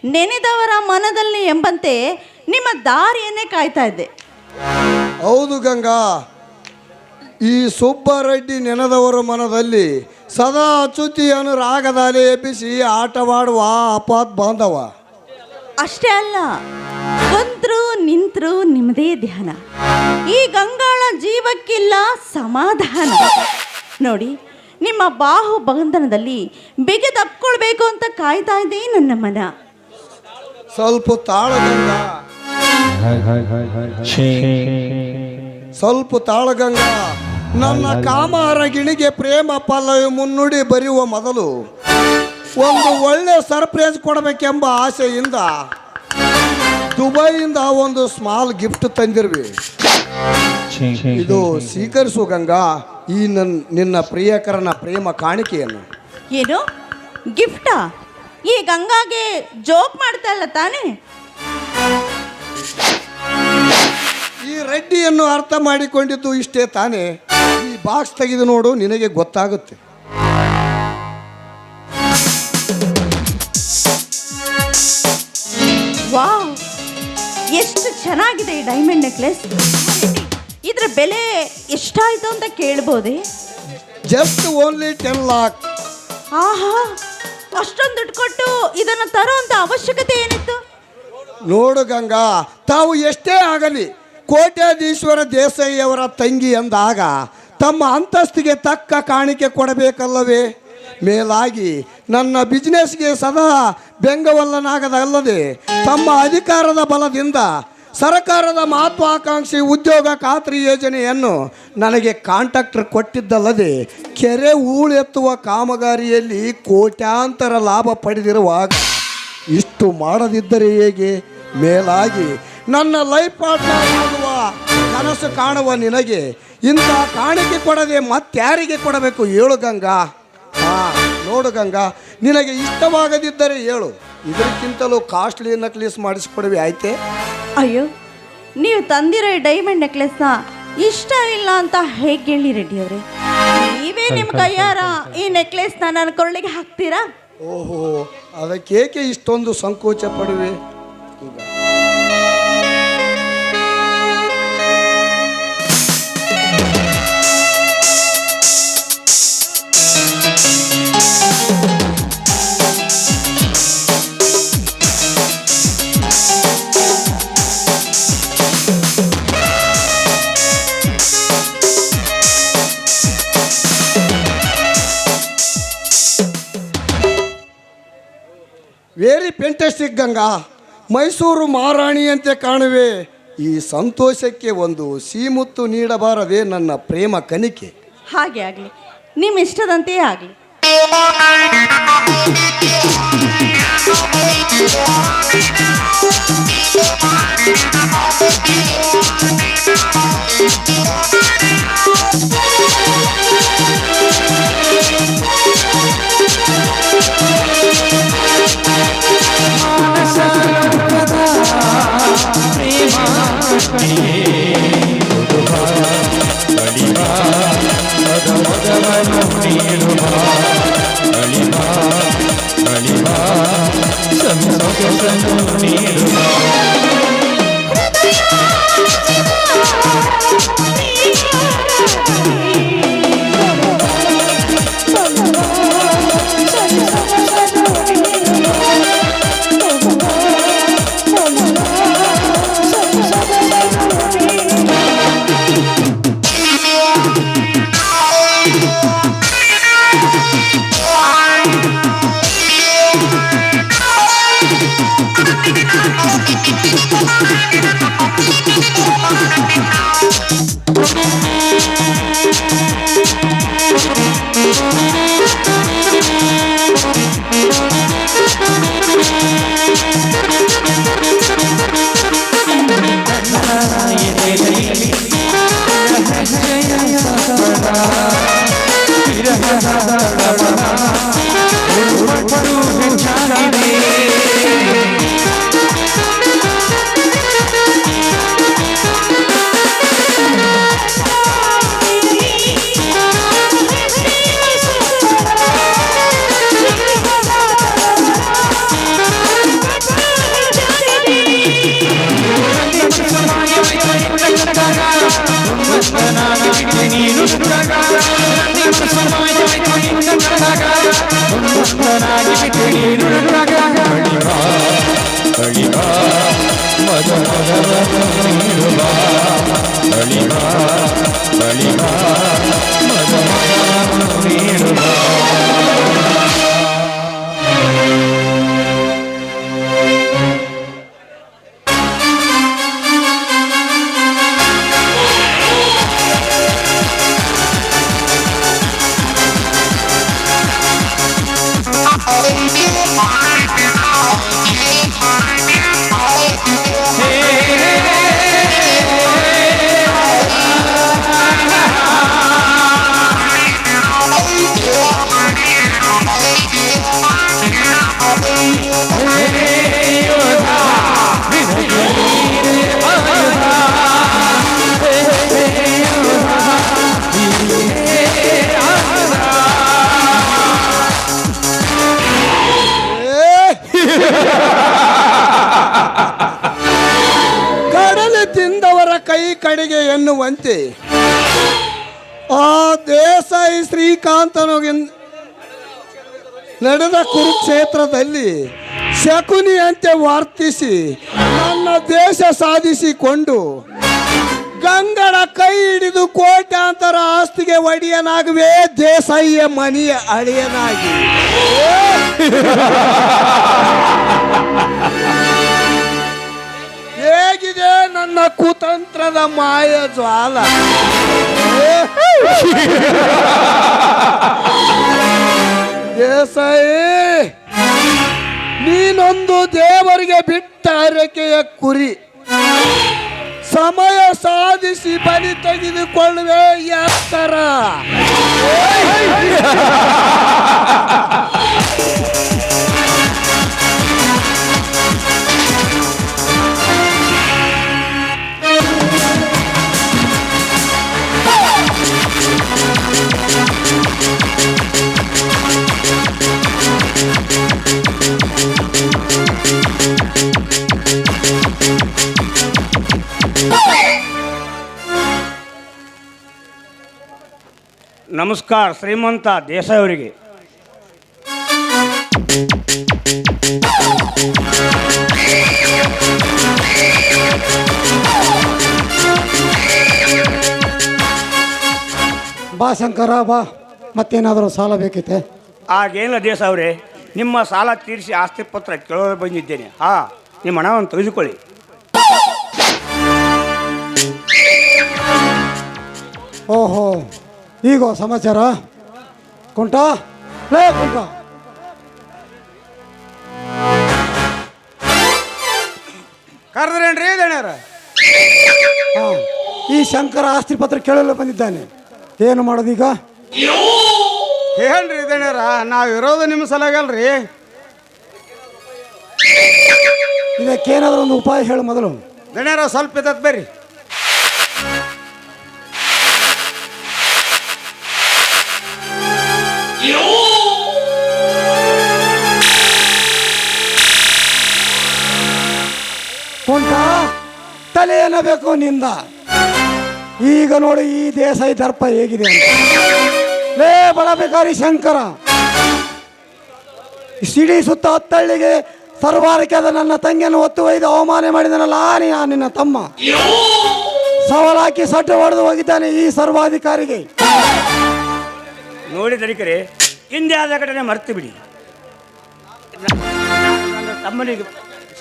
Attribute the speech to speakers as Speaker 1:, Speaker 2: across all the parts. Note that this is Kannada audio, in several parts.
Speaker 1: ನೆನೆದವರ ಮನದಲ್ಲಿ ಎಂಬಂತೆ ನಿಮ್ಮ ದಾರಿಯನ್ನೇ ಕಾಯ್ತಾ ಇದ್ದೆ.
Speaker 2: ಹೌದು ಗಂಗಾ, ಈ ಸುಬ್ಬರೆಡ್ಡಿ ನೆನೆದವರ ಮನದಲ್ಲಿ ಸದಾ ಅಚ್ಯುತಿಯನ್ನು ರಾಗದಾಲೆ ಎಬ್ಬಿಸಿ ಆಟವಾಡುವ ಅಪಾತ್ ಬಾಂಧವ.
Speaker 1: ಅಷ್ಟೇ ಅಲ್ಲ, ಬಂದ್ರು ನಿಂತರು ನಿಮ್ಮದೇ ಧ್ಯಾನ. ಈ ಗಂಗಾಳ ಜೀವಕ್ಕಿಲ್ಲ ಸಮಾಧಾನ. ನೋಡಿ, ನಿಮ್ಮ ಬಾಹು ಬಂಧನದಲ್ಲಿ ಬಿಗಿದಪ್ಕೊಳ್ಬೇಕು ಅಂತ ಕಾಯ್ತಾ ಇದೆ ನನ್ನ ಮನ.
Speaker 2: ಸ್ವಲ್ಪ ತಾಳ ಗಂಗಾ, ಸ್ವಲ್ಪ ತಾಳ ಗಂಗಾ. ನನ್ನ ಕಾಮಾರ ಗಿಣಿಗೆ ಪ್ರೇಮ ಪಲ್ಲವಿ ಮುನ್ನುಡಿ ಬರೆಯುವ ಮೊದಲು ಒಂದು ಒಳ್ಳೆ ಸರ್ಪ್ರೈಸ್ ಕೊಡಬೇಕೆಂಬ ಆಸೆಯಿಂದ ದುಬೈಯಿಂದ ಒಂದು ಸ್ಮಾಲ್ ಗಿಫ್ಟ್ ತಂದಿರ್ವಿ. ಇದು ಸ್ವೀಕರಿಸು ಗಂಗಾ, ಈ ನಿನ್ನ ಪ್ರಿಯಕರನ ಪ್ರೇಮ ಕಾಣಿಕೆಯನ್ನು.
Speaker 1: ಏನು ಗಿಫ್ಟಾ? ಈ ಗಂಗಾಗೆ ಜೋಕ್ ಮಾಡ್ತಾ ಇಲ್ಲ ತಾನೇ?
Speaker 2: ಈ ರೆಡ್ಡಿಯನ್ನು ಅರ್ಥ ಮಾಡಿಕೊಂಡಿದ್ದು ಇಷ್ಟೇ ತಾನೇ. ಈ ಬಾಕ್ಸ್ ತೆಗೆದು ನೋಡು, ನಿನಗೆ ಗೊತ್ತಾಗುತ್ತೆ.
Speaker 1: ವಾವ್, ಎಷ್ಟು ಚೆನ್ನಾಗಿದೆ ಈ ಡೈಮಂಡ್ ನೆಕ್ಲೆಸ್. ಇದರ ಬೆಲೆ ಎಷ್ಟಾಯ್ತು ಅಂತ ಕೇಳ್ಬೋದೇ?
Speaker 2: Just only 10 lakh.
Speaker 1: ಆಹಾ, ಅಷ್ಟೊಂದು ದುಡ್ಡು ಕೊಟ್ಟು ಇದನ್ನು ತರುವಂತ ಅವಶ್ಯಕತೆ ಏನಿತ್ತು?
Speaker 2: ನೋಡು ಗಂಗಾ, ತಾವು ಎಷ್ಟೇ ಆಗಲಿ ಕೋಟ್ಯಾಧೀಶ್ವರ ದೇಸಾಯಿಯವರ ತಂಗಿ ಎಂದಾಗ ತಮ್ಮ ಅಂತಸ್ತಿಗೆ ತಕ್ಕ ಕಾಣಿಕೆ ಕೊಡಬೇಕಲ್ಲವೇ? ಮೇಲಾಗಿ ನನ್ನ ಬಿಸ್ನೆಸ್ಗೆ ಸದಾ ಬೆಂಗವಲ್ಲನಾಗದಲ್ಲದೆ ತಮ್ಮ ಅಧಿಕಾರದ ಬಲದಿಂದ ಸರ್ಕಾರದ ಮಹತ್ವಾಕಾಂಕ್ಷಿ ಉದ್ಯೋಗ ಖಾತ್ರಿ ಯೋಜನೆಯನ್ನು ನನಗೆ ಕಾಂಟ್ರಾಕ್ಟರ್ ಕೊಟ್ಟಿದ್ದಲ್ಲದೆ ಕೆರೆ ಹೂಳೆತ್ತುವ ಕಾಮಗಾರಿಯಲ್ಲಿ ಕೋಟ್ಯಾಂತರ ಲಾಭ ಪಡೆದಿರುವಾಗ ಇಷ್ಟು ಮಾಡದಿದ್ದರೆ ಹೇಗೆ? ಮೇಲಾಗಿ ನನ್ನ ಲೈಫ್ ಪಾರ್ಟ್ನರ್ ಆಗುವ ಕನಸು ಕಾಣುವ ನಿನಗೆ ಇಂಥ ಕಾಣಿಕೆ ಕೊಡದೆ ಮತ್ತಾರಿಗೆ ಕೊಡಬೇಕು ಹೇಳು ಗಂಗಾ? ನೋಡು ಗಂಗಾ, ನಿನಗೆ ಇಷ್ಟವಾಗದಿದ್ದರೆ ಹೇಳು, ಇದಕ್ಕಿಂತಲೂ ಕಾಸ್ಟ್ಲಿ ನೆಕ್ಲೆಸ್ ಮಾಡಿಸ್ಕೊಡ್ವಿ ಆಯ್ತೆ?
Speaker 1: ಅಯ್ಯೋ, ನೀವು ತಂದಿರೋ ಈ ಡೈಮಂಡ್ ನೆಕ್ಲೆಸ್ನ ಇಷ್ಟ ಇಲ್ಲ ಅಂತ ಹೇಗೆ ಹೇಳಿ ರೆಡ್ಡಿ ಅವರೇ? ನೀವೇ ನಿಮ್ಮ ಕೈಯಾರ ಈ ನೆಕ್ಲೆಸ್ನ ನನ್ನ ಕೊರಳಿಗೆ ಹಾಕ್ತೀರಾ?
Speaker 2: ಓಹೋ, ಅದಕ್ಕೇಕೆ ಇಷ್ಟೊಂದು ಸಂಕೋಚ ಪಡುವೆ? ವೆರಿ ಫೆಂಟಾಸ್ಟಿಕ್ ಗಂಗಾ, ಮೈಸೂರು ಮಹಾರಾಣಿಯಂತೆ ಕಾಣುವೆ. ಈ ಸಂತೋಷಕ್ಕೆ ಒಂದು ಸೀಮುತ್ತು ನೀಡಬಾರದೆ ನನ್ನ ಪ್ರೇಮ ಕನಿಕೆ?
Speaker 1: ಹಾಗೆ ಆಗಲಿ, ನಿಮ್ಮ ಇಷ್ಟದಂತೆಯೇ ಆಗಲಿ.
Speaker 2: ಕಡಲೆ ತಿಂದವರ ಕೈ ಕಡೆಗೆ ಎನ್ನುವಂತೆ ಆ ದೇಸಾಯಿ ಶ್ರೀಕಾಂತನಿಗೆ ನಡೆದ ಕುರುಕ್ಷೇತ್ರದಲ್ಲಿ ಶಕುನಿಯಂತೆ ವರ್ತಿಸಿ ನನ್ನ ದೇಶ ಸಾಧಿಸಿಕೊಂಡು ಗಂಗಡ ಕೈ ಹಿಡಿದು ಕೋಟ್ಯಾಂತರ ಆಸ್ತಿಗೆ ಒಡೆಯನಾಗುವೆ ದೇಸಾಯಿಯ ಮನೆಯ ಅಳಿಯನಾಗಿ. ಹೇಗಿದೆ ನನ್ನ ಕುತಂತ್ರದ ಮಾಯ ಜ್ವಾಲ. ದೇಸಾಯಿ, ನೀನೊಂದು ದೇವರಿಗೆ ಬಿಟ್ಟ ಹರಕೆಯ ಕುರಿ. ಸಮಯ ಸಾಧಿಸಿ ಬಲಿ ತೆಗೆದುಕೊಳ್ಳುವೆ ಎತ್ತರ.
Speaker 3: ನಮಸ್ಕಾರ ಶ್ರೀಮಂತ ದೇಸಾಯಿ ಅವರಿಗೆ.
Speaker 4: ಬಾ ಶಂಕರ ಬಾ, ಮತ್ತೇನಾದರೂ ಸಾಲ ಬೇಕೈತೆ?
Speaker 3: ಆಗೇನಿಲ್ಲ ದೇಸಾಯಿ ಅವರೇ, ನಿಮ್ಮ ಸಾಲ ತೀರಿಸಿ ಆಸ್ತಿ ಪತ್ರ ಕೇಳೋದು ಬಂದಿದ್ದೇನೆ. ನಿಮ್ಮ ಹಣವನ್ನು ತೆಗೆದುಕೊಳ್ಳಿ.
Speaker 4: ಓಹೋ, ಈಗ ಸಮಾಚಾರ ಕುಂಟ ಲೇ ಕುಂಟ.
Speaker 5: ಕರೆದ್ರೇನ್ರಿ ದಣ್ಯರ?
Speaker 4: ಹಾಂ, ಈ ಶಂಕರ ಆಸ್ತಿ ಪತ್ರ ಕೇಳಲು ಬಂದಿದ್ದಾನೆ. ಏನು ಮಾಡೋದೀಗ?
Speaker 5: ಏನ್ರಿ ದಣ್ಯರ, ನಾವು ಇರೋದು ನಿಮ್ಮ ಸಲಾಗಲ್ರಿ.
Speaker 4: ಇದಕ್ಕೇನಾದರೂ ಒಂದು ಉಪಾಯ ಹೇಳು ಮೊದಲು.
Speaker 5: ದಣ್ಯರ ಸ್ವಲ್ಪ ಇದ್ದತ್ ಬರ್ರಿ.
Speaker 4: ಕುಂಟ, ತಲೆ ಏನಬೇಕು ನಿಂದ? ಈಗ ನೋಡಿ ಈ ದೇಸಾಯಿ ದರ್ಪ ಹೇಗಿದೆ ಅಂತ. ಲೇ ಬಡಬೇಕಾರಿ ಶಂಕರ, ಸಿಡಿ ಸುತ್ತ ಹತ್ತಳ್ಳಿಗೆ ಸರ್ವಾರಿಕೆಯಾದ ನನ್ನ ತಂಗಿಯನ್ನು ಒತ್ತು ಒಯ್ದು ಅವಮಾನ ಮಾಡಿದನಲ್ಲ ನಿನ್ನ ತಮ್ಮ. ಸವಾಲಾಕಿ ಸಟ್ಟು ಹೊಡೆದು ಹೋಗಿದ್ದಾನೆ ಈ ಸರ್ವಾಧಿಕಾರಿಗೆ.
Speaker 3: ನೋಡಿ ತನಿಖರೆ, ಹಿಂದೆ ಆದ ಘಟನೆ ಮರ್ತು ಬಿಡಿ. ನನ್ನ ತಮ್ಮನಿಗೆ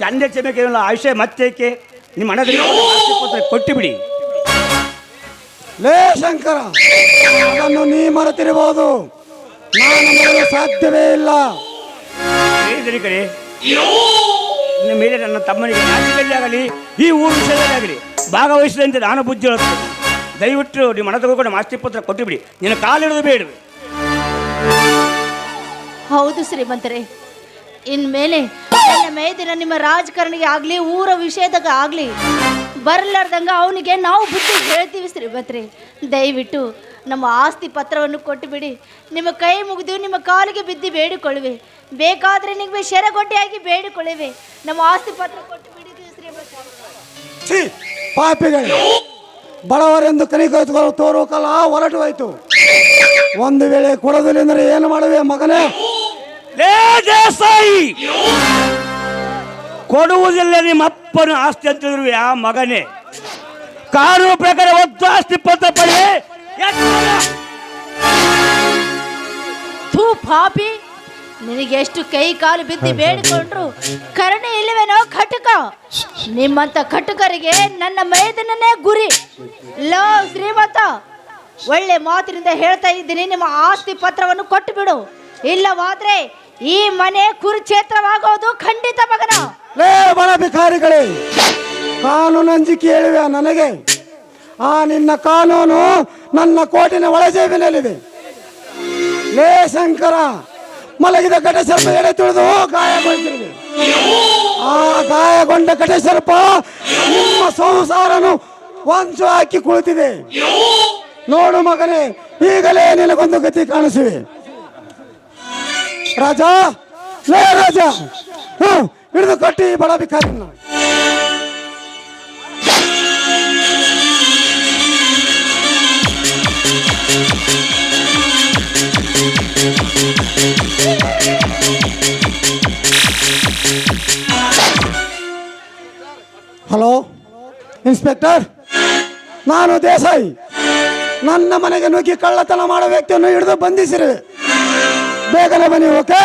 Speaker 3: ಸಂದೆ ಕ್ಷಮೆಗೆ ಆಯುಷ್ಯ ಮತ್ತೇಕೆ? ನಿಮ್ಮ ಹಣದಲ್ಲಿ ಆಸ್ತಿ ಪತ್ರ ಕೊಟ್ಟು ಬಿಡಿ.
Speaker 4: ಲೇ ಶಂಕರ, ಅದನ್ನು ನೀ ಮರೆತಿರಬಹುದು, ನಾನು ಮರೆಯಲು ಸಾಧ್ಯವೇ ಇಲ್ಲ.
Speaker 3: ತನಿಖರೆ, ಇನ್ನು ಮೇಲೆ ನನ್ನ ತಮ್ಮನಿಗೆ ರಾಜ್ಯದಲ್ಲಿ ಆಗಲಿ ಈ ಊರು ವಿಷಯದಲ್ಲಿ ಆಗಲಿ ಭಾಗವಹಿಸಿದಂತೆ ನಾನು ಬುದ್ಧಿ ಹೇಳುತ್ತೇನೆ. ದಯವಿಟ್ಟು ನಿಮ್ಮ ಹಣ ತಗೊಂಡು ಆಸ್ತಿ ಪತ್ರ ಕೊಟ್ಟು ಬಿಡಿ. ನಿನ್ನ ಕಾಲಿಡೋದು ಬೇಡವೆ.
Speaker 6: ಹೌದು ಶ್ರೀಮಂತರೇ, ಇನ್ಮೇಲೆ ನನ್ನ ಮೇದಿನ ನಿಮ್ಮ ರಾಜಕಾರಣಿಗೆ ಆಗಲಿ ಊರ ವಿಷಯದಾಗ ಆಗಲಿ ಬರಲಾರ್ದಂಗ ಅವನಿಗೆ ನಾವು ಬುದ್ಧಿ ಹೇಳ್ತೀವಿ ಶ್ರೀಮಂತರೇ. ದಯವಿಟ್ಟು ನಮ್ಮ ಆಸ್ತಿ ಪತ್ರವನ್ನು ಕೊಟ್ಟು ಬಿಡಿ. ನಿಮ್ಮ ಕೈ ಮುಗಿದು ನಿಮ್ಮ ಕಾಲಿಗೆ ಬಿದ್ದು ಬೇಡಿಕೊಳ್ಳುವೆ. ಬೇಕಾದರೆ ನಿಮಗೆ ಶೆರಗೊಡ್ಡೆಯಾಗಿ ಬೇಡಿಕೊಳ್ಳುವೆ. ನಮ್ಮ ಆಸ್ತಿ ಪತ್ರ ಕೊಟ್ಟು ಬಿಡಿ ಶ್ರೀಮಂತರೇ.
Speaker 4: ಪಾಪಿಗಳು, ಬಡವರೆಂದು ಕನಿಕರಿಸಿಕೊಳ್ಳಲು ತೋರುವ ಕಾಲ ಹೊರಟು ಹೋಯ್ತು. ಒಂದು ವೇಳೆ ಕೊಡೋದಿಲ್ಲ ಅಂದರೆ ಏನು ಮಾಡುವೆ ಮಗನೇ?
Speaker 3: ಲೇ ದೇಸಾಯಿ, ಕೊಡುವುದಿಲ್ಲ ನಿಮ್ಮ ಅಪ್ಪನ ಆಸ್ತಿ ಅಂತಿದ್ರು ಯಾ ಮಗನೇ. ಕಾನೂನು ಪ್ರಕಾರ ಒತ್ತು ಆಸ್ತಿ ಪತ್ರ ಪಡಿ.
Speaker 6: ಥೂ ಪಾಪಿ, ನಿನಗೆ ಎಷ್ಟು ಕೈ ಕಾಲು ಬಿದ್ದು ಬೇಡಿಕೊಂಡ್ರು ಕರುಣೆ ಇಲ್ಲವೇನೋ ಕಟುಕ. ನಿಮ್ಮಂತ ಕಟುಕರಿಗೆ ನನ್ನ ಮೈದನನ್ನೇ ಗುರಿ. ಲೋ ಶ್ರೀಮಂತ, ಒಳ್ಳೆ ಮಾತಿನಿಂದ ಹೇಳ್ತಾ ಇದ್ದೀನಿ, ನಿಮ್ಮ ಆಸ್ತಿ ಪತ್ರವನ್ನು ಕೊಟ್ಟು ಬಿಡು. ಇಲ್ಲವಾದ್ರೆ ಈ ಮನೆ ಕುರುಕ್ಷೇತ್ರವಾಗೋದು ಖಂಡಿತ ಮಗನ.
Speaker 4: ಲೇ ಬಡ ಭಿಕಾರಿಗಳೇ, ಕಾನೂನು ಅಂಜಿಕೆ ಹೇಳಿವೆ ನನಗೆ. ಆ ನಿನ್ನ ಕಾನೂನು ನನ್ನ ಕೋಟಿನ ಒಳಜೇಬಿನಲ್ಲಿದೆ. ಲೇ ಶಂಕರ, ಮಲಗಿದ ಘಟಸರ್ಪ ಎಡೆ ತುಳಿದು ಗಾಯಗೊಳಿಸಿರುವೆ. ಆ ಗಾಯಗೊಂಡ ಘಟಸರ್ಪ ನಿಮ್ಮ ಸಂಸಾರನು ಹೊಂಚು ಹಾಕಿ ಕುಳಿತಿದೆ. ನೋಡು ಮಗನೇ, ಈಗಲೇ ನಿನಗೊಂದು ಗತಿ ಕಾಣಿಸಿವೆ. ರಾಜ, ಲೇ ರಾಜ, ಹಿಡಿದು ಕಟ್ಟಿ ಬಡ ಭಿಕಾರಿನ. ಹಲೋ ಇನ್ಸ್ಪೆಕ್ಟರ್, ನಾನು ದೇಸಾಯಿ. ನನ್ನ ಮನೆಗೆ ನುಗ್ಗಿ ಕಳ್ಳತನ ಮಾಡೋ ವ್ಯಕ್ತಿಯನ್ನು ಹಿಡಿದು ಬಂಧಿಸಿರುವೆ. ಬೇಗನೆ ಬನ್ನಿ. ಓಕೆ?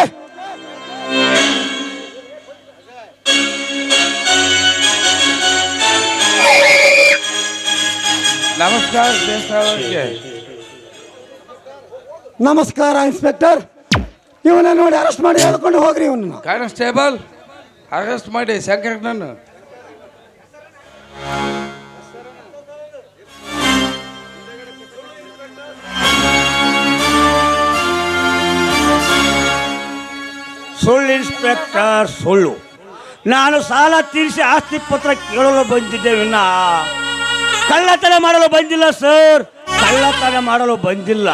Speaker 5: ನಮಸ್ಕಾರ ದೇಸಾಯಿ.
Speaker 4: ನಮಸ್ಕಾರ ಇನ್ಸ್ಪೆಕ್ಟರ್. ಇವನ್ನ ನೋಡಿ ಅರೆಸ್ಟ್ ಮಾಡಿ ಹೇಳ್ಕೊಂಡು ಹೋಗ್ರಿ. ಇವನ್ನ
Speaker 5: ಕಾನ್ಸ್ಟೇಬಲ್ ಅರೆಸ್ಟ್ ಮಾಡಿ ಶಂಕರಣ್ಣನ.
Speaker 3: ಸುಳ್ಳು ಇನ್ಸ್ಪೆಕ್ಟರ್, ಸುಳ್ಳು. ನಾನು ಸಾಲ ತೀರಿಸಿ ಆಸ್ತಿ ಪತ್ರ ಕೇಳಲು ಬಂದಿದ್ದೆ, ವಿನ್ನ ಕಳ್ಳತನ ಮಾಡಲು ಬಂದಿಲ್ಲ ಸರ್. ಕಳ್ಳತನ ಮಾಡಲು ಬಂದಿಲ್ಲ.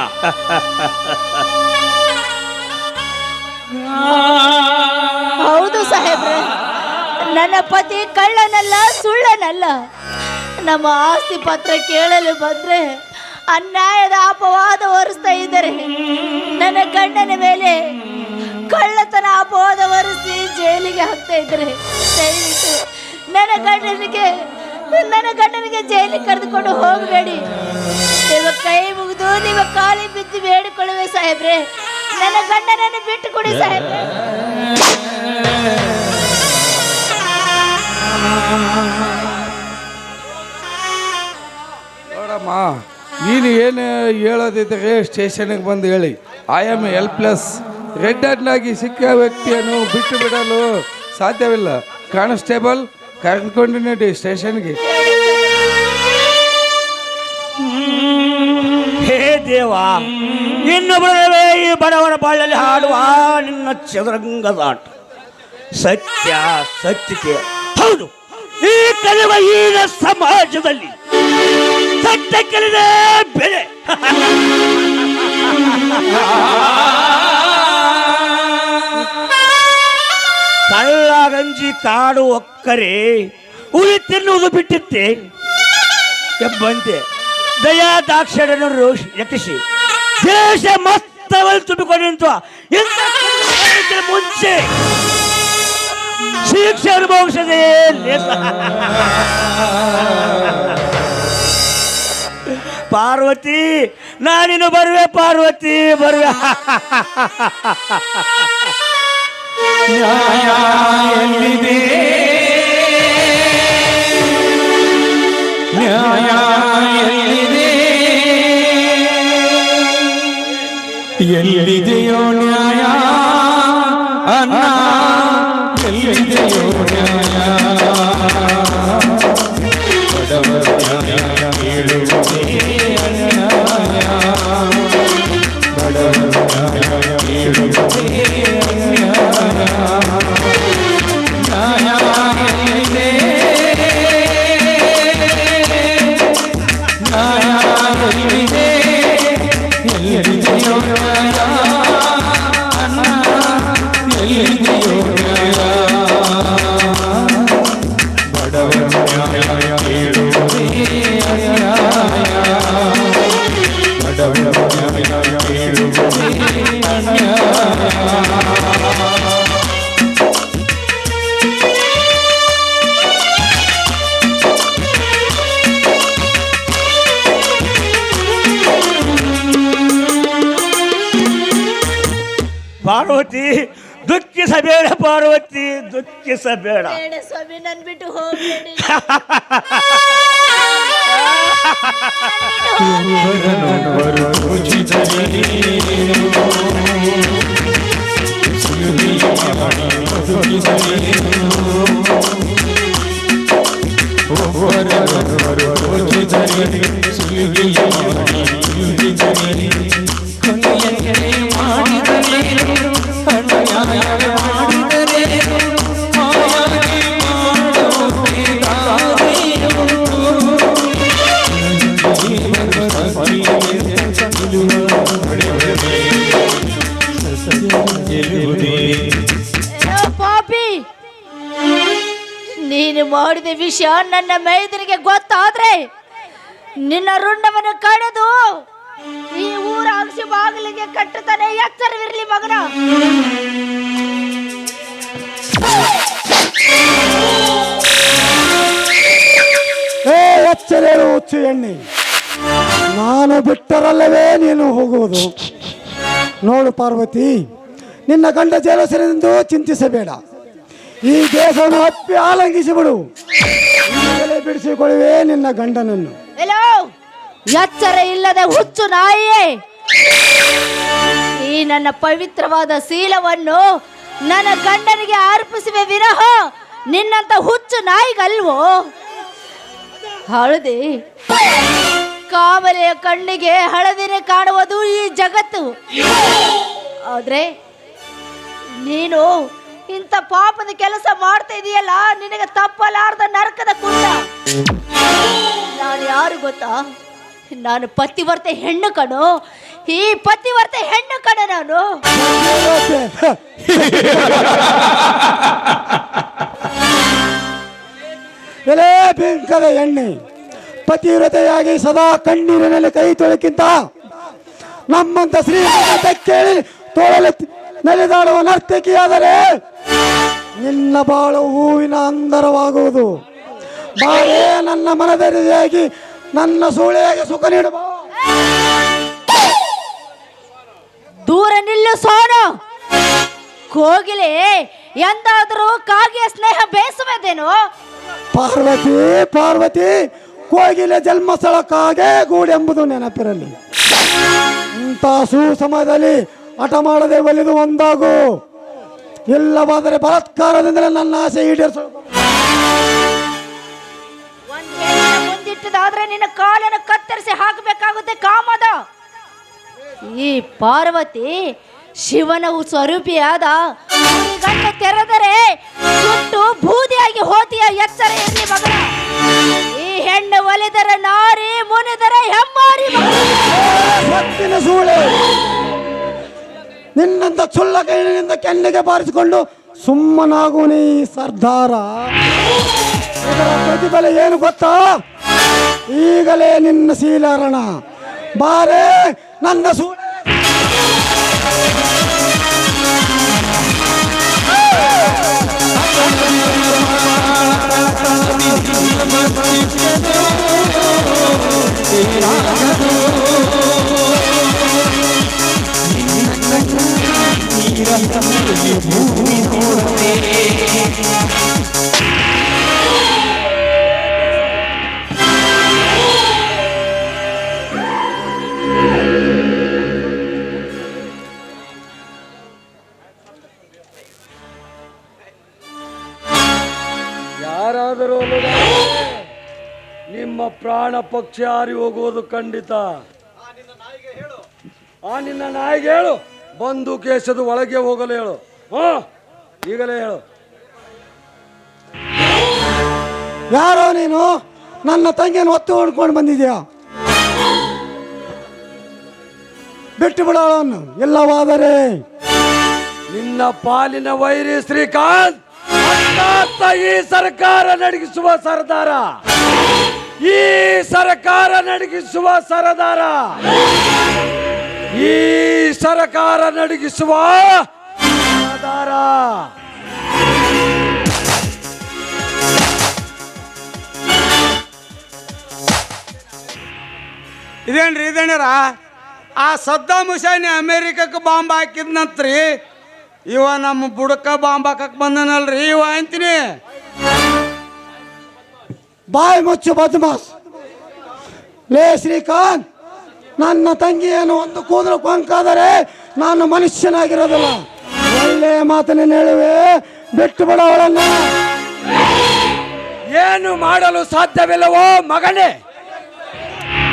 Speaker 6: ಹೌದು ಸಾಹೇಬ್ರೆ, ನನ್ನ ಪತಿ ಕಳ್ಳನಲ್ಲ, ಸುಳ್ಳನಲ್ಲ. ನಮ್ಮ ಆಸ್ತಿ ಪತ್ರ ಕೇಳಲು ಬಂದ್ರೆ ಅನ್ಯಾಯದ ಅಪವಾದ ಹೊರಿಸ್ತಾ ಇದ್ದಾರೆ. ನನ್ನ ಗಂಡನ ಮೇಲೆ ಕಳ್ಳತನ ಅಪವಾದ ಹೊರಿಸಿ ಜೈಲಿಗೆ ಹಾಕ್ತಾ ಇದ್ದಾರೆ. ದಯವಿಟ್ಟು ನನ್ನ ಗಂಡನಿಗೆ ಜೈಲಿಗೆ ಕರೆದುಕೊಂಡು ಹೋಗಬೇಡಿ. ನಿಮ್ಮ ಕೈ ಮುಗಿದು ನಿಮ್ಮ ಕಾಲಿ ಬಿದ್ದು ಬೇಡಿಕೊಳ್ಳುವೆ ಸಾಹೇಬ್ರೆ. ನನ್ನ ಗಂಡನನ್ನು ಬಿಟ್ಟು ಕೊಡಿ ಸಾಹೇಬ್ರೆ.
Speaker 5: ನೋಡಮ್ಮ, ನೀನು ಏನು ಹೇಳೋದಿದ್ದರೆ ಸ್ಟೇಷನ್ಗೆ ಬಂದು ಹೇಳಿ. I am helpless. ರೆಡ್ ಹ್ಯಾಂಡ್ಲಾಗಿ ಸಿಕ್ಕ ವ್ಯಕ್ತಿಯನ್ನು ಬಿಟ್ಟು ಬಿಡಲು ಸಾಧ್ಯವಿಲ್ಲ. ಕಾನ್ಸ್ಟೇಬಲ್, ಕರ್ಕೊಂಡು ನಡಿ ಸ್ಟೇಷನ್ಗೆ.
Speaker 3: ಹೇ ದೇವ, ಇನ್ನೊಬ್ಬರೇ ಈ ಬಡವರ ಬಾಳಲ್ಲಿ ಹಾಡುವ ನಿನ್ನ ಚದುರಂಗದಾಟ. ಸತ್ಯ ಸತ್ಯತೆ ಹೌದು. ಈ ಕಲಿಯುವ ಈಗ ಸಮಾಜದಲ್ಲಿ ಸತ್ಯಕ್ಕೆಲ್ಲಿದೆ ಬೆಲೆ. ಕಳ್ಳಗಂಜಿ ಕಾಡು ಒಕ್ಕರೆ ಉಳಿ ತಿನ್ನುವುದು ಬಿಟ್ಟಿತ್ತೆ ಎಂಬಂತೆ ದಯಾ ದಾಕ್ಷಿಣ್ಯವನ್ನು ಯಕ್ಷಿಸಿ ದೇಶ ಮತ್ತವಲ್ಲಿ ತುಂಬಿಕೊಂಡು ನಿಂತು ಮುಂಚೆ ಶಿಕ್ಷೆ ಅನುಭವಿಸದೆ ಪಾರ್ವತಿ, ನಾನಿನ್ನು ಬರುವೆ. ಪಾರ್ವತಿ ಬರುವೆ.
Speaker 7: ನ್ಯಾಯ ಎಲ್ಲಿದೆ, ನ್ಯಾಯ ಎಲ್ಲಿದೆ, ಎಲ್ಲಿದೆಯೋ ನ್ಯಾಯ ಅನ್ನ, ಎಲ್ಲಿದೆಯೋ ನ್ಯಾಯ. ಬಡವರ ನ್ಯಾಯ ಕೇಳುವುದೇ ಅನ್ಯಾಯ, ಬಡವರ ನ್ಯಾಯ ಕೇಳುವುದೇ ಅನ್ಯಾಯ. ನ್ಯಾಯ ಎಲ್ಲಿದೆ, ನ್ಯಾಯ ಎಲ್ಲಿದೆ, ಎಲ್ಲಿದೆಯೋ ನ್ಯಾಯ ಅನ್ನ, ಎಲ್ಲಿದೆಯೋ ನ್ಯಾಯ. ಬಡವರ ನ್ಯಾಯ ಕೇಳುವುದೇ ಅನ್ಯಾಯ, ಬಡವರ ನ್ಯಾಯ ಕೇಳುವುದೇ ಅನ್ಯಾಯ.
Speaker 3: ಪಾರ್ವತಿ ದುಃಖಿಸಬೇಡ ಪಾರ್ವತಿ, ದುಃಖಿಸಬೇಡ.
Speaker 6: ಬೇಡ ಸ್ವಾಮಿ, ನನ್ ಬಿಟ್ಟು ಹೋಗ್ಬೇಡಿ.
Speaker 7: ಒಬ್ಬರನ್ನೊಬ್ಬರು ದೋಚಿದರೇನು, ಸುಲಿಗೆ ಮಾಡಿ ಬದುಕಿದರೇನು. ಒಬ್ಬರನ್ನೊಬ್ಬರು ದೋಚಿದರೇನು, ಸುಲಿಗೆ ಮಾಡಿ ಬದುಕಿದರೇನು. ಕೊನೆಯಲ್ಲಿ ಮಾಡಿದರೇನು, ಅನ್ಯಾಯ ಮಾಡಿದರೇನು, ಮಾಯಾಗಿ
Speaker 6: ಪಾಪಿ, ನೀನು ಮಾಡಿದ ವಿಷಯ ನನ್ನ ಮೈದನಿಗೆ ಗೊತ್ತಾದ್ರೆ ನಿನ್ನ ರುಂಡವನ್ನು ಕಡಿದು ಈ ಊರ ಅಗಸಿ ಬಾಗಿಲಿಗೆ ಕಟ್ಟುತ್ತಾನೆ. ಎಚ್ಚರವಿರಲಿ ಮಗನ.
Speaker 4: ಎಚ್ಚರೇಳು ಹುಚ್ಚು ಎಣ್ಣೆ, ನಾನು ಬಿಟ್ಟರಲ್ಲವೇ ನೀನು ಹೋಗುವುದು. ನೋಡು ಪಾರ್ವತಿ, ನಿನ್ನ ಗಂಡ ಜಲಸರೆಂದು ಚಿಂತಿಸಬೇಡ. ಈ ದೇಶವನ್ನು ಅಪ್ಪಿ ಆಲಂಗಿಸಿಬಿಡು. ಈಗಲೇ ಬಿಡಿಸಿಕೊಳ್ಳುವೆ ನಿನ್ನ ಗಂಡನನ್ನು.
Speaker 6: ಎಲ್ಲೋ ಎಚ್ಚರ ಇಲ್ಲದೆ ಹುಚ್ಚು ನಾಯಿಯೇ, ಈ ನನ್ನ ಪವಿತ್ರವಾದ ಶೀಲವನ್ನು ನನ್ನ ಗಂಡನಿಗೆ ಅರ್ಪಿಸುವೆ ವಿರಹ ನಿನ್ನಂತ ಹುಚ್ಚು ನಾಯಿಗಲ್ವೋ. ಹಳದಿ ಕಾವಲೆಯ ಕಣ್ಣಿಗೆ ಹಳದಿನೇ ಕಾಣುವುದು ಈ ಜಗತ್ತು. ಆದ್ರೆ ನೀನು ಇಂಥ ಪಾಪದ ಕೆಲಸ ಮಾಡ್ತಾ ಇದೆಯಲ್ಲ, ನಿನಗೆ ತಪ್ಪಲಾರ್ದ ನರಕದ ಕುಂಡ. ನಾನು ಯಾರು ಗೊತ್ತಾ? ನಾನು ಪತಿವರ್ತೆ ಹೆಣ್ಣು ಕಣು. ಈ ಪತಿವರ್ತೆ ಹೆಣ್ಣು ಕಣ ನಾನು.
Speaker 4: ಎಲೆ ಬೆಂಕದ ಎಣ್ಣೆ, ಪತಿವ್ರತೆಯಾಗಿ ಸದಾ ಕಣ್ಣೀರಿನಲ್ಲಿ ಕೈ ತೊಳಕ್ಕಿಂತ ನಮ್ಮಂತ ಶ್ರೀಮಂತ ಕೇಳಿ ತೋಳಲು ನೆಲೆದಾಡುವ ನರ್ತಕಿಯಾದರೆ ನಿನ್ನ ಬಾಳು ಹೂವಿನ ಅಂದರವಾಗುವುದು. ಬಾಳೇ ನನ್ನ ಮನದರಿಯಾಗಿ ನನ್ನ ಸೂಳೆಯಾಗಿ ಸುಖ ನೀಡುವ.
Speaker 6: ದೂರ ನಿಲ್ಲು ಸೋನು. ಕೋಗಿಲೆ ಎಂದಾದರೂ ಕಾಗೆಯ ಸ್ನೇಹ ಬೇಸುವುದೇನು?
Speaker 4: ಪಾರ್ವತಿ ಪಾರ್ವತಿ, ಕೋಗಿಲೆ ಜನ್ಮಸ್ಥಳಕ್ಕಾಗೆ ಗೂಡೆಂಬುದು ನೆನಪಿರಲಿ. ಇಂಥ ಸುಸಮಯದಲ್ಲಿ ಹಠ ಮಾಡದೆ ಒಲಿದು ಒಂದಾಗು. ಇಲ್ಲವಾದರೆ ಬಲಾತ್ಕಾರದಿಂದಲೇ ನನ್ನ ಆಸೆ ಈಡೇರಿಸಲು.
Speaker 6: ಮುಂದಿಟ್ಟದಾದ್ರೆ ನಿನ್ನ ಕಾಲನ್ನು ಕತ್ತರಿಸಿ ಹಾಕಬೇಕಾಗುತ್ತೆ ಕಾಮದ. ಈ ಪಾರ್ವತಿ ಶಿವನ ಸ್ವರೂಪಿಯಾದ ಗಂಟೆ ತೆರೆದರೆ ಸುಟ್ಟು ಬೂದಿಯಾಗಿ ಹೋತಿಯ. ಎಚ್ಚರ ಇರಲಿ ಮಗನ. ಈ ಹೆಣ್ಣು ಒಲಿದರ ನಾರಿ, ಮುನಿದರ ಹೆಮ್ಮಾರಿ.
Speaker 4: ಸತ್ತಿನ ಸೂಳೆ, ನಿನ್ನಂತ ಚುಲ್ಲ ಕೈನಿಂದ ಕೆನ್ನೆಗೆ ಬಾರಿಸಿಕೊಂಡು ಸುಮ್ಮನಾಗು ನೀ ಸರ್ದಾರ. ಇದರ ಪ್ರತಿಫಲ ಏನು ಗೊತ್ತಾ? ಈಗಲೇ ನಿನ್ನ ಶೀಲರಣ. ಬಾರೆ ನನ್ನ ಸೂಳೆ.
Speaker 8: ಯಾರಾದರೂ ನಿಮ್ಮ ಪ್ರಾಣ ಪಕ್ಷಿ ಹಾರಿ ಹೋಗುವುದು ಖಂಡಿತ. ಆ ನಿನ್ನ ನಾಯಿಗೆ ಹೇಳು, ಬಂದು ಕೇಸದ ಒಳಗೆ ಹೋಗಲು ಹೇಳು. ಈಗಲೇ ಹೇಳು.
Speaker 4: ಯಾರೋ ನೀನು ನನ್ನ ತಂಗಿಯನ್ನು ಒತ್ತು ಹೊಡ್ಕೊಂಡು ಬಂದಿದ್ಯಾ? ಬಿಟ್ಟು ಬಿಡೋಣ. ಇಲ್ಲವಾದರೆ
Speaker 8: ನಿನ್ನ ಪಾಲಿನ ವೈರಿ ಶ್ರೀಕಾಂತ್ ಈ ಸರ್ಕಾರ ನಡಗಿಸುವ ಸರದಾರ. ಈ ಸರ್ಕಾರ ನಡಗಿಸುವ ಸರದಾರ. ಈ ಸರ್ಕಾರ ನಡಗಿಸುವ ಸರದಾರ.
Speaker 9: ಇದೇನ್ರಿ ಇದೇನಾರ ಆ ಸದ್ದಾಮ್ ಹುಸೇನ್ ಅಮೇರಿಕಕ್ಕೆ ಬಾಂಬ್ ಹಾಕಿದ್ನಂತ್ರಿ.
Speaker 8: ಇವ ನಮ್ಮ ಬುಡಕ ಬಾಂಬ್ ಹಾಕಕ್ ಬಂದನಲ್ರಿ ಇವ ಅಂತೀನಿ.
Speaker 4: ಬಾಯ್ ಮುಚ್ಚು ಬದ್ಮಾಸ್. ಲೇ ಶ್ರೀಕಾಂತ್, ನನ್ನ ತಂಗಿಯನ್ನು ಒಂದು ಕೂದಲು ಕೊಂಕಾದರೆ ನಾನು ಮನುಷ್ಯನಾಗಿರೋದಿಲ್ಲ. ಒಳ್ಳೆ ಮಾತನ್ನ ಹೇಳುವೆ, ಬಿಟ್ಟು ಬಿಡ ಅವಳನ್ನ.
Speaker 8: ಏನು ಮಾಡಲು ಸಾಧ್ಯವಿಲ್ಲವೋ ಮಗನೇ?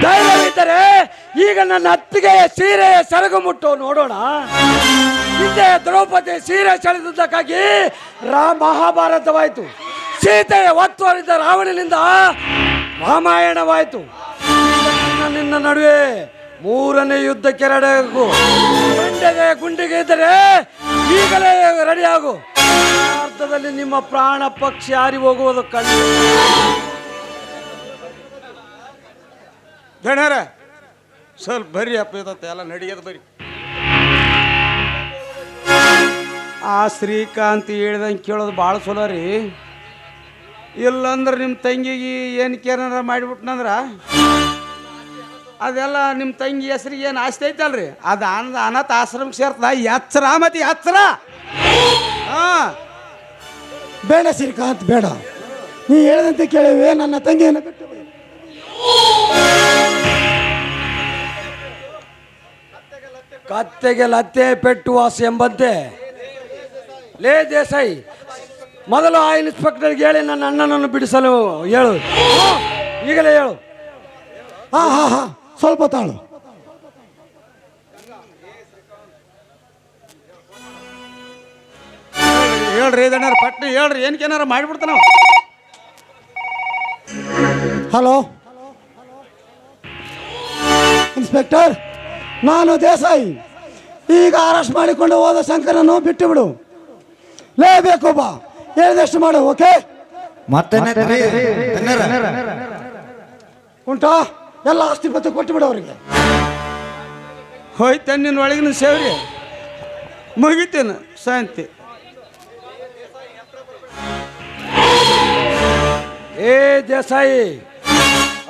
Speaker 8: ಧೈರ್ಯವಿದ್ದರೆ ಈಗ ನನ್ನ ಅತ್ತಿಗೆ ಸೀರೆ ಸೆರಗು ಮುಟ್ಟು ನೋಡೋಣ. ಹಿಂದೆ ದ್ರೌಪದಿ ಸೀರೆ ಸೆಳೆದಕ್ಕಾಗಿ ಮಹಾಭಾರತವಾಯಿತು. ಸೀತೆಯ ಒತ್ತುವರಿದ ರಾವಣನಿಂದ ರಾಮಾಯಣವಾಯಿತು. ನಿನ್ನ ನಡುವೆ ಮೂರನೇ ಯುದ್ಧಕ್ಕೆ ರೆಡಿಯಾಗು. ಗುಂಡಿಗೆ ಇದ್ದರೆ ಈಗಲೇ ರೆಡಿಯಾಗು. ಅರ್ಥದಲ್ಲಿ ನಿಮ್ಮ ಪ್ರಾಣ ಪಕ್ಷಿ ಹಾರಿ ಹೋಗುವುದು ಕಂಡು. ಗಣ್ಯರ ಸ್ವಲ್ಪ ಬರ್ರಿ ಅಪ್ಪ, ಇರುತ್ತೆ ಎಲ್ಲ ನಡಿಯೋದು ಬರ್ರಿ. ಆ ಶ್ರೀಕಾಂತ್ ಹೇಳ್ದಂಗೆ ಕೇಳೋದು ಭಾಳ ಚಲೋ ರೀ. ಇಲ್ಲಂದ್ರೆ ನಿಮ್ಮ ತಂಗಿಗೆ ಏನಕ್ಕೆ ಏನಾರ ಮಾಡಿಬಿಟ್ನಂದ್ರ ಅದೆಲ್ಲ ನಿಮ್ಮ ತಂಗಿ ಹೆಸ್ರಿಗೆ ಏನು ಆಸ್ತಿ ಐತಲ್ರಿ, ಅದು ಅನಾಥ ಆಶ್ರಮಕ್ಕೆ ಸೇರ್ತದ. ಎಚ್ಚರ ಮತ್ತೆ ಎಚ್ಚರ. ಹಾಂ,
Speaker 4: ಬೇಡ ಶ್ರೀಕಾಂತ್ ಬೇಡ, ನೀ ಹೇಳಿದಂತೆ ಕೇಳಿವೆ. ನನ್ನ ತಂಗಿಯನ್ನು ಬಿಟ್ಟು ಬಿಡು.
Speaker 8: ಕತ್ತೆಗೆ ಲತ್ತೆ ಪೆಟ್ಟು ವಾಸಿ ಎಂಬಂತೆ. ಲೇ ದೇಸಾಯಿ, ಮೊದಲು ಆ ಇನ್ಸ್ಪೆಕ್ಟರ್ಗೆ ಹೇಳಿ ನನ್ನ ಅಣ್ಣನನ್ನು ಬಿಡಿಸಲು ಹೇಳು. ಈಗಲೇ ಹೇಳು.
Speaker 4: ಹಾ, ಸ್ವಲ್ಪ ತಾಳು.
Speaker 8: ಹೇಳ್ರಿ ಇದನ್ನಾರ ಪಟ್ಟ ಹೇಳ್ರಿ, ಏನಕ್ಕೇನಾರ ಮಾಡಿಬಿಡ್ತಾನ.
Speaker 4: ಹಲೋ ಇನ್ಸ್ಪೆಕ್ಟರ್, ನಾನು ದೇಸಾಯಿ. ಈಗ ಅರೆಸ್ಟ್ ಮಾಡಿಕೊಂಡು ಹೋದ ಶಂಕರನ್ನು ಬಿಟ್ಟು ಬಿಡು. ಲೇಬೇಕು ಬಾ, ಹೇಳಿದಷ್ಟು ಮಾಡು. ಓಕೆ, ಉಂಟಾ? ಎಲ್ಲ ಆಸ್ತಿ ಪತ್ರ ಕೊಟ್ಟು ಬಿಡು ಅವರಿಗೆ.
Speaker 8: ಹೋಯ್ತ ನಿನ್ನ ಒಳಗಿನ ಸೇವ್ರಿ ಮುಗಿತೇನೆ ಶಾಂತಿ. ಏ ದೇಸಾಯಿ,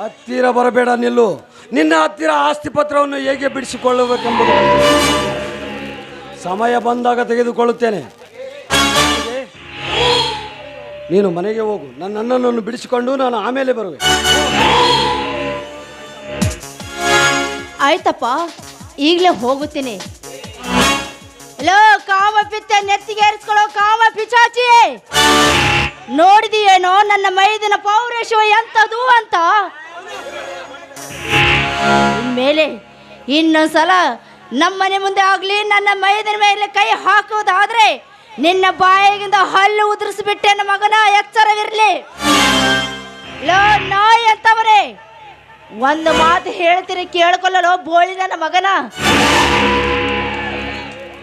Speaker 8: ಹತ್ತಿರ ಬರಬೇಡ, ನಿಲ್ಲು. ನಿನ್ನ ಹತ್ತಿರ ಆಸ್ತಿ ಪತ್ರವನ್ನು ಹೇಗೆ ಬಿಡಿಸಿಕೊಳ್ಳಬೇಕೆಂಬುದು ಸಮಯ ಬಂದಾಗ ತೆಗೆದುಕೊಳ್ಳುತ್ತೇನೆ. ನೀನು ಮನೆಗೆ ಹೋಗು. ನನ್ನ ಅಣ್ಣನನ್ನು ಬಿಡಿಸಿಕೊಂಡು ನಾನು ಆಮೇಲೆ ಬರುವೆ.
Speaker 6: ಆಯ್ತಪ್ಪ, ಈಗಲೇ ಹೋಗುತ್ತೀನಿ. ಹಲೋ ಕಾಮ ಪಿತ್ತ ನೆತ್ತಿಗೆ ಏರಿಸ್ಕೊಳ್ಳೋ ಕಾಮ ಪಿಚಾಚಿ, ನೋಡಿದೀಯೇನೋ ನನ್ನ ಮೈದಿನ ಪೌರೇಶವ ಎಂಥದು ಅಂತ. ಇನ್ಮೇಲೆ ಇನ್ನೊಂದ್ಸಲ ನಮ್ಮನೆ ಮುಂದೆ ಆಗಲಿ ನನ್ನ ಮೈದಿನ ಮೇಲೆ ಕೈ ಹಾಕುವುದಾದ್ರೆ ನಿನ್ನ ಬಾಯಿಗಿಂದ ಹಲ್ಲು ಉದುರಿಸ್ಬಿಟ್ಟೆ ನನ್ನ ಮಗನ, ಎಚ್ಚರವಿರಲಿ. ಲೋ ನಾಯಿ ಅಂತವರೇ, ಒಂದು ಮಾತು ಹೇಳ್ತೀರಿ ಕೇಳ್ಕೊಳ್ಳೋ ಬೋಳಿ ನನ್ನ ಮಗನ.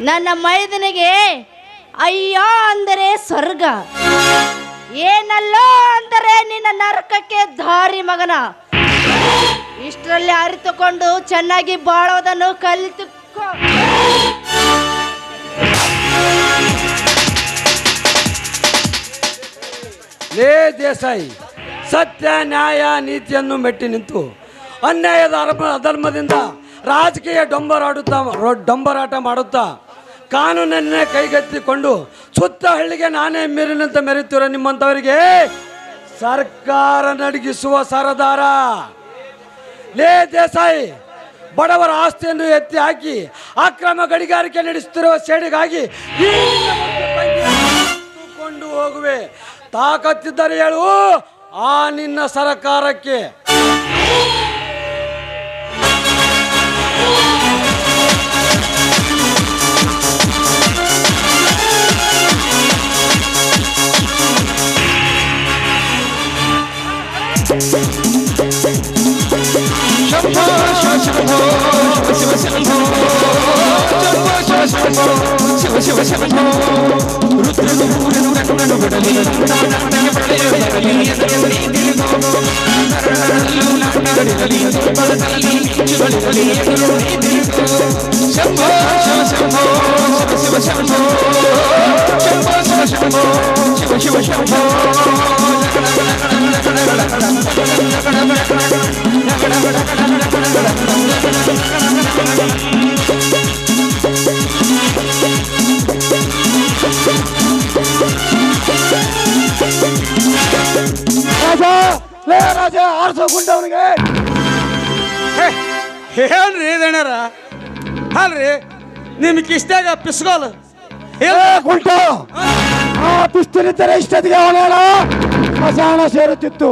Speaker 6: ನನ್ನ ಮೈದನಿಗೆ ಅಯ್ಯ ಅಂದರೆ ಸ್ವರ್ಗ, ಏನಲ್ಲೋ ಅಂದರೆ ನಿನ್ನ ನರಕಕ್ಕೆ ದಾರಿ ಮಗನ. ಇಷ್ಟರಲ್ಲಿ ಅರಿತುಕೊಂಡು ಚೆನ್ನಾಗಿ ಬಾಳೋದನ್ನು ಕಲಿತುಕೋ.
Speaker 8: ಲೇ ದೇಸಾಯಿ, ಸತ್ಯ ನ್ಯಾಯ ನೀತಿಯನ್ನು ಮೆಟ್ಟಿ ನಿಂತು ಅನ್ಯಾಯದ ಅಧರ್ಮದಿಂದ ರಾಜಕೀಯ ಡೊಂಬರಾಟ ಮಾಡುತ್ತಾ ಕಾನೂನನ್ನೇ ಕೈಗೆತ್ತಿಕೊಂಡು ಸುತ್ತ ಹಳ್ಳಿಗೆ ನಾನೇ ಮೀರಿನಂತೆ ಮೆರೆಯುತ್ತಿರೋ ನಿಮ್ಮಂಥವರಿಗೆ ಸರ್ಕಾರ ನಡಗಿಸುವ ಸರದಾರ. ಲೇ ದೇಸಾಯಿ, ಬಡವರ ಆಸ್ತಿಯನ್ನು ಎತ್ತಿ ಹಾಕಿ ಅಕ್ರಮ ಗಣಿಗಾರಿಕೆ ನಡೆಸುತ್ತಿರುವ ಸೇಡಿಗಾಗಿ ಕೊಂಡು ಹೋಗುವೆ. ತಾಕತ್ತಿದ್ದರೆ ಹೇಳು ಆ ನಿನ್ನ ಸರಕಾರಕ್ಕೆ.
Speaker 4: ಲೇ ರಾಜ ಆರ್ಸೋ ಗುಂಡವನಿಗೆ.
Speaker 8: ಹೇಳ್ರಿ ದಣ್ಯರ ಅಲ್ರಿ ನಿಮ್ಗೆ ಇಷ್ಟಾಗ ಪಿಸ್ಕೋಲ್
Speaker 4: ಏ ಗುಂಟ, ಆ ಪಿಸ್ತೂಲಿದ್ದರೆ ಇಷ್ಟೊತ್ತಿಗೆ ಅವನೇಳ ಸ್ಮಶಾನ ಸೇರುತ್ತಿತ್ತು.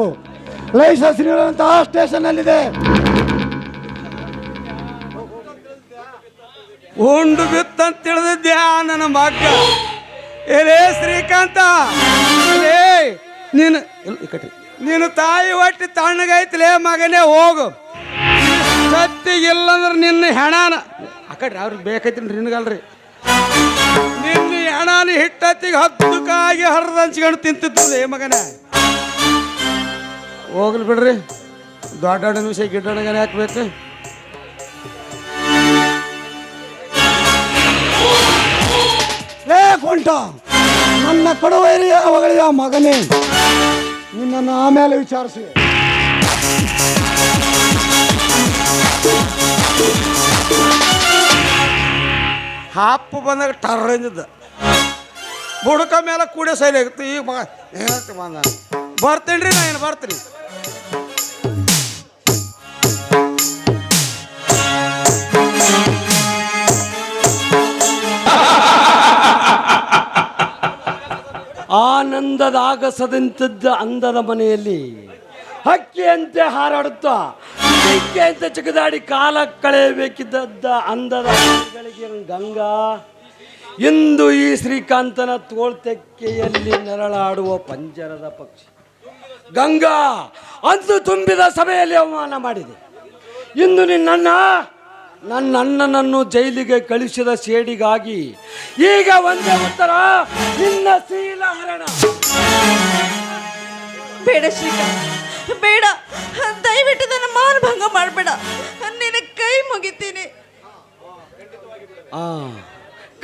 Speaker 4: ಲೈಸೆನ್ಸ್ ನೀಡುವಂತಹ ಸ್ಟೇಷನ್ ಅಲ್ಲಿದೆ.
Speaker 8: ಉಂಡು ಬಿತ್ತಂತ ತಿಳಿದಿದ್ಯಾ ನನ್ನ ಮಗ್ಗ. ಏಲೇ ಶ್ರೀಕಾಂತ, ಏ ನೀನು ತಾಯಿ ಹೊಟ್ಟಿ ತಣ್ಣಗೈತಿಲೇ ಮಗನೇ, ಹೋಗು. ಸತ್ತಿಗಿಲ್ಲಂದ್ರೆ ನಿನ್ನ ಹೆಣಾನ ಆ ಕಡೆ ಅವ್ರಿಗೆ ಬೇಕೈತಿ ನಿನಗಲ್ರಿ. ನಿನ್ನ ಹೆಣಾನ ಹಿಟ್ಟತ್ತಿಗೆ ಹತ್ತಕ್ಕಾಗಿ ಹರಿದು ಹಂಚ್ಕೊಂಡು ತಿಂತಿದ್ದಲೇ ಮಗನ. ಹೋಗ್ಲಿ ಬಿಡ್ರಿ, ದೊಡ್ಡ ವಿಷಯ ಗಿಡ್ಡಣಗನೆ ಹಾಕ್ಬೇಕು.
Speaker 4: ಲೇ ಗುಂಟ, ನನ್ನ ಕಡುವೈರಿಯ ಹೊಗಳಿಯ ಮಗನೇ, ನಿನ್ನನ್ನು ಆಮೇಲೆ ವಿಚಾರಿಸಿ.
Speaker 8: ಹಾಪು ಬಂದಾಗ ಟರ್ರ ಅಂದಿದ್ದ ಬುಡಕ ಮೇಲೆ ಕೂಡೆ ಸೈಲ್ ಆಗುತ್ತೆ. ಈಗ ಮಗ ಬಂದ ಬರ್ತೀನಿ ರೀ, ನಾ ಏನು ಬರ್ತೀನಿ.
Speaker 9: ಆನಂದದ ಆಗಸದಂತಿದ್ದ ಅಂದದ ಮನೆಯಲ್ಲಿ ಹಕ್ಕಿಯಂತೆ ಹಾರಾಡುತ್ತಾ ಬೆಂಕಿಯಂತೆ ಚಿಕ್ಕದಾಡಿ ಕಾಲ ಕಳೆಯಬೇಕಿದ್ದ ಅಂದದ ಮನೆಗಳಿಗೆ ಗಂಗಾ ಇಂದು ಈ ಶ್ರೀಕಾಂತನ ತೋಳ್ತೆಕ್ಕೆಯಲ್ಲಿ ನೆರಳಾಡುವ ಪಂಜರದ ಪಕ್ಷಿ. ಗಂಗಾ ಅಂದು ತುಂಬಿದ ಸಭೆಯಲ್ಲಿ ಅವಮಾನ ಮಾಡಿದೆ. ಇಂದು ನನ್ನ ಅಣ್ಣನನ್ನು ಜೈಲಿಗೆ ಕಳಿಸಿದ ಸೇಡಿಗಾಗಿ ಈಗ ಒಂದೇ ಉತ್ತರ, ನಿನ್ನ ಶೀಲಹರಣ.
Speaker 1: ಬೇಡ ಶ್ರೀಕಾಂತ್, ಬೇಡ, ದಯವಿಟ್ಟು ನನ್ನ ಮಾನಭಂಗ ಮಾಡಬೇಡ. ನಿನ್ನ ಕೈ ಮುಗಿತೀನಿ.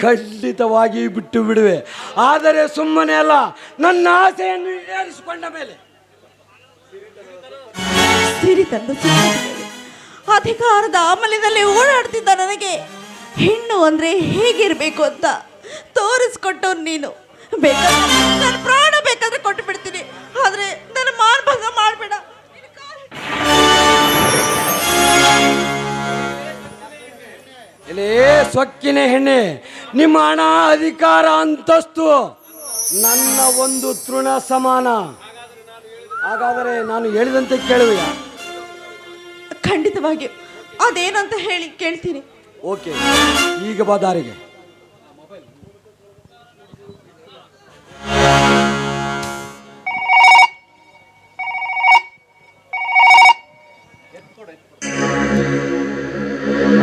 Speaker 9: ಖಂಡಿತವಾಗಿ ಬಿಟ್ಟು ಬಿಡುವೆ, ಆದರೆ ಸುಮ್ಮನೆ ಅಲ್ಲ, ನನ್ನ ಆಸೆಯನ್ನು ಈಡೇರಿಸಿಕೊಂಡ ಮೇಲೆ.
Speaker 1: ಸಿರಿ ತಂದ ಅಧಿಕಾರದ ಆಮಲಿನಲ್ಲಿ ಓಡಾಡ್ತಿದ್ದ ನನಗೆ ಹೆಣ್ಣು ಅಂದ್ರೆ ಹೇಗಿರ್ಬೇಕು ಅಂತ ತೋರಿಸ್ಕೊಟ್ಟು ನೀನು. ಬೇಕಾದ್ರೆ ನನ್ನ ಪ್ರಾಣ ಬೇಕಾದ್ರೆ ಕೊಟ್ಟು ಬಿಡ್ತೀನಿ, ಆದ್ರೆ ನನ್ನ ಮಾನಭಂಗ ಮಾಡಬೇಡ.
Speaker 9: ಎಲೇ ಸೊಕ್ಕಿನ ಹೆಣ್ಣೆ, ನಿಮ್ಮ ಹಣ, ಅಧಿಕಾರ, ಅಂತಸ್ತು ನನ್ನ ಒಂದು ತೃಣ ಸಮಾನ. ಹಾಗಾದರೆ ನಾನು ಹೇಳಿದಂತೆ ಕೇಳುವೆಯಾ?
Speaker 1: ಖಂಡಿತವಾಗಿಯೂ ಅದೇನಂತ ಹೇಳಿ ಕೇಳ್ತೀನಿ.
Speaker 9: ಓಕೆ, ಈಗ ಬಾ ದಾರಿಗೆ.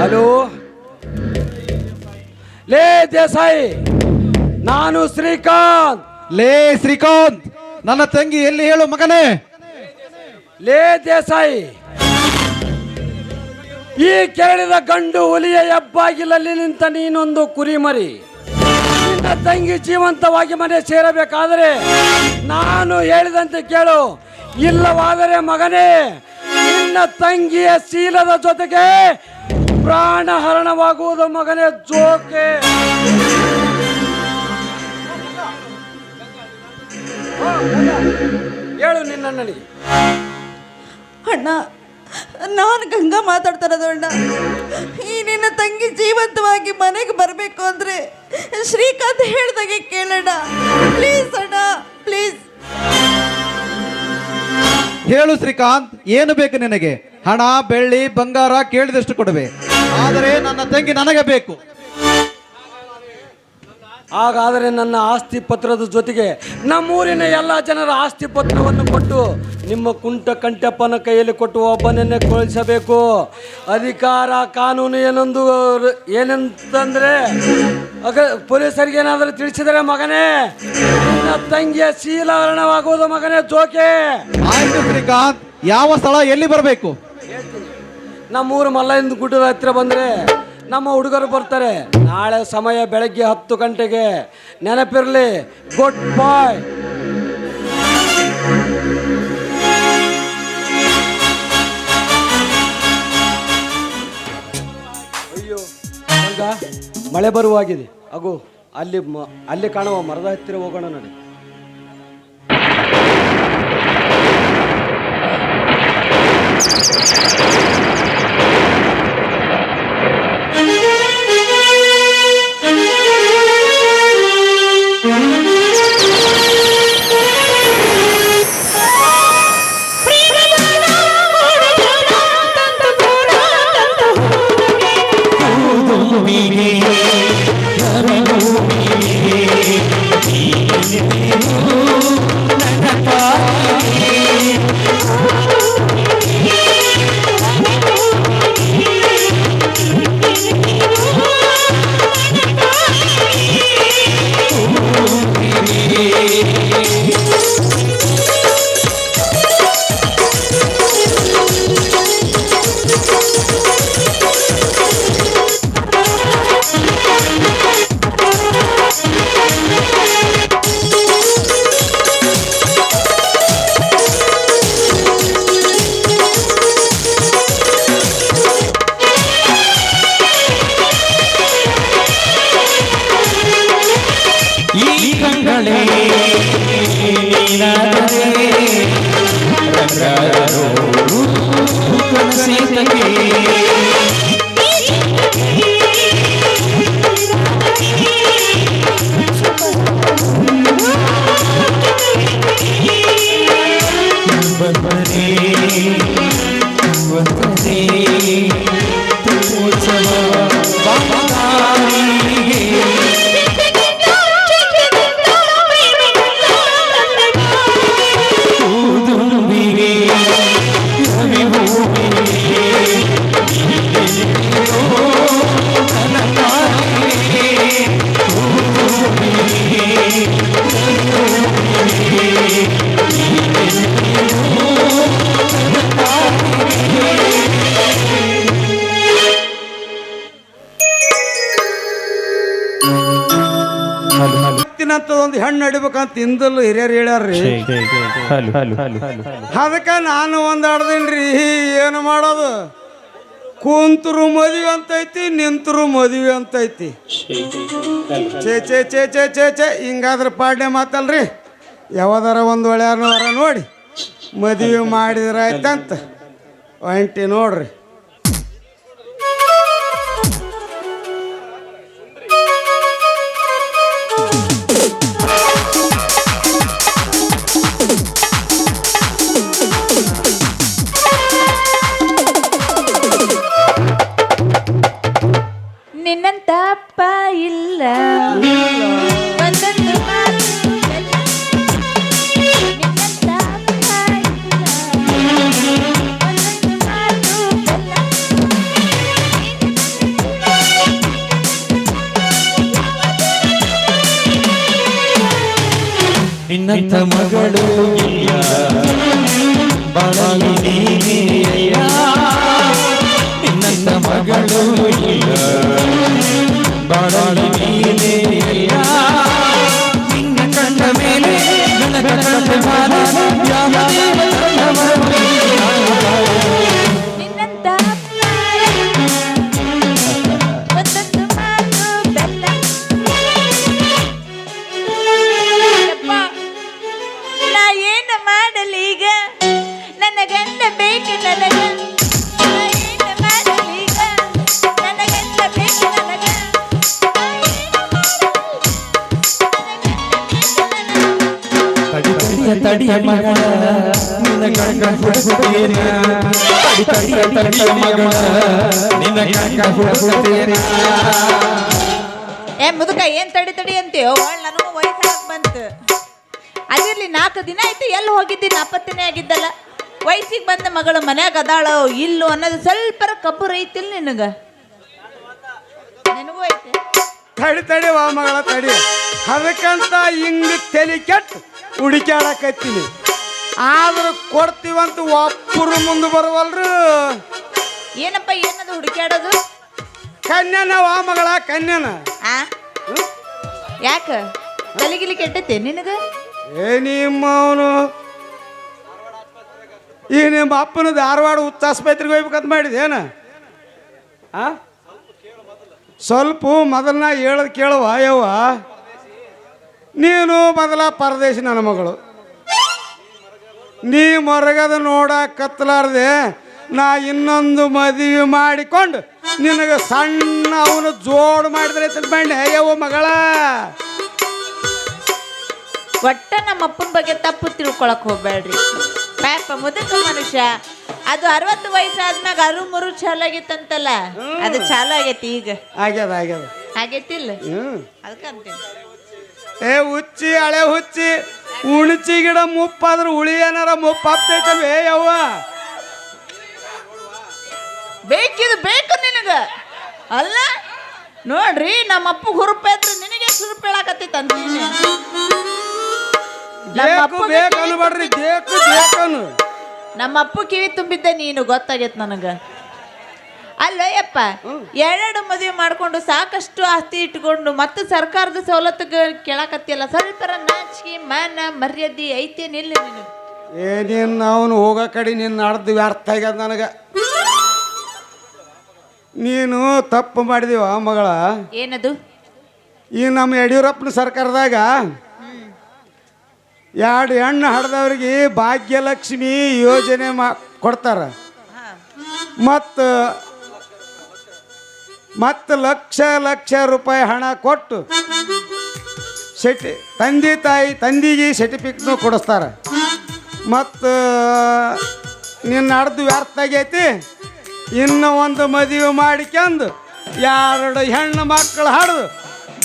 Speaker 9: ಹಲೋ, ಲೇ ದೇಸಾಯಿ, ನಾನು ಶ್ರೀಕಾಂತ್.
Speaker 10: ಲೇ ಶ್ರೀಕಾಂತ್, ನನ್ನ ತಂಗಿ ಎಲ್ಲಿ ಹೇಳು ಮಗನೇ?
Speaker 9: ಲೇ ದೇಸಾಯಿ, ಈ ಕೆರಳಿದ ಗಂಡು ಹುಲಿಯ ಹೆಬ್ಬಾಗಿಲಲ್ಲಿ ನಿಂತ ನೀನೊಂದು ಕುರಿಮರಿ. ನಿನ್ನ ತಂಗಿ ಜೀವಂತವಾಗಿ ಮನೆ ಸೇರಬೇಕಾದರೆ ನಾನು ಹೇಳಿದಂತೆ ಕೇಳು, ಇಲ್ಲವಾದರೆ ಮಗನೇ ನಿನ್ನ ತಂಗಿಯ ಶೀಲದ ಜೊತೆಗೆ ಪ್ರಾಣ ಹರಣವಾಗುವುದು ಮಗನೇ. ಜೋಕೆ ಹೇಳು ನಿನ್ನ ನನಗೆ.
Speaker 1: ಅಣ್ಣ, ನಾನು ಗಂಗಾ ಮಾತಾಡ್ತಾ ಇರೋದು ಅಣ್ಣ. ಈ ನಿನ್ನ ತಂಗಿ ಜೀವಂತವಾಗಿ ಮನೆಗೆ ಬರಬೇಕು ಅಂದ್ರೆ ಶ್ರೀಕಾಂತ್ ಹೇಳ್ದಾಗೆ ಕೇಳೋಣ. ಪ್ಲೀಸ್ ಅಣ್ಣ, ಪ್ಲೀಸ್.
Speaker 10: ಹೇಳು ಶ್ರೀಕಾಂತ್, ಏನು ಬೇಕು ನಿನಗೆ? ಹಣ, ಬೆಳ್ಳಿ, ಬಂಗಾರ ಕೇಳಿದಷ್ಟು ಕೊಡುವೆ, ಆದರೆ ನನ್ನ ತಂಗಿ ನನಗೆ ಬೇಕು.
Speaker 9: ಹಾಗಾದರೆ ನನ್ನ ಆಸ್ತಿ ಪತ್ರದ ಜೊತೆಗೆ ನಮ್ಮೂರಿನ ಎಲ್ಲ ಜನರ ಆಸ್ತಿ ಪತ್ರವನ್ನು ಕೊಟ್ಟು ನಿಮ್ಮ ಕುಂಟ ಕಂಠಪ್ಪನ ಕೈಯಲ್ಲಿ ಕೊಟ್ಟು ಒಬ್ಬನನ್ನೇ ಕಳಿಸಬೇಕು. ಅಧಿಕಾರ, ಕಾನೂನು ಏನಂತಂದ್ರೆ ಪೊಲೀಸರಿಗೆ ಏನಾದರೂ ತಿಳಿಸಿದರೆ ಮಗನೇ ನಿನ್ನ ತಂಗಿಯ ಶೀಲಹರಣವಾಗುವುದು ಮಗನೇ. ಜೋಕೆ
Speaker 10: ಆಯ್ತು ಶ್ರೀಕಾಂತ್, ಯಾವ ಸ್ಥಳ, ಎಲ್ಲಿ ಬರಬೇಕು?
Speaker 9: ನಮ್ಮೂರು ಮಲ್ಲಯ್ಯನ ಗುಡ್ಡದ ಹತ್ತಿರ ಬಂದರೆ ನಮ್ಮ ಹುಡುಗರು ಬರ್ತಾರೆ. ನಾಳೆ ಸಮಯ ಬೆಳಗ್ಗೆ 10 ಗಂಟೆಗೆ. ನೆನಪಿರಲಿ. ಗುಡ್ ಬಾಯ್. ಅಯ್ಯೋ ಮಳೆ ಬರುವಾಗಿದೆ. ಅಗೋ ಅಲ್ಲಿ ಕಾಣುವ ಮರದ ಹತ್ತಿರ ಹೋಗೋಣ ನೋಡಿ.
Speaker 7: ಸೀತಗೆ ಬಂದರೆ ಬಂದರೆ ಉತ್ಸವ ಬಾಬಾರಿಗೆ ಊದುಂಬಿಗೆ ರವಿ ಹೂವಿಗೆ ನನ್ನ ತಾಯಿಗೆ ಊದುಂಬಿಗೆ ರವಿ ಹೂವಿಗೆ
Speaker 8: ಒಂದು ಹೆಣ್ಣು ನಡಿಬೇಕಂತ ಹಿಂದಲ್ಲೂ ಹಿರಿಯರು ಹೇಳ್ಯಾರ್ರಿ. ಅದಕ್ಕೆ ನಾನು ಒಂದು ಆಡ್ದೀನಿ. ಏನು ಮಾಡೋದು, ಕುಂತರು ಮದುವೆ ಅಂತೈತಿ, ನಿಂತರು ಮದುವೆ ಅಂತೈತಿ. ಚೇ ಚೇ ಚೇ ಚೇ ಚೇ ಚೇ ಹಿಂಗಾದ್ರೆ ಪಾಡ್ನೆ ಮಾತಲ್ರಿ. ಯಾವ್ದಾರ ಒಂದು ಒಳ್ಳೆಯವ್ರ ನೋಡಿ ಮದುವೆ ಮಾಡಿದ್ರೆ ಆಯ್ತಂತ ಒಂಟಿ ನೋಡ್ರಿ.
Speaker 1: ನಿನ್ನಂತ ಅಪ್ಪ ಇಲ್ಲ ಒಂದೊಂದು ಮಾತು ಬೆಲ್ಲ. ನಿನ್ನಂತ ಅಪ್ಪ ಇಲ್ಲ ಒಂದೊಂದು ಮಾತು ಬೆಲ್ಲ.
Speaker 7: ನಿನ್ನಂಥ ಮಗಳು ಇಲ್ಲ ಬಾಳಲಿ ನೀನೇ ಅಯ್ಯ. ನಿನ್ನಂಥ ಮಗಳು ಇಲ್ಲ ಬಾಳಲಿ ನೀನೇ ಅಯ್ಯ. ನಿನ್ನ ಕಂಡ ಮೇಲೆ ನನಗ ಕಂಡ ಬಾಲ ಯಾವ ದೇವ ತಂದವರು
Speaker 1: ನಿನ್ನಂತ ಅಪ್ಪ ಒಂದೊಂದು ಮಾತು ಬೆಲ್ಲ. ಯಪ್ಪ, ನಾ ಏನು ಮಾಡಲಿ ಈಗ? ನನ್ನ ಗಂಡ ಬೇಕು ನನಗ. ನಾ ಏನು ಮಾಡಲಿ ಈಗ? ನನ್ನ ಗಂಡ ಬೇಕು ನನಗ. ನಾ ಏನು
Speaker 7: ತಡಿಯ ಮಗಳ ನಿನ್ನ ಕಣ್ಕ ಹುಡುಕುತ್ತೇನ. ತಡಿಯ ಮಗಳ ನಿನ್ನ ಕಣ್ಕ ಹುಡುಕುತ್ತೇನ.
Speaker 1: ಏ ಮುದುಕ, ಏನ್ ತಡಿ ತಡಿ ಅಂತೀಯೋ? ನನಗೂ ವಯಸ್ಸಾಗ ಬಂತು. ಅದಿರ್ಲಿ, 4 ದಿನ ಆಯ್ತು ಎಲ್ಲಿ ಹೋಗಿದ್ದೀನಿ? ನಾಪತ್ತನೇ ಆಗಿದ್ದಲ್ಲ. ವಯಸ್ಸಿಗೆ ಬಂದ ಮಗಳು ಮನ್ಯಾಗ ಅದಾಳೋ ಇಲ್ಲೋ ಅನ್ನೋದು ಸ್ವಲ್ಪ ಕಬ್ಬು ಐತಿಲ್ಲ ನಿನಗ? ನನಗೂ ಐತೆ.
Speaker 8: ತಡಿ ತಡಿ ವಾ ಮಗಳ ತಡಿ. ಅದಕ್ಕಂತ ಹಿಂಗ ತಲೆ ಕೆಟ್ಟು ಹುಡುಕ್ಯಾಡಕತ್ತೀನಿ. ಆದ್ರೆ ಕೊಡ್ತೀವಂತ ಒಬ್ಬರು ಮುಂದೆ ಬರುವಲ್ರು.
Speaker 1: ಏನಪ್ಪ ಏನದು ಹುಡುಕ್ಯಾಡೋದು?
Speaker 8: ಕನ್ಯಾನ ವಾ ಮಗಳ, ಕನ್ಯಾನ.
Speaker 1: ಆ ಯಾಕ ತಲೆಗಿಲಿ ಕೆಟ್ಟೈತೆ ನಿನಗ?
Speaker 8: ಏ ನಿಮ್ಮವನು ಈ ನಿಮ್ಮ ಅಪ್ಪನ ಧಾರವಾಡ ಹುಚ್ಚ ಆಸ್ಪತ್ರೆಗೆ ಹೋಗ್ಬೇಕಂತ ಮಾಡಿದೇನ? ಸ್ವಲ್ಪ ಮೊದಲನ ಹೇಳೋದು ಕೇಳುವ ಯವ್ವ. ನೀನು ಮೊದಲ ಪರದೇಶಿ ನನ್ನ ಮಗಳು. ನೀ ಮರಗದ ನೋಡಕತ್ತಲಾರ್ದೆ ನಾ ಇನ್ನೊಂದು ಮದುವೆ ಮಾಡಿಕೊಂಡು ನಿನಗೆ ಸಣ್ಣ ಅವನು ಜೋಡು ಮಾಡಿದ್ರೆ ತಿಳ್ಕೊಂಡೆ ಯವ್ವ ಮಗಳ.
Speaker 1: ಒಟ್ಟ ನಮ್ಮ ಅಪ್ಪನ ಬಗ್ಗೆ ತಪ್ಪು ತಿಳ್ಕೊಳಕ್ ಹೋಗ್ಬೇಡ್ರಿ ಪಾಪ. ಮುದುಕ ಮನುಷ್ಯ, ಅದು 60 ವಯಸ್ಸಾದ್ಮ್ಯಾಗ ಅರು ಚಾಲು ಆಗಿತ್ತಂತಲ್ಲ, ಅದು ಚಾಲು ಆಗೈತಿ ಈಗ.
Speaker 8: ಆಗ್ಯದ ಆಗ್ಯದ
Speaker 1: ಆಗೈತಿಲ್ಲ? ಅದಕ್ಕಂತೀನಿ.
Speaker 8: ಏ ಹುಚ್ಚಿ, ಹಳೆ ಹುಚ್ಚಿ, ಉಣಚಿ ಗಿಡ ಮುಪ್ಪಾದ್ರೆ ಉಳಿ ಏನಾರ ಮುಪ್ಪ ಆಗ್ತೈತಲ್ವೇ ಯವ್ವ?
Speaker 1: ಬೇಕಿದು ಬೇಕು ನಿನಗ ಅಲ್ಲ? ನೋಡ್ರಿ, ನಮ್ಮ ಅಪ್ಪ ಹುರುಪ ಇದ್ರೆ ನಿನಗೆ ಸುರುಪ ಹೇಳಕತ್ತೈತೆ ಅಂತೀನಿ.
Speaker 8: ಬೇಕು ಬೇಕು ಅನ್ಬೇಡ್ರಿ, ಬೇಕು ಬೇಕನು.
Speaker 1: ನಮ್ಮ ಅಪ್ಪ ಕಿವಿ ತುಂಬಿದ್ದೆ ನೀನು, ಗೊತ್ತಾಗೈತೆ ನನಗ. ಅಲ್ಲಯ್ಯಪ್ಪ, 2 ಮದುವೆ ಮಾಡ್ಕೊಂಡು ಸಾಕಷ್ಟು ಆಸ್ತಿ ಇಟ್ಕೊಂಡು ಮತ್ತೆ ಸರ್ಕಾರದ ಸವಲತ್ತು ಕೇಳಕತ್ತಿಯಲ್ಲ, ಸ್ವಲ್ಪ ನಾಚಿಕೆ ಮಾನ ಮರ್ಯಾದೆ ಐತೇನಿಲ್ಲ ನೀನು?
Speaker 8: ಏನೇನು ಅವನು ಹೋಗೋ ಕಡೆ ನಿನ್ನ ಅರ್ಧ ವ್ಯರ್ಥ ಆಗ್ಯದ ನನಗೆ. ನೀನು ತಪ್ಪು ಮಾಡಿದೀವ ಮಗಳ.
Speaker 1: ಏನದು?
Speaker 8: ಈ ನಮ್ಮ ಯಡಿಯೂರಪ್ಪನ ಸರ್ಕಾರದಾಗ ಎರಡು ಹೆಣ್ಣು ಹಡ್ದವ್ರಿಗೆ ಭಾಗ್ಯಲಕ್ಷ್ಮಿ ಯೋಜನೆ ಕೊಡ್ತಾರ. ಮತ್ತು ಲಕ್ಷ ಲಕ್ಷ ರೂಪಾಯಿ ಹಣ ಕೊಟ್ಟು ತಂದೆಗೆ ಸರ್ಟಿಫಿಕೇಟ್ನು ಕೊಡಿಸ್ತಾರೆ. ಮತ್ತು ನಿನ್ನ ಹಡ್ದು ವ್ಯರ್ಥ ಆಗೈತಿ, ಇನ್ನು ಒಂದು ಮದುವೆ ಮಾಡಿಕೊಂಡು 2 ಹೆಣ್ಣು ಮಕ್ಕಳು ಹಡ್ದು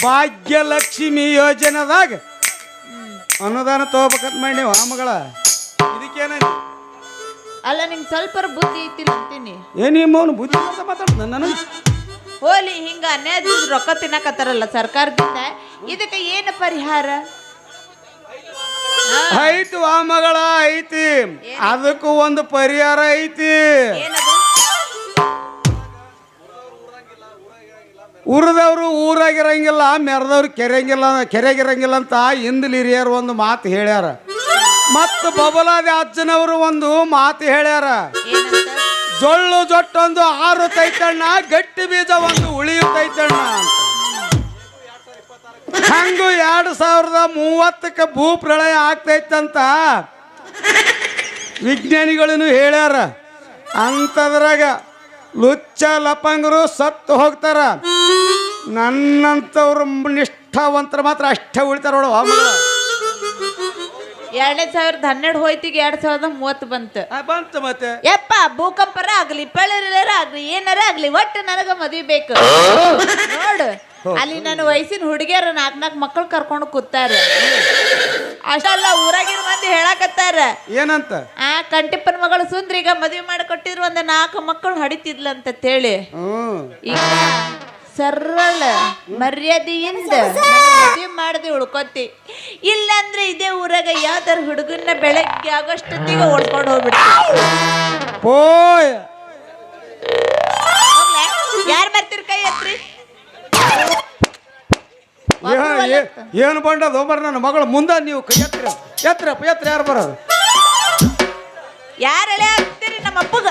Speaker 8: ಭಾಗ್ಯಲಕ್ಷ್ಮಿ ಯೋಜನೆದಾಗ ಅನುದಾನ ತಗೋಬೇಕಂತ ಮಾಡಿ ಮಗಳ. ಇದಕ್ಕೇನ
Speaker 1: ಅಲ್ಲ ನಿಂಗೆ ಸ್ವಲ್ಪ ಬುದ್ಧಿ ಐತಿಲ್ಲ ಅಂತೀನಿ.
Speaker 8: ಏನಿಮ್ಮವನು ಬುದ್ಧಿ ಅಂತ ಮಾತಾಡ್ದ ನನಗೆ.
Speaker 1: ಹೋಲಿ ಹಿಂಗ ಅನ್ಯಾಯ ರೊಕ್ಕ ತಿನ್ನಕತ್ತಾರಲ್ಲ ಸರ್ಕಾರದಿಂದ, ಇದಕ್ಕೆ ಏನು ಪರಿಹಾರ
Speaker 8: ಐತಿ ಮಗಳ ಐತಿ, ಅದಕ್ಕೂ ಒಂದು ಪರಿಹಾರ ಐತಿ.
Speaker 1: ಏನದು?
Speaker 8: ಉರಿದವ್ರು ಊರಾಗಿರಂಗಿಲ್ಲ, ಮೆರೆದವ್ರು ಕೆರೆಗಿರಂಗಿಲ್ಲ ಅಂತ ಹಿಂದಲಿ ಹಿರಿಯರು ಒಂದು ಮಾತು ಹೇಳ್ಯಾರ. ಮತ್ತು ಬಬಲಾದಿ ಅಜ್ಜನವರು ಒಂದು ಮಾತು ಹೇಳ್ಯಾರ. ಜೊಳ್ಳು ಜೊಟ್ಟೊಂದು ಆರುತ್ತೈತಣ್ಣ, ಗಟ್ಟಿ ಬೀಜ ಒಂದು ಉಳಿಯುತ್ತೈತಣ್ಣ ಅಂತ. ಹಂಗು 2030ಕ್ಕೆ ಭೂ ಪ್ರಳಯ ಆಗ್ತೈತಂತ ವಿಜ್ಞಾನಿಗಳನ್ನು ಹೇಳ್ಯಾರ. ಅಂಥದ್ರಾಗ ಲುಚ್ಚ ಲಪಂಗರು ಸತ್ತು ಹೋಗ್ತಾರ, ನನ್ನಂಥವ್ರು ನಿಷ್ಠಾವಂತರು ಮಾತ್ರ ಅಷ್ಟೇ ಉಳಿತಾರ ನೋಡು. ಮಗಳ
Speaker 1: 2012 ಹೋಯ್ತಿಗೆ 2030 ಬಂತು.
Speaker 8: ಮತ್ತೆ
Speaker 1: ಯಪ್ಪ ಭೂಕಂಪರ ಆಗ್ಲಿ ಪಳರ ಆಗ್ಲಿ ಏನಾರ ಆಗ್ಲಿ ಒಟ್ಟು ನನಗ ಮದ್ವಿ ಬೇಕು ನೋಡು. ಅಲ್ಲಿ ನನ್ನ ವಯಸ್ಸಿನ ಹುಡುಗಿಯರು 4 ಮಕ್ಕಳು ಕರ್ಕೊಂಡು ಕೂತಾರ. ಅಷ್ಟಲ್ಲ ಊರಾಗಿನ ಮಂದಿ ಹೇಳಕತ್ತಾರ
Speaker 8: ಏನಂತ,
Speaker 1: ಕಂಟಿಪ್ಪನ ಮಗಳು ಸುಂದ್ರಿಗ ಮದ್ವೆ ಮಾಡಿ ಕೊಟ್ಟಿದ್ರು, 4 ಮಕ್ಕಳು ಹಡಿತಿದ್ಲಂತ ಹೇಳಿ. ಈಗ ಸರಳ ಮರ್ಯಾದೆಯಿಂದ ಮದುವೆ ಮಾಡದೆ ಉಳ್ಕೊತಿ. ಇಲ್ಲಾಂದ್ರೆ ಇದೇ ಊರಾಗ ಯಾವ್ದಾರ ಹುಡುಗನ್ನ ಬೆಳಗ್ಗೆ ಆಗೋಷ್ಟೊತ್ತಿಗೆ ಓಡ್ಕೊಂಡು ಹೋಗ್ಬಿಡ್ತೀವಿ. ಯಾರು ಬರ್ತೀರಿ ಕೈ ಹತ್ರಿ?
Speaker 8: ಏನು ಬಂಡದ ಒಬ್ಬರ ನನ್ನ ಮಗಳು ಮುಂದೆ ನೀವು ಕೈ ಎತ್ರ ಯಾರು ಬರೋದು?
Speaker 1: ಯಾರೆಲ್ಲ ಹಾಕ್ತೀರಿ ನಮ್ಮ ಅಪ್ಪಗ?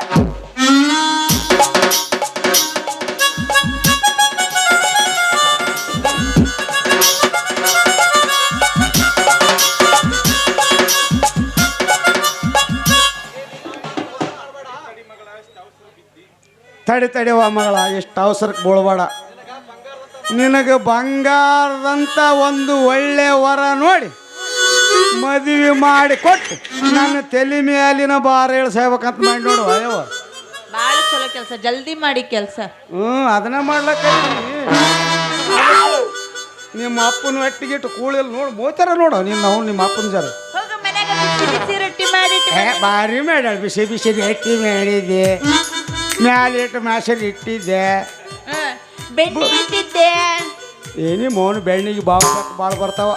Speaker 8: ತಡಿವ ಮಗಳ, ಎಷ್ಟು ಅವಸರಕ್ಕೆ ಬೋಳ್ಬೇಡ. ನಿನಗೆ ಬಂಗಾರದಂತ ಒಂದು ಒಳ್ಳೆ ವರ ನೋಡಿ ಮದುವೆ ಮಾಡಿ ಕೊಟ್ಟು ನನ್ನ ತಲೆ ಮೇಲಿನ ಭಾರ ಇಳಿಸಬೇಕಂತ ಮಾಡಿ ನೋಡು. ಅಯ್ಯವ
Speaker 1: ಭಾಳ ಚಲೋ ಕೆಲಸ, ಜಲ್ದಿ ಮಾಡಿ ಕೆಲಸ.
Speaker 8: ಅದನ್ನ ಮಾಡ್ಲಕ್ಕ ನಿಮ್ಮ ಅಪ್ಪನ ಒಟ್ಟಿಗಿಟ್ಟು ಕೂಳಿಲ್ ನೋಡು ಮೋತಾರ ನೋಡು ನಿನ್ನ ಅವ್ನು ನಿಮ್ಮ ಅಪ್ಪನ ಜರ
Speaker 1: ಹೋಗ ಮನ್ಯಾಗ ಬಿಸಿ ರೊಟ್ಟಿ ಮಾಡಿಟ್ಟು
Speaker 8: ಭಾರಿ ಮಾಡ್ಯಾಳ. ಬಿಸಿ ರೊಟ್ಟಿ ಮಾಡಿದ್ದೆ, ಮ್ಯಾಲಿಟ್ಟು ಮಾಸರಿ ಇಟ್ಟಿದ್ದೆ,
Speaker 1: ಬೆಣ್ಣೆ ಬಿಟ್ಟಿದ್ದೆ.
Speaker 8: ಏನಿ ಮೌನ ಬೆಣ್ಣಿಗೆ ಭಾಳ ಬರ್ತಾವ.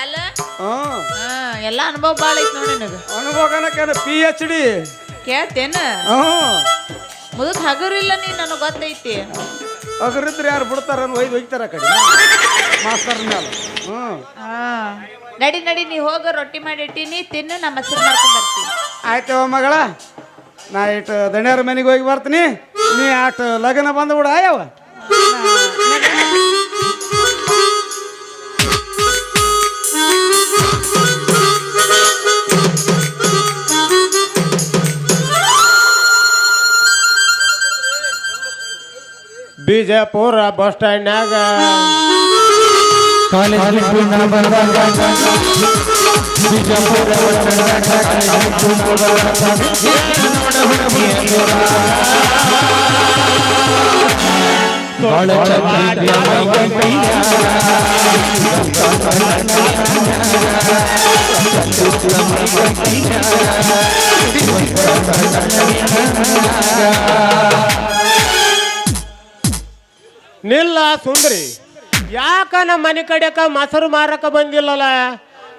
Speaker 1: ಅಲ್ಲ ಎಲ್ಲ ಅನುಭವ ಭಾಳ ಐತಿ ನೋಡಿ ನನಗೆ.
Speaker 8: ಅನುಭವನಕ್ಕೆ PhD
Speaker 1: ಕೇಳ್ತೇನ? ಮುದುಕ್ ಹಗರಿಲ್ಲ ನೀ ನನಗೆ ಗೊತ್ತೈತಿ.
Speaker 8: ಹಗರಿದ್ರೆ ಯಾರು ಬಿಡ್ತಾರ ಒಯ್ತಾರ ಕಡೆ ಮಾಸ್ತರ್ ಮೇಲೆ.
Speaker 1: ನಡಿ ನೀ ಹೋಗ, ರೊಟ್ಟಿ ಮಾಡಿಟ್ಟಿನಿ, ತಿನ್ನು, ನಮ್ಮ ಹೆಸರು ಮಾಡ್ಕೊಂಡು ಬರ್ತೀನಿ.
Speaker 8: ಆಯ್ತವ ಮಗಳ, ನಾ ಇಟ್ಟು ದಣ್ಯರ ಮನೆಗೆ ಹೋಗಿ ಬರ್ತೀನಿ, ನೀ ಆಟ ಲಗ್ನ ಬಂದ್ಬಿಡ. ಆಯವ ಬಿಜಾಪುರ ಬಸ್ ಸ್ಟ್ಯಾಂಡ್ನಾಗ ನಿಲ್ಲ ಸುಂದ್ರಿ, ಯಾಕ ನಮ್ಮ ಮನೆ ಕಡೆಕ ಮೊಸರು ಮಾರಕ ಬಂದಿಲ್ಲಲ್ಲ?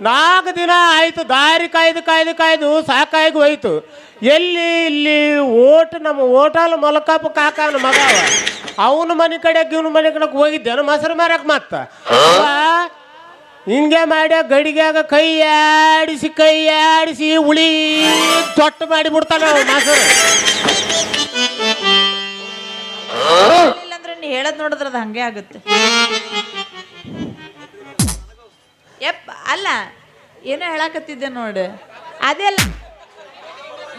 Speaker 8: 4 ದಿನ ಆಯ್ತು, ದಾರಿ ಕಾಯ್ದು ಸಾಕಾಗಿ ಹೋಯ್ತು. ಇಲ್ಲಿ ನಮ್ಮ ಹೋಟಲ್ ಮೊಲಕಪ್ಪ ಕಾಕನ ಮಗ ಅವನ ಮನೆ ಕಡೆಗೆ ಇವನ ಮನೆ ಕಡೆಗೆ ಹೋಗಿದ್ದೇನು ಮೊಸರು ಮಾರಕ್ಕೆ. ಮತ್ತೆ ಹಿಂಗೆ ಮಾಡ್ಯ ಗಡಿಗ್ಯಾಗ ಕೈ ಆಡಿಸಿ ಉಳಿ ತೊಟ್ಟು ಮಾಡಿ ಬಿಡ್ತಾನೆ ಮೊಸರು.
Speaker 1: ಇಲ್ಲಾಂದ್ರೆ ನೀ ಹೇಳದ್ ನೋಡಿದ್ರೆ ಅದು ಹಂಗೆ ಆಗುತ್ತೆ. ಯಪ್ಪ ಅಲ್ಲ ಏನೋ ಹೇಳಕತ್ತಿದ್ದೆ ನೋಡು. ಅದೆಲ್ಲ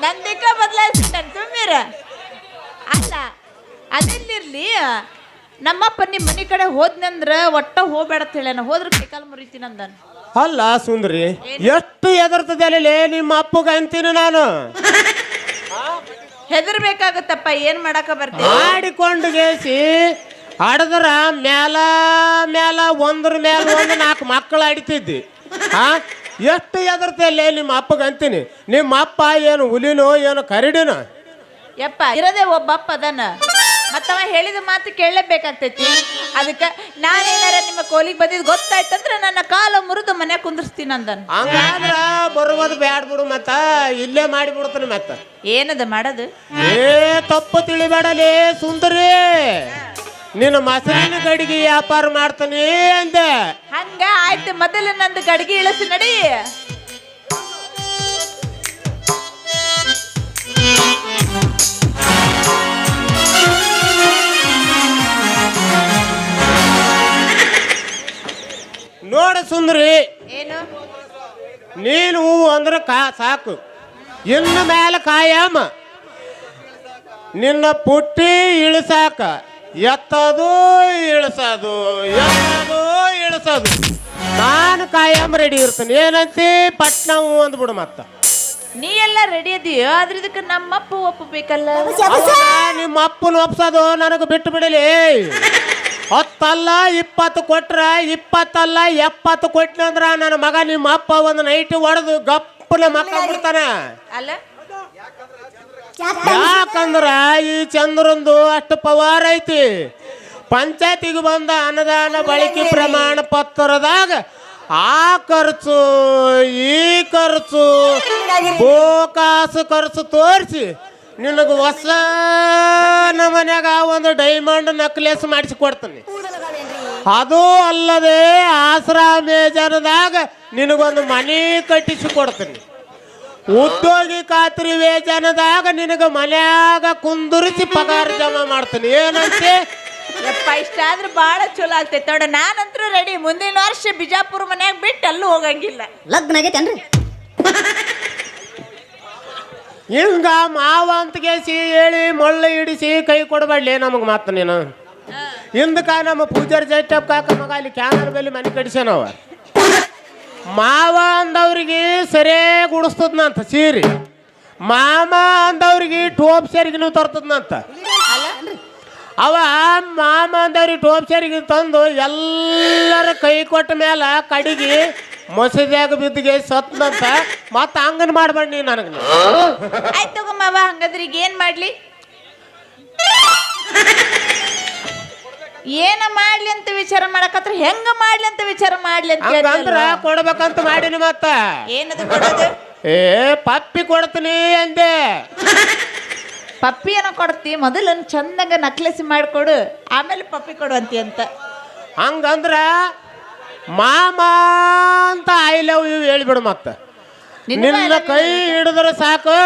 Speaker 1: ನಂದಿಕ ಬದಲಾಯಿಸ್ಬಿಟ್ಟೆ ಸುಮ್ಮೀರ. ಅಲ್ಲ ಅದೆಲ್ಲಿರ್ಲಿ, ನಮ್ಮಪ್ಪ ನಿಮ್ಮ ಮನೆ ಕಡೆ ಹೋದ್ನಂದ್ರ ಒಟ್ಟ ಹೋಗ್ಬೇಡ ಅಂತ ಹೇಳ, ಹೋದ್ರೆ ಕೈಕಾಲು ಮುರಿತೀನಿ ಅಂದನ್.
Speaker 8: ಅಲ್ಲ ಸುಂದ್ರಿ, ಎಷ್ಟು ಎದರ್ತದಲ್ಲಿ ನಿಮ್ಮ ಅಪ್ಪಗ ಅಂತೀನಿ ನಾನು.
Speaker 1: ಹೆದರ್ಬೇಕಾಗತ್ತಪ್ಪ, ಏನ್ ಮಾಡಾಕ ಬರ್ತೀನಿ.
Speaker 8: ಆಡಿಕೊಂಡು ಗೇಸಿ ಆಡದ್ರ ಮ್ಯಾಲ ಮ್ಯಾಲ ಒಂದ್ರ ಮ್ಯಾಲ ಒಂದು 4 ಮಕ್ಕಳು ಆಡಿತಿದ್ದಿ. ಎಷ್ಟು ಎದರ್ತಲ್ಲಿ ನಿಮ್ಮ ಅಪ್ಪಗ ಅಂತೀನಿ. ನಿಮ್ಮ ಅಪ್ಪ ಏನು ಹುಲಿನೋ ಏನು ಕರಡಿನೋ?
Speaker 1: ಯಪ್ಪ ಇರೋದೇ ಒಬ್ಬ ಅಪ್ಪ ಅದನ್ನ, ಮತ್ತವ ಹೇಳಿದ ಮಾತು ಕೇಳಲೇಬೇಕಾಗ್ತೈತಿ. ಅದಕ್ಕೆ ನಾನೇನಾರ ನಿಮ್ಮ ಕೋಲಿಗೆ ಬಂದಿದ್ದು ಗೊತ್ತಾಯ್ತಂದ್ರೆ ನನ್ನ ಕಾಲ ಮುರಿದು ಮನೆ ಕುಂದಿರ್ಸ್ತೀನಿ ಅಂದನ್.
Speaker 8: ಹಂಗಾದ್ರ ಬರುವುದು ಬ್ಯಾಡ್ ಬಿಡು, ಮತ್ತ ಇಲ್ಲೇ ಮಾಡಿಬಿಡ್ತಾನೆ. ಮತ್ತ
Speaker 1: ಏನದ ಮಾಡೋದು?
Speaker 8: ತಪ್ಪು ತಿಳಿಬೇಡಲೇ ಸುಂದರಿ, ನಿನ್ನ ಮೊಸರಿನ ಗಡಿಗೆ ವ್ಯಾಪಾರ ಮಾಡ್ತಾನೆ ಅಂದೆ.
Speaker 1: ಹಂಗ ಆಯ್ತು, ಮೊದಲು ನಂದು ಗಡಿಗೆ ಇಳಿಸಿ ನಡಿ.
Speaker 8: ನೋಡ ಸುಂದರಿ,
Speaker 1: ಏನು
Speaker 8: ನೀನು ಹೂವು ಅಂದ್ರೆ ಸಾಕು. ಇನ್ನು ಮೇಲೆ ಕಾಯಮ್ಮ ನಿನ್ನ ಪುಟ್ಟಿ ಇಳಿಸಾಕ ಎತ್ತದು ಇಳಿಸೋದು ಎತ್ತದು ಇಳಿಸೋದು ನಾನು ಕಾಯಮ್ಮ ರೆಡಿ ಇರ್ತೀನಿ. ಏನಂತಿ ಪಟ್ನ ಹೂ ಅಂದ್ಬಿಡು. ಮತ್ತ
Speaker 1: ನೀ ಎಲ್ಲ ರೆಡಿ ಅದೀಯೋ, ಆದ್ರೆ ಇದಕ್ಕೆ ನಮ್ಮಪ್ಪ ಒಪ್ಪಬೇಕಲ್ಲ.
Speaker 8: ನಿಮ್ಮ ಅಪ್ಪನ ಒಪ್ಸೋದು ನನಗೆ ಬಿಟ್ಟು ಬಿಡಲಿ. 10 ಅಲ್ಲ 20 ಕೊಟ್ರ 20 ಅಲ್ಲ 70 ಕೊಟ್ನ ಅಂದ್ರ ನನ್ನ ಮಗ ನಿಮ್ಮ ಅಪ್ಪ ಒಂದು ನೈಟ್ ಹೊಡೆದು ಗಪ್ಪನ ಮಕ್ಕ ಬಿಡ್ತಾನ.
Speaker 1: ಅಲ್ಲ
Speaker 8: ಯಾಕಂದ್ರ ಈ ಚಂದ್ರಂದು ಅಷ್ಟು ಪವಾರ ಐತಿ. ಪಂಚಾಯತಿಗೆ ಬಂದ ಅನುದಾನ ಬಳಕೆ ಪ್ರಮಾಣ ಪತ್ರದಾಗ ಆ ಖರ್ಚು ಈ ಖರ್ಚು ಬೋಕಾಸು ಖರ್ಚು ತೋರಿಸಿ ನಿನಗೆ ಹೊಸ ಮನ್ಯಾಗ ಒಂದು ಡೈಮಂಡ್ ನೆಕ್ಲೆಸ್ ಮಾಡಿಸಿ ಕೊಡ್ತೀನಿ. ಅದು ಅಲ್ಲದೆ ಆಸರಾ ಮೇಜನದಾಗ ನಿನಗೊಂದು ಮನೆ ಕಟ್ಟಿಸಿ ಕೊಡ್ತೀನಿ. ಉದ್ಯೋಗಿ ಖಾತ್ರಿ ವೇತನದಾಗ ನಿನಗೆ ಮನ್ಯಾಗ ಕುಂದುರಿಸಿ ಪಗಾರ ಜಮಾ ಮಾಡ್ತೀನಿ. ಏನಂತೆ
Speaker 1: ಯಪ್ಪ, ಇಷ್ಟ ಆದ್ರೆ ಭಾಳ ಚಲೋ ಆಗ್ತೈತೆ ನೋಡ. ನಾನಂತರೂ ರೆಡಿ. ಮುಂದಿನ ವರ್ಷ ಬಿಜಾಪುರ ಮನ್ಯಾಗ ಬಿಟ್ಟು ಅಲ್ಲೂ ಹೋಗಂಗಿಲ್ಲ.
Speaker 11: ಲಗ್ನ ಆಗೈತೇನ್ರಿ?
Speaker 8: ಹಿಂಗ ಮಾವ ಅಂತ ಕೇಸಿ ಹೇಳಿ ಮೊಳ್ಳೆ ಹಿಡಿಸಿ ಕೈ ಕೊಡಬೇಡ್ಲಿ ನಮಗೆ. ಮಾತು ನೀನು ಹಿಂದಕ ನಮ್ಮ ಪೂಜಾರಿ ಜೈಟಪ್ ಕಾಕ ಮಗ ಅಲ್ಲಿ ಕ್ಯಾನರ್ ಬೆಲ್ಲಿ ಮನೆ ಕಡಿಸ್ಯಾನವ. ಮಾವ ಅಂದವ್ರಿಗೆ ಸರಿಯಾಗಿ ಉಡಿಸ್ತದ್ನಂತ ಸೀರೆ, ಮಾಮ ಅಂದವ್ರಿಗೆ ಟೋಪ್ ಸೇರಿಗಿನೂ ತರ್ತದ್ನಂತ. ಅವ ಮಾಮ ಅಂದವ್ರಿಗೆ ಟೋಪ್ ಸೇರಿಗೆ ತಂದು ಎಲ್ಲರ ಕೈ ಕೊಟ್ಟ ಮೇಲೆ ಕಡಿಗೆ ಮಸೀದಿಯಾಗ ಬಿದ್ದಿಗೆ ಸತ್ನಂತ. ಮತ್ತೆ ಹಂಗನ್ ಮಾಡ್ಬೇಡಿ ನೀ ನನಗೆ.
Speaker 1: ಆಯ್ತು ತಗೊಮ್ಮವ, ಹಂಗಾದ್ರೆ ಈಗ ಏನ್ ಮಾಡ್ಲಿ? ಏನ ಮಾಡ್ಲಿ ಅಂತ ವಿಚಾರ ಮಾಡಕತ್ರ, ಹೆಂಗ ಮಾಡ್ಲಿ ಅಂತ ವಿಚಾರ ಮಾಡ್ಲಿ ಅಂತ
Speaker 8: ಹಂಗಂದ್ರ ಕೊಡ್ಬೇಕಂತ ಮಾಡೀನಿ. ಮತ್ತ
Speaker 1: ಏನದು ಕೊಡೋದು?
Speaker 8: ಪಪ್ಪಿ ಕೊಡ್ತೀನಿ ಅಂದೆ.
Speaker 1: ಪಪ್ಪಿ ಏನೋ ಕೊಡ್ತಿ, ಮೊದಲು ಚಂದಂಗ ನಕ್ಲೆಸ್ ಮಾಡಿಕೊಡು, ಆಮೇಲೆ ಪಪ್ಪಿ ಕೊಡುವಂತಿ ಅಂತ.
Speaker 8: ಹಂಗಂದ್ರ ಮಾಮ ಅಂತ ಐ ಲವ್ ಯು ಹೇಳ್ಬಿಡು. ಮತ್ತ ನಿನ್ನ ಕೈ ಹಿಡಿದ್ರೆ ಸಾಕು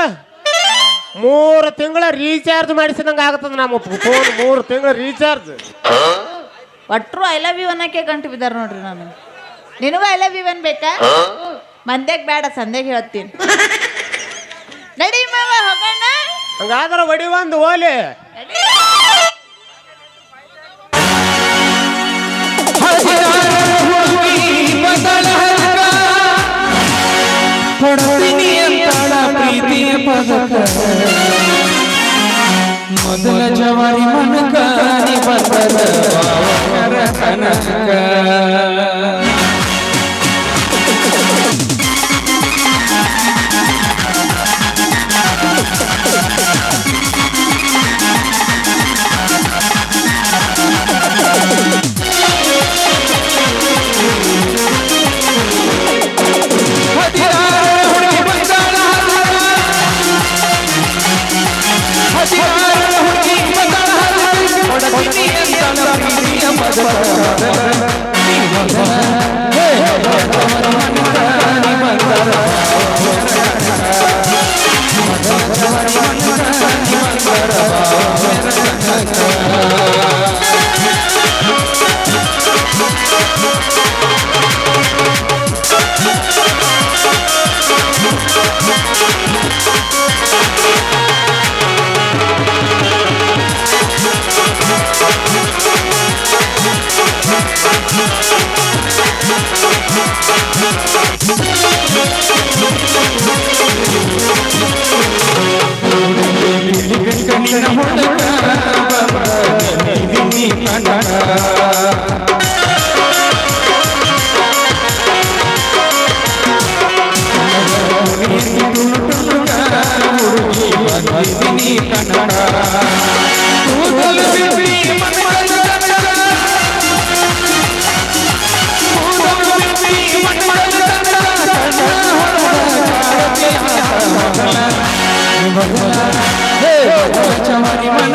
Speaker 8: 3 ತಿಂಗಳ ರೀಚಾರ್ಜ್ ಮಾಡಿಸಿದಂಗ ಆಗತ್ತದ ನಮ್ಮ ಫೋನ್. 3 ತಿಂಗಳ ರೀಚಾರ್ಜ್.
Speaker 1: ಒಟ್ರು ಐ ಲವ್ ಯು ಅನ್ನಕ್ಕೆ ಗಂಟು ಬಿದ್ದಾರ ನೋಡ್ರಿ. ನಾನು ನಿನಗೂ ಐ ಲವ್ ಯು ಅನ್ಬೇಕಾ? ಮಂದ್ಯಾಗ ಬೇಡ, ಸಂದೇಗ ಹೇಳ್ತೀನಿ. ನಡಿ ಮಾವ ಹೋಗೋಣ.
Speaker 8: ಹಂಗಾದ್ರ ಒಡಿ ಒಂದು ಓಲಿ.
Speaker 7: ಪ್ರೀತಿಯ ಪದಕ ಮೊದಲ ಜವಾರಿ ಮನಕ ನಿಬಂಧದ ಕನಕ. ಹುಡುಗಿ ನಿನ್ನ ಹುಡುಗ ಬಂದಿದ್ದೀನಿ ಕಣ್ಣ ಹುಡುಗಿ ಕನ್ನಡ ಕೂದಲು ಬಿಡಿ ಮನಮನ ಕೂದಲು ಬಿಡಿ ಮನಮನ ಚಮರಿ ಮನ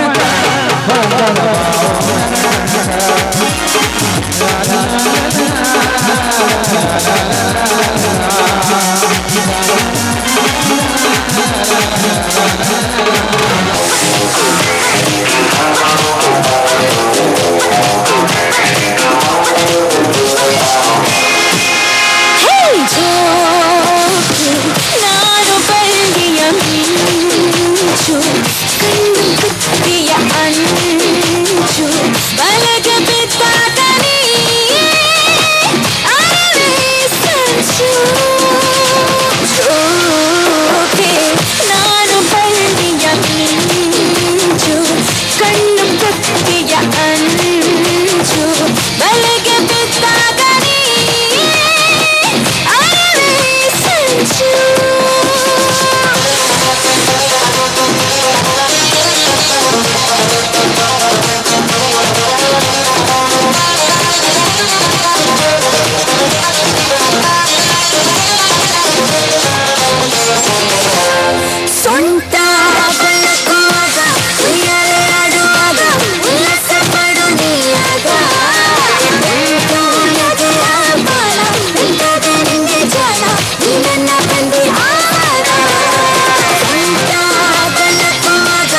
Speaker 11: ನಾನು ಬಳ್ಳಿಯ ಮಿಂಚು ಕಣ್ಣು ಕುತ್ತಿಯ ಅಂಚು ಬಲಗ ಬಿದ್ದಾಗ ನೀ ಅರವೇ ಸಂಚು ಜೋಕೆ ನಾನು ಬಳ್ಳಿಯ ಮಿಂಚು ಕಣ್ಣು ಕುತ್ತಿಯ ಅಂಚು ಬಲಗ ಬಿದ್ದಾಗ ನೀ ಅರವೇ ಸಂಚು ಸೊಂಟ ಬೆಳಕಾಗ ಉಯ್ಯಾಲಾಡುವಾಗ ಉಲ್ಲಾಸ ಪಡು ನೀಯಾಗ ಬಾಳ ಎಂತಾದ ನಿಂಗೆ ಜಾಣ ನೀ ನನ್ನ ಬಂದಿ ಆಗ ಸೊಂಟ ಬೆಳಕಾಗ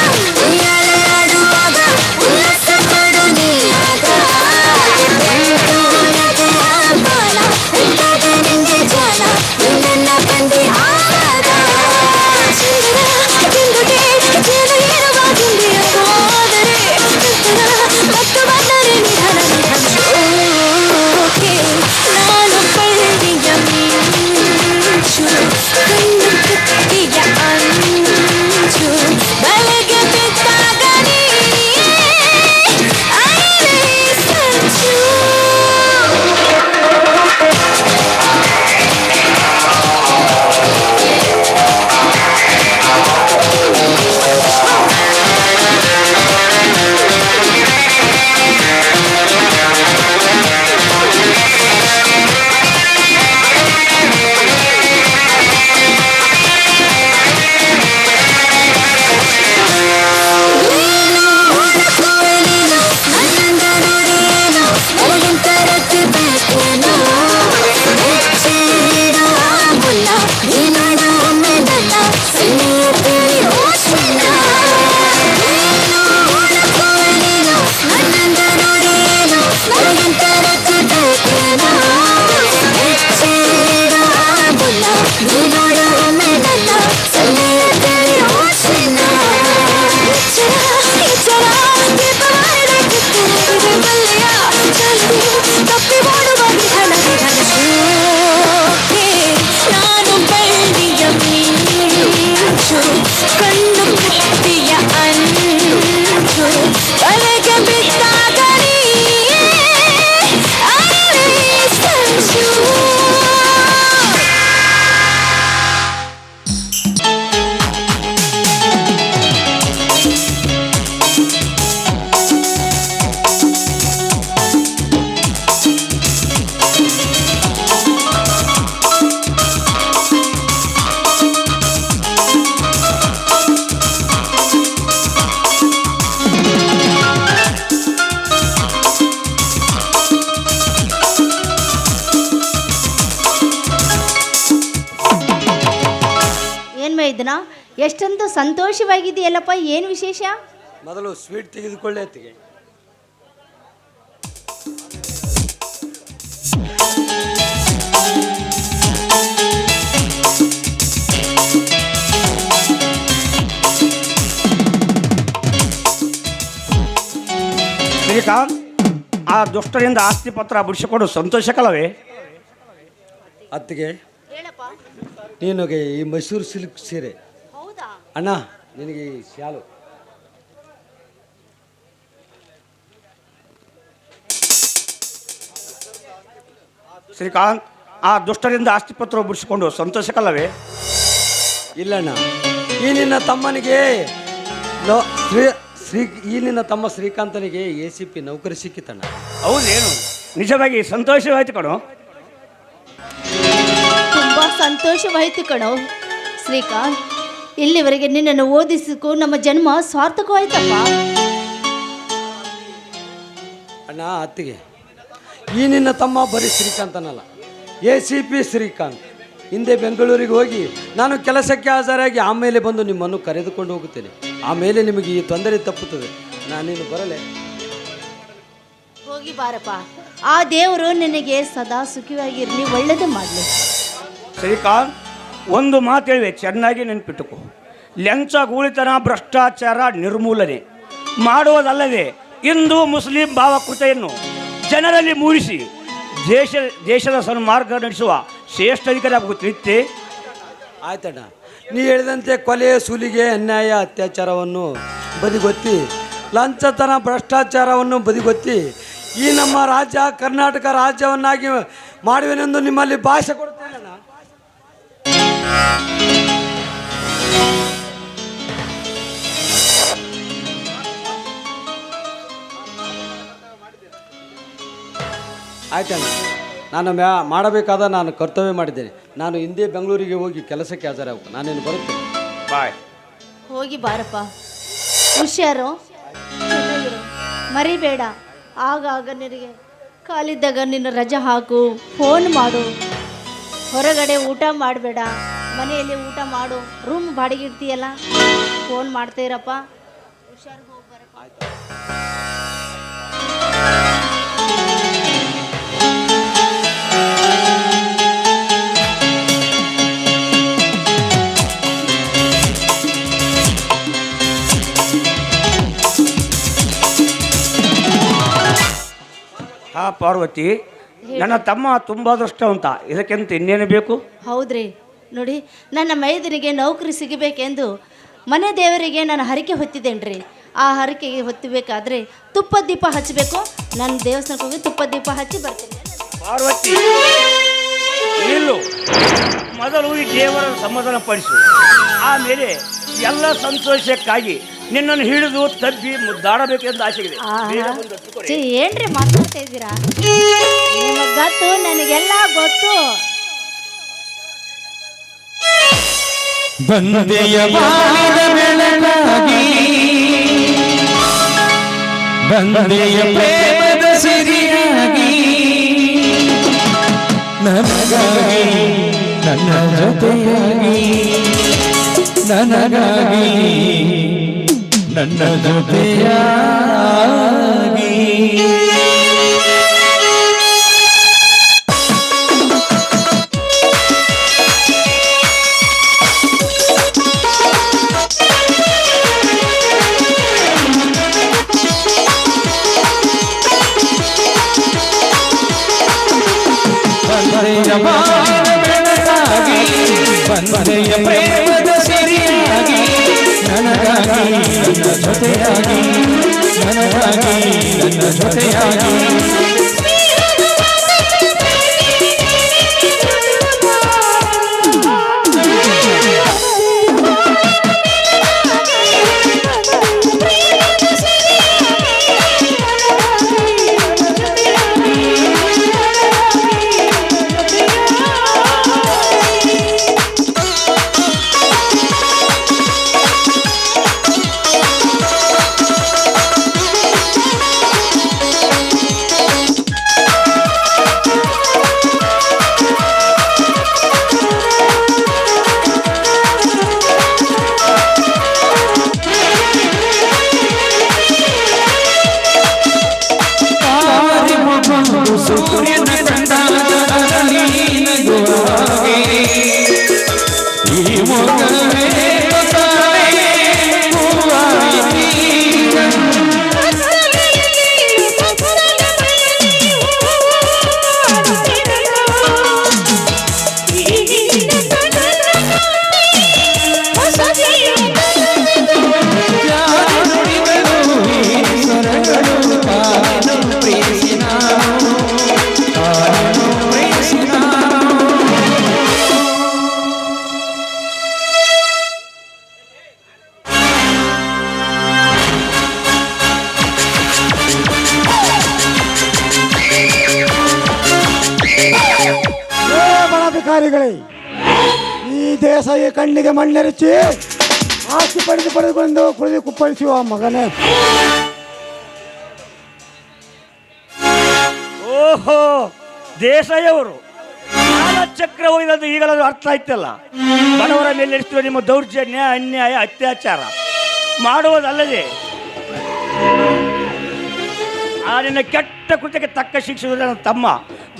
Speaker 11: ಉಯ್ಯಾಲಾಡುವಾಗ ಉಲ್ಲಾಸ ಪಡು ನೀಯಾಗ ಬಾಳ ಎಂತಾದ ನಿಂಗೆ ಜಾಣ ನೀ ನನ್ನ ಬಂದಿ ಆಗ ನಾನು ಬಳ್ಳಿಯ ಮಿಂಚು ಕಣ್ಣು ಕುತ್ತಿಯ ಅಂಚು ಬಲಗ ಬಿದ್ದಾಗ ನೀ ಅರವೇ ಸಂಚು ನಾನು ಬಳ್ಳಿಯ ಮಿಂಚು ಕಣ್ಣು ಕುತ್ತಿಯ ಅಂಚು ಬಲಗ ಬಿದ್ದಾಗ ನೀ ಅರವೇ ಸಂಚು
Speaker 6: ಇದನ್ನ ಎಷ್ಟೊಂದು ಸಂತೋಷವಾಗಿದೆಯಲ್ಲಪ್ಪ, ಏನು ವಿಶೇಷ?
Speaker 9: ಮೊದಲು ಸ್ವೀಟ್ ತೆಗೆದುಕೊಳ್ಳಿ ಅತ್ತಿಗೆ.
Speaker 3: ಶ್ರೀಕಾಂತ್, ಆ ದುಷ್ಟರಿಂದ ಆಸ್ತಿ ಪತ್ರ ಬಿಡಿಸಿಕೊಡು ಸಂತೋಷಕಲ್ಲವೇ?
Speaker 9: ಅತ್ತಿಗೆ,
Speaker 6: ಹೇಳಪ್ಪ.
Speaker 9: ನಿನಗೆ ಈ ಮೈಸೂರು ಸಿಲ್ಕ್ ಸೀರೆ,
Speaker 6: ಹೌದಾ
Speaker 9: ಅಣ್ಣ ನಿನಗೆ ಈ ಶಾಲು
Speaker 3: ಶ್ರೀಕಾಂತ್, ಆ ದುಷ್ಟರಿಂದ ಆಸ್ತಿಪತ್ರ ಬಿಡಿಸಿಕೊಂಡು ಸಂತೋಷಕ್ಕಲ್ಲವೇ?
Speaker 9: ಇಲ್ಲಣ್ಣ, ಈ ನಿನ್ನ ತಮ್ಮನಿಗೆ ಈ ನಿನ್ನ ತಮ್ಮ ಶ್ರೀಕಾಂತನಿಗೆ ACP ನೌಕರಿ ಸಿಕ್ಕಿತಣ್ಣ.
Speaker 3: ಹೌದೇನು? ನಿಜವಾಗಿ ಸಂತೋಷವಾಯ್ತು ಕಣೋ.
Speaker 6: ತುಂಬಾ ಸಂತೋಷವಾಯಿತು ಕಣೋ ಶ್ರೀಕಾಂತ್. ಇಲ್ಲಿವರೆಗೆ ನಿನ್ನನ್ನು ಓದಿಸಿಕೂ ನಮ್ಮ ಜನ್ಮ ಸಾರ್ಥಕವಾಯ್ತಪ್ಪ.
Speaker 9: ಅಣ್ಣ, ಅತ್ತಿಗೆ, ಈ ನಿನ್ನ ತಮ್ಮ ಬರೀ ಶ್ರೀಕಾಂತನಲ್ಲ, ACP ಶ್ರೀಕಾಂತ್. ಹಿಂದೆ ಬೆಂಗಳೂರಿಗೆ ಹೋಗಿ ನಾನು ಕೆಲಸಕ್ಕೆ ಹಾಜರಾಗಿ ಆಮೇಲೆ ಬಂದು ನಿಮ್ಮನ್ನು ಕರೆದುಕೊಂಡು ಹೋಗುತ್ತೇನೆ. ಆಮೇಲೆ ನಿಮಗೆ ಈ ತೊಂದರೆ ತಪ್ಪುತ್ತದೆ. ನಾನೇನು ಬರಲೆ?
Speaker 6: ಹೋಗಿ ಬಾರಪ್ಪ. ಆ ದೇವರು ನಿನಗೆ ಸದಾ ಸುಖಿಯಾಗಿರಲಿ, ಒಳ್ಳೆಯದು ಮಾಡಲಿ.
Speaker 3: ಶ್ರೀಕಾಂತ್, ಒಂದು ಮಾತು ಹೇಳಿವೆ, ಚೆನ್ನಾಗಿ ನೆನ್ಪಿಟ್ಟುಕೋ. ಲಂಚ, ಗೂಳಿತನ, ಭ್ರಷ್ಟಾಚಾರ ನಿರ್ಮೂಲನೆ ಮಾಡುವುದಲ್ಲದೆ ಹಿಂದೂ ಮುಸ್ಲಿಂ ಭಾವಕೃತೆಯನ್ನು ಜನರಲ್ಲಿ ಮೂಡಿಸಿ ದೇಶದ ಸನ್ಮಾರ್ಗ ನಡೆಸುವ ಶ್ರೇಷ್ಠ ಅಧಿಕಾರಿ ಆಗುತ್ತಿತ್ತೆ.
Speaker 9: ಆಯ್ತಣ್ಣ, ನೀ ಹೇಳಿದಂತೆ ಕೊಲೆ, ಸುಲಿಗೆ, ಅನ್ಯಾಯ, ಅತ್ಯಾಚಾರವನ್ನು ಬದಿಗೊತ್ತಿ, ಲಂಚತನ, ಭ್ರಷ್ಟಾಚಾರವನ್ನು ಬದಿಗೊತ್ತಿ ಈ ನಮ್ಮ ರಾಜ್ಯ ಕರ್ನಾಟಕ ರಾಜ್ಯವನ್ನಾಗಿ ಮಾಡುವೆನೆಂದು ನಿಮ್ಮಲ್ಲಿ ಭಾಷೆ ಕೊಡುತ್ತೇನಣ್ಣ. ಆಯ್ತಣ್ಣ, ನಾನು ಮಾಡಬೇಕಾದ ನಾನು ಕರ್ತವ್ಯ ಮಾಡಿದ್ದೇನೆ. ನಾನು ಹಿಂದೆ ಬೆಂಗಳೂರಿಗೆ ಹೋಗಿ ಕೆಲಸಕ್ಕೆ ಹಾಜರಾಗಬೇಕು. ನಾನೇನು ಬರುತ್ತೇನೆ.
Speaker 3: ಬಾಯ್.
Speaker 6: ಹೋಗಿ ಬಾರಪ್ಪ. ಹುಷಾರು, ಚೆನ್ನಾಗಿರು, ಮರಿಬೇಡ. ಆಗಾಗ ನಿನಗೆ ಕಾಲಿದ್ದಾಗ ನಿನ್ನ ರಜೆ ಹಾಕು, ಫೋನ್ ಮಾಡು. ಹೊರಗಡೆ ಊಟ ಮಾಡಬೇಡ, ಮನೆಯಲ್ಲಿ ಊಟ ಮಾಡು. ರೂಮ್ ಬಾಡಿಗೆ ಇರ್ತೀಯಲ್ಲ, ಫೋನ್ ಮಾಡ್ತಾ ಇರಪ್ಪ. ಹುಷಾರು, ಹೋಗಿ ಬರಪ್ಪ.
Speaker 3: ಹಾ ಪಾರ್ವತಿ, ನನ್ನ ತಮ್ಮ ತುಂಬ ಅದೃಷ್ಟವಂತ. ಇದಕ್ಕಿಂತ ಇನ್ನೇನು ಬೇಕು?
Speaker 6: ಹೌದ್ರಿ, ನೋಡಿ, ನನ್ನ ಮೈದನಿಗೆ ನೌಕರಿ ಸಿಗಬೇಕೆಂದು ಮನೆ ದೇವರಿಗೆ ನಾನು ಹರಕೆ ಹೊತ್ತಿದ್ದೇನ್ರಿ. ಆ ಹರಕೆಗೆ ಹೊತ್ತಬೇಕಾದ್ರೆ ತುಪ್ಪದ ದೀಪ ಹಚ್ಚಬೇಕು. ನಾನು ದೇವಸ್ಥಾನಕ್ಕೆ ಹೋಗಿ ತುಪ್ಪದ ದೀಪ ಹಚ್ಚಿ ಬರ್ತೀನಿ.
Speaker 3: ಪಾರ್ವತಿ, ನಿಲ್ಲು. ಮೊದಲು ಈ ದೇವರ ಸಮಾಧಾನ ಪಡಿಸು. ಆಮೇಲೆ ಎಲ್ಲ ಸಂತೋಷಕ್ಕಾಗಿ ನಿನ್ನನ್ನು ಹಿಡಿದು ತಬ್ಬಿ ಮುದ್ದಾಡಬೇಕೆಂದು ಆಸೆಗಿದೆ.
Speaker 6: ಏನ್ರಿ ಮಾತಾಡ್ತಾ ಇದ್ದೀರಾ? ನಿಮಗೆ ಗೊತ್ತು, ನನಗೆಲ್ಲ ಗೊತ್ತು.
Speaker 7: ಬಂದೆಯ ಬಾಳಿದ ಬೆಳಕಾಗಿ, ಬಂದೆಯ ಪ್ರೇಮದ ಸಿರಿಯಾಗಿ, ನನಗಾಗಿ ನನ್ನ ಜೊತೆಯಾಗಿ, ನನಗಾಗಿ ನನ್ನ ಜೊತೆಯಾಗಿ. ಬಂದೆಯ ಬಾಳ ಬೆಳಕಾಗಿ, ಬಂದೆಯ ಪ್ರೇಮದ ಸಿರಿಯಾಗಿ, ನನಗಾಗಿ ನನ್ನ ಜೊತೆಯಾಗಿ, ನನಗಾಗಿ ನನ್ನ ಜೊತೆಯಾಗಿ.
Speaker 4: ಅಧಿಕಾರಿಗಳೇ, ಈ ದೇಸಾಯಿ ಕಣ್ಣಿಗೆ ಮಣ್ಣೆರಚಿ ಆಸ್ತಿ ಪಡೆದುಕೊಂಡು ಕುಳಿದು ಕುಪ್ಪಳಿಸುವ ಮಗನೇ.
Speaker 3: ಓಹೋ, ದೇಸಾಯಿಯವರು ಕಾಲಚಕ್ರ ಹೋಗಿರೋದು ಈಗಲಾದ್ರೂ ಅರ್ಥ ಆಯ್ತಲ್ಲ. ಬಡವರ ಮೇಲೆ ನಡೆಸುವ ನಿಮ್ಮ ದೌರ್ಜನ್ಯ, ಅನ್ಯಾಯ, ಅತ್ಯಾಚಾರ ಮಾಡುವುದಲ್ಲದೆ ಆ ನಿನ್ನ ಕೆಟ್ಟ ಕೃತ್ಯಕ್ಕೆ ತಕ್ಕ ಶಿಕ್ಷೆ ನನ್ನ ತಮ್ಮ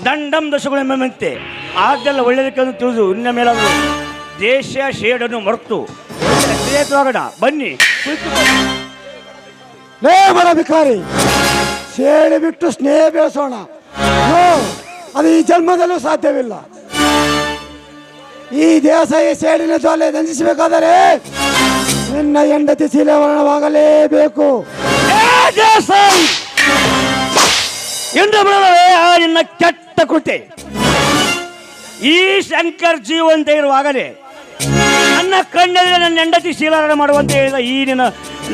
Speaker 3: ದಂಡಂ ದಶಗುಣೆಂಬಂತೆ ಆದ್ದೆಲ್ಲ ಒಳ್ಳೆಯದಕ್ಕೆ ತಿಳಿದು ಇನ್ನ ಮೇಲಾದರೂ ದೇಶ ಶೇಡನ್ನು ಮರೆತು ಕ್ರಿಯೇತವಾಗೋಣ. ಬನ್ನಿ
Speaker 4: ಲೇ ಬಡ ಭಿಕಾರಿ, ಸೇಡಿ ಬಿಟ್ಟು ಸ್ನೇಹ ಬೆಳೆಸೋಣ. ಅದು ಈ ಜನ್ಮದಲ್ಲೂ ಸಾಧ್ಯವಿಲ್ಲ. ಈ ದೇಸಾಯಿ ಸೇಡಿನ ಜ್ವಾಲೆ ದಂಜಿಸಬೇಕಾದರೆ ನಿನ್ನ ಹೆಂಡತಿ ಶೀಲವರ್ಣವಾಗಲೇಬೇಕು.
Speaker 3: ದೇಸಾಯಿ ಎಂದು ಬಿಡಲೇ ಆ ನಿನ್ನ ಕೆಟ್ಟ ಕೃತ್ಯ. ಈ ಶಂಕರ್ ಜೀವಂತ ಇರುವಾಗಲೇ ನನ್ನ ಕಣ್ಣಲ್ಲಿ ನನ್ನ ಹೆಂಡತಿ ಶೀಲಾರಣ ಮಾಡುವಂತೆ ಹೇಳಿದ ಈ ನಿನ್ನ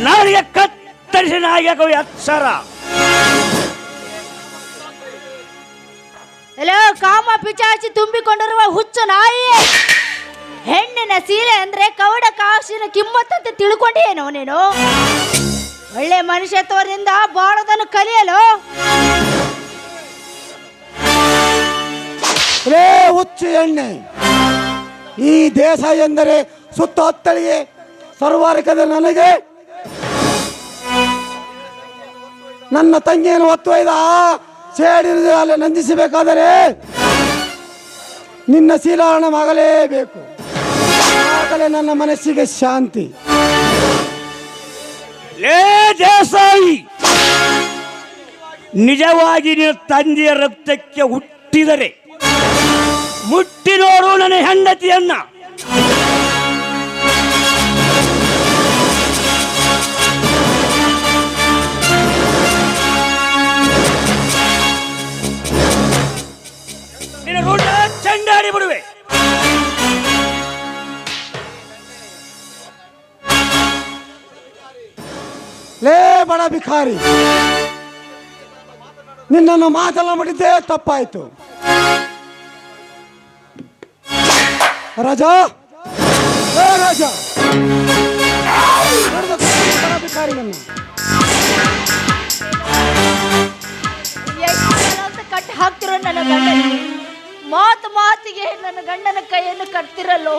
Speaker 3: ನಾಳಿಗೆ ಕತ್ತರಿಸಿ ನಾಯಿಗೆ ಅಕ್ಷರ.
Speaker 6: ಎಲ್ಲೋ ಕಾಮ ಪಿಚಾಚಿ ತುಂಬಿಕೊಂಡಿರುವ ಹುಚ್ಚು ನಾಯಿ, ಹೆಣ್ಣಿನ ಸೀಲೆ ಅಂದ್ರೆ ಕವಡ ಕಾಸಿನ ಕಿಮ್ಮತ್ತಂತೆ ತಿಳ್ಕೊಂಡೇನೋ ನೀನು? ಒಳ್ಳೆ ಮನುಷ್ಯತ್ವದಿಂದ ಬಾಳೋದನ್ನು ಕಲಿಯಲು
Speaker 4: ರೇ ಹುಚ್ಚು ಎಣ್ಣೆ, ಈ ದೇಶ ಎಂದರೆ ಸುತ್ತ ಹತ್ತಳಿಗೆ ಸರ್ವಾರಿಕದ ನನಗೆ ನನ್ನ ತಂಗಿಯನ್ನು ಒತ್ತೊಯ್ದ ಸೇಡಿನ ಅಲ್ಲಿ ನಂದಿಸಬೇಕಾದರೆ ನಿನ್ನ ಶೀಲಾರಣವಾಗಲೇಬೇಕು. ಆಗಲೇ ನನ್ನ ಮನಸ್ಸಿಗೆ ಶಾಂತಿ.
Speaker 3: ಲೇ ದೇಸಾಯಿ, ನಿಜವಾಗಿ ನಿನ್ನ ತಂದೆಯ ರಕ್ತಕ್ಕೆ ಹುಟ್ಟಿದರೆ ಮುಟ್ಟಿ ನೋಡು ನನ್ನ ಹೆಂಡತಿಯನ್ನ. ನಿನ್ನ ರುಂಡ ಚಂಡಾಡಿ ಬಿಡುವೆ.
Speaker 4: ಲೇ ಬಡ ಭಿಕಾರಿ, ನಿನ್ನನ್ನು ಮಾತನಾಡಿದ್ದೇ ತಪ್ಪಾಯಿತು. ರಾಜಾ, ಏ ರಾಜಾ, ಬಡ ಭಿಕಾರಿ ನನ್ನ
Speaker 6: ಕಟ್ಟಿ ಹಾಕ್ತಿರೋ ನನ್ನ ಗಂಡನಿಗೆ, ಮಾತಿಗೆ ನನ್ನ ಗಂಡನ ಕೈಯನ್ನು ಕಟ್ತಿರಲ್ಲೋ.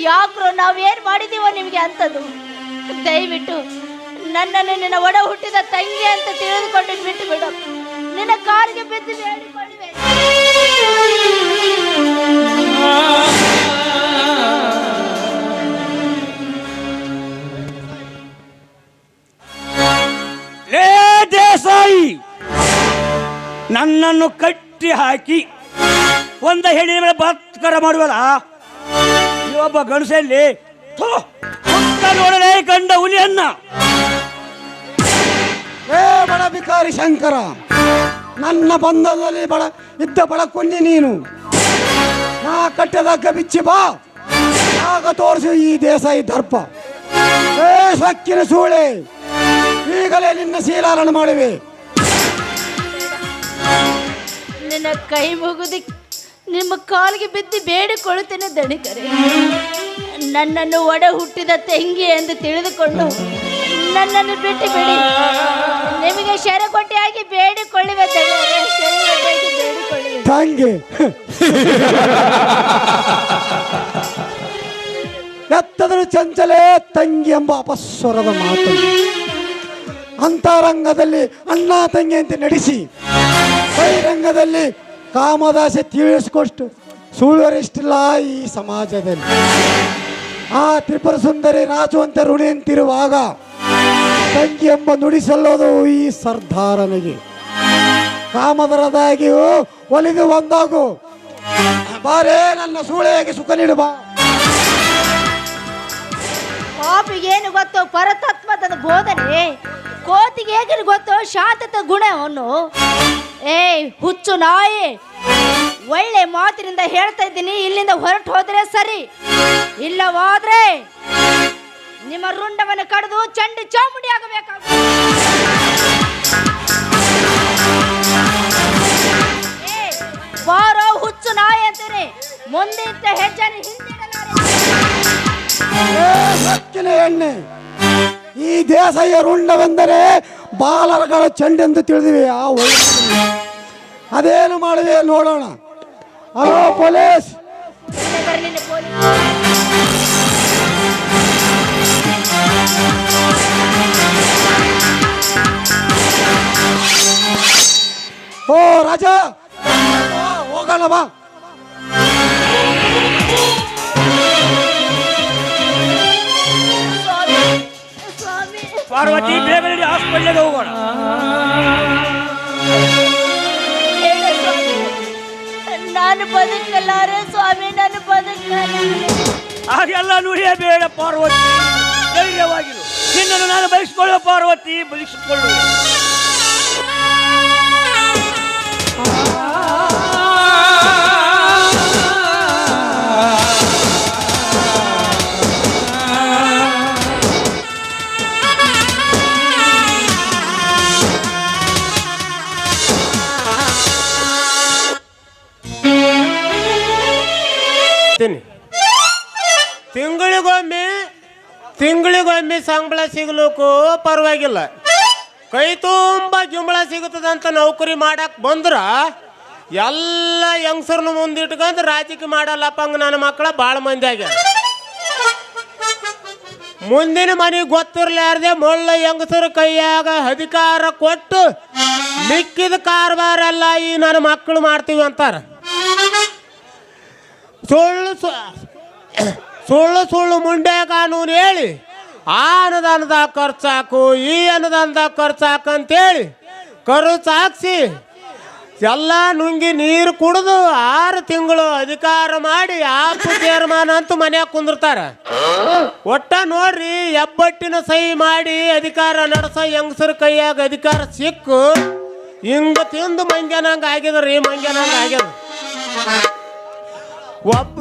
Speaker 6: ಯಾಕ್ರೋ ನಾವೇನ್ ಮಾಡಿದೀವೋ ನಿಮಗೆ ಅಂತದ್ದು? ದಯವಿಟ್ಟು ನನ್ನನ್ನು ನಿನ್ನ ಒಡ ಹುಟ್ಟಿದ ತಂಗಿ ಅಂತ ತಿಳಿದುಕೊಂಡು ಬಿಟ್ಟು ಬಿಡು. ನಿನ್ನ ಕಾಲಿಗೆ ಬಿದ್ದು ಬೇಡಿಕೊಳ್ಳುವೆ.
Speaker 3: ಲೇ ದೇಸಾಯಿ, ನನ್ನನ್ನು ಕಟ್ಟಿ ಹಾಕಿ ಒಂದ ಹೆಣ್ಣಿನ ಮೇಲೆ ಬಲಾತ್ಕಾರ ಮಾಡುವಲ್ಲ, ಒಬ್ಬ ಗಂಡಸಲ್ಲಿ ನೋಡಲೇ ಗಂಡ ಹುಲಿಯನ್ನ.
Speaker 4: ಏ ಬಡ ಭಿಕಾರಿ ಶಂಕರ, ನನ್ನ ಬಂಧದಲ್ಲಿ ಇದ್ದ ಬಡಕೊಂಡಿ ನೀನು. ನಾ ಕಟ್ಟದಕ್ಕ ಬಿಚ್ಚಿ ಬಾ, ಆಗ ತೋರಿಸು ಈ ದೇಸಾಯಿ ದರ್ಪ. ಏ ಸಕ್ಕಿನ ಸೂಳೆ, ಈಗಲೇ ನಿನ್ನ ಶೀಲಾರಣ ಮಾಡುವೆ.
Speaker 6: ನಿನ್ನ ಕೈ ಮುಗಿದು ನಿಮ್ಮ ಕಾಲಿಗೆ ಬಿದ್ದು ಬೇಡಿಕೊಳ್ಳುತ್ತೇನೆ ದಣಿಕರೆ. ನನ್ನನ್ನು ಒಡ ಹುಟ್ಟಿದ ತಂಗಿ ಎಂದು ತಿಳಿದುಕೊಂಡು ನನ್ನನ್ನು ಬಿಟ್ಟು ಬಿಡಿ. ನಿಮಗೆ ಶರಕೊಟ್ಟೆಯಾಗಿ ಬೇಡಿಕೊಳ್ಳುವೆ ದಣಿಕರೆ, ಶರಕೊಟ್ಟೆಯಾಗಿ ಬೇಡಿಕೊಳ್ಳುವೆ.
Speaker 4: ತಂಗಿ ಎತ್ತದರೂ ಚಂಚಲೆ ತಂಗಿ ಎಂಬ ಅಪಸ್ವರದ ಮಾತು ಅಂತರಂಗದಲ್ಲಿ ಅಣ್ಣ ತಂಗಿ ಅಂತ ನಡೆಸಿ ಬಹಿರಂಗದಲ್ಲಿ ಕಾಮದಾಸೆ ತಿಳಿಸಿಕೊಟ್ಟು ಸುಳ್ವರಿಷ್ಟಿಲ್ಲ ಈ ಸಮಾಜದಲ್ಲಿ. ಆ ತ್ರಿಪುರ ಸುಂದರಿ ನಾಚುವಂತೆ ಋಣಿ ಅಂತಿರುವಾಗ ತಂಗಿ ಎಂಬ ನುಡಿ ಸಲ್ಲೋದು ಈ ಸರ್ದಾರನಿಗೆ. ಕಾಮದರದಾಗಿಯೂ ಒಲಿದು ಒಂದಾಗು ಬಾರೇ ನನ್ನ ಸೂಳೆಯಾಗಿ ಸುಖ ನೀಡುವ.
Speaker 6: ಪಾಪಿಗೇನು ಗೊತ್ತೋ ಪರತತ್ವದ ಬೋಧನೆ, ಕೋತಿಗೆ ಹೇಗೆ ಗೊತ್ತೋ ಶಾಂತತ ಗುಣವನ್ನು. ಹುಚ್ಚು ನಾಯಿ, ಒಳ್ಳೆ ಮಾತಿನಿಂದ ಹೇಳ್ತಾ ಇದ್ದೀನಿ, ಇಲ್ಲಿಂದ ಹೊರಟು ಹೋದ್ರೆ ಸರಿ, ಇಲ್ಲವಾದ್ರೆ ನಿಮ್ಮ ರುಂಡವನ್ನು ಕಡಿದು ಚಂಡಿ ಚಾಮುಂಡಿ ಆಗಬೇಕಾಗುತ್ತೆ. ಬಾರೋ ಹುಚ್ಚು ನಾಯಿ ಅಂತೀನಿ, ಮುಂದಿಟ್ಟ ಹೆಜ್ಜೆನ ಹಿಂದಿಡಲಾರೆ.
Speaker 4: ಏ ಸಕ್ಕಿನ ಎಣ್ಣೆ, ಈ ದೇಶ ರುಂಡವೆಂದರೆ ಬಾಲರಗಳ ಚೆಂಡೆಂದು ತಿಳಿದಿವೆ. ಅದೇನು ಮಾಡಿವೆ ನೋಡೋಣ. ಹಲೋ ಪೊಲೀಸ್,
Speaker 6: ಬರಲಿಲ್ಲ ಪೊಲೀಸ್.
Speaker 4: ಓ ರಾಜ, ಹೋಗೋಣ ಬಾ.
Speaker 6: ಸ್ವಾಮಿ,
Speaker 3: ಪಾರ್ವತಿ ಬೇಗ ನಡಿ, ಹಾಸ್ಪಿಟ್ಲಿಗೆ ಹೋಗೋಣ.
Speaker 6: ಹೇಳ ಸ್ವಾಮಿ, ನಾನು ಬದುಕಲಾರೆ ಸ್ವಾಮಿ, ನಾನು ಬದುಕಲಾರೆ.
Speaker 3: ಹಾಗೆಲ್ಲ ನುಡಿಯಬೇಡ ಪಾರ್ವತಿ, ಧೈರ್ಯವಾಗಿರು. ನಿನ್ನನ್ನು ನಾನು ಬಯಸಿಕೊಳ್ಳುವ ಪಾರ್ವತಿ, ಬಯಸಿಕೊಳ್ಳುವೆ.
Speaker 8: ತಿಂಗಳಿಗೊಮ್ಮೆ ಸಂಬಳ ಸಿಗ್ಲಿಕ್ಕೂ ಪರವಾಗಿಲ್ಲ, ಕೈ ತುಂಬ ಗಿಂಬಳ ಸಿಗುತ್ತದಂತ ನೌಕರಿ ಮಾಡಕ್ಕೆ ಬಂದ್ರೆ ಎಲ್ಲ ಯಂಗ್ಸರ್ನ ಮುಂದಿಟ್ಕೊಂಡು ರಾಜಕೀಯ ಮಾಡಲ್ಲಪ್ಪ ಹಂಗೆ ನನ್ನ ಮಕ್ಕಳ ಭಾಳ ಮಂದಿ ಆಗ್ಯಾರ. ಮುಂದಿನ ಮನೆಗೆ ಗೊತ್ತಿರ್ಲಾರ್ದೆ ಮೊಳ್ಳ ಯಂಗಸರ ಕೈಯಾಗ ಅಧಿಕಾರ ಕೊಟ್ಟು ಮಿಕ್ಕಿದ ಕಾರ್ಬಾರೆಲ್ಲ ಈ ನನ್ನ ಮಕ್ಕಳು ಮಾಡ್ತೀವಿ ಅಂತಾರೆ. ಸುಳ್ಳು ಮುಂಡೆ ಕಾನೂನು ಹೇಳಿ ಆ ಅನುದಾನದಾಗ ಖರ್ಚಾಕು, ಈ ಅನುದಾನದಾಗ ಖರ್ಚಾಕು ಅಂತೇಳಿ ಖರ್ಚು ಹಾಕ್ಸಿ ಎಲ್ಲ ನುಂಗಿ ನೀರು ಕುಡಿದು 6 ತಿಂಗಳು ಅಧಿಕಾರ ಮಾಡಿ ಆಪು ಚೇರ್ಮನ್ ಅಂತೂ ಮನ್ಯಾಗ ಕುಂದಿರ್ತಾರೆ. ಒಟ್ಟ ನೋಡ್ರಿ, ಹೆಬ್ಬಟ್ಟಿನ ಸಹಿ ಮಾಡಿ ಅಧಿಕಾರ ನಡೆಸೋ ಹೆಂಗಸರ ಕೈಯಾಗ ಅಧಿಕಾರ ಸಿಕ್ಕು ಹಿಂಗ ತಿಂದು ಮಂಗ್ಯನಂಗೆ ಆಗಿದ್ರಿ, ಮಂಗ್ಯನಂಗೆ ಆಗ್ಯದ. ಒಬ್ಬ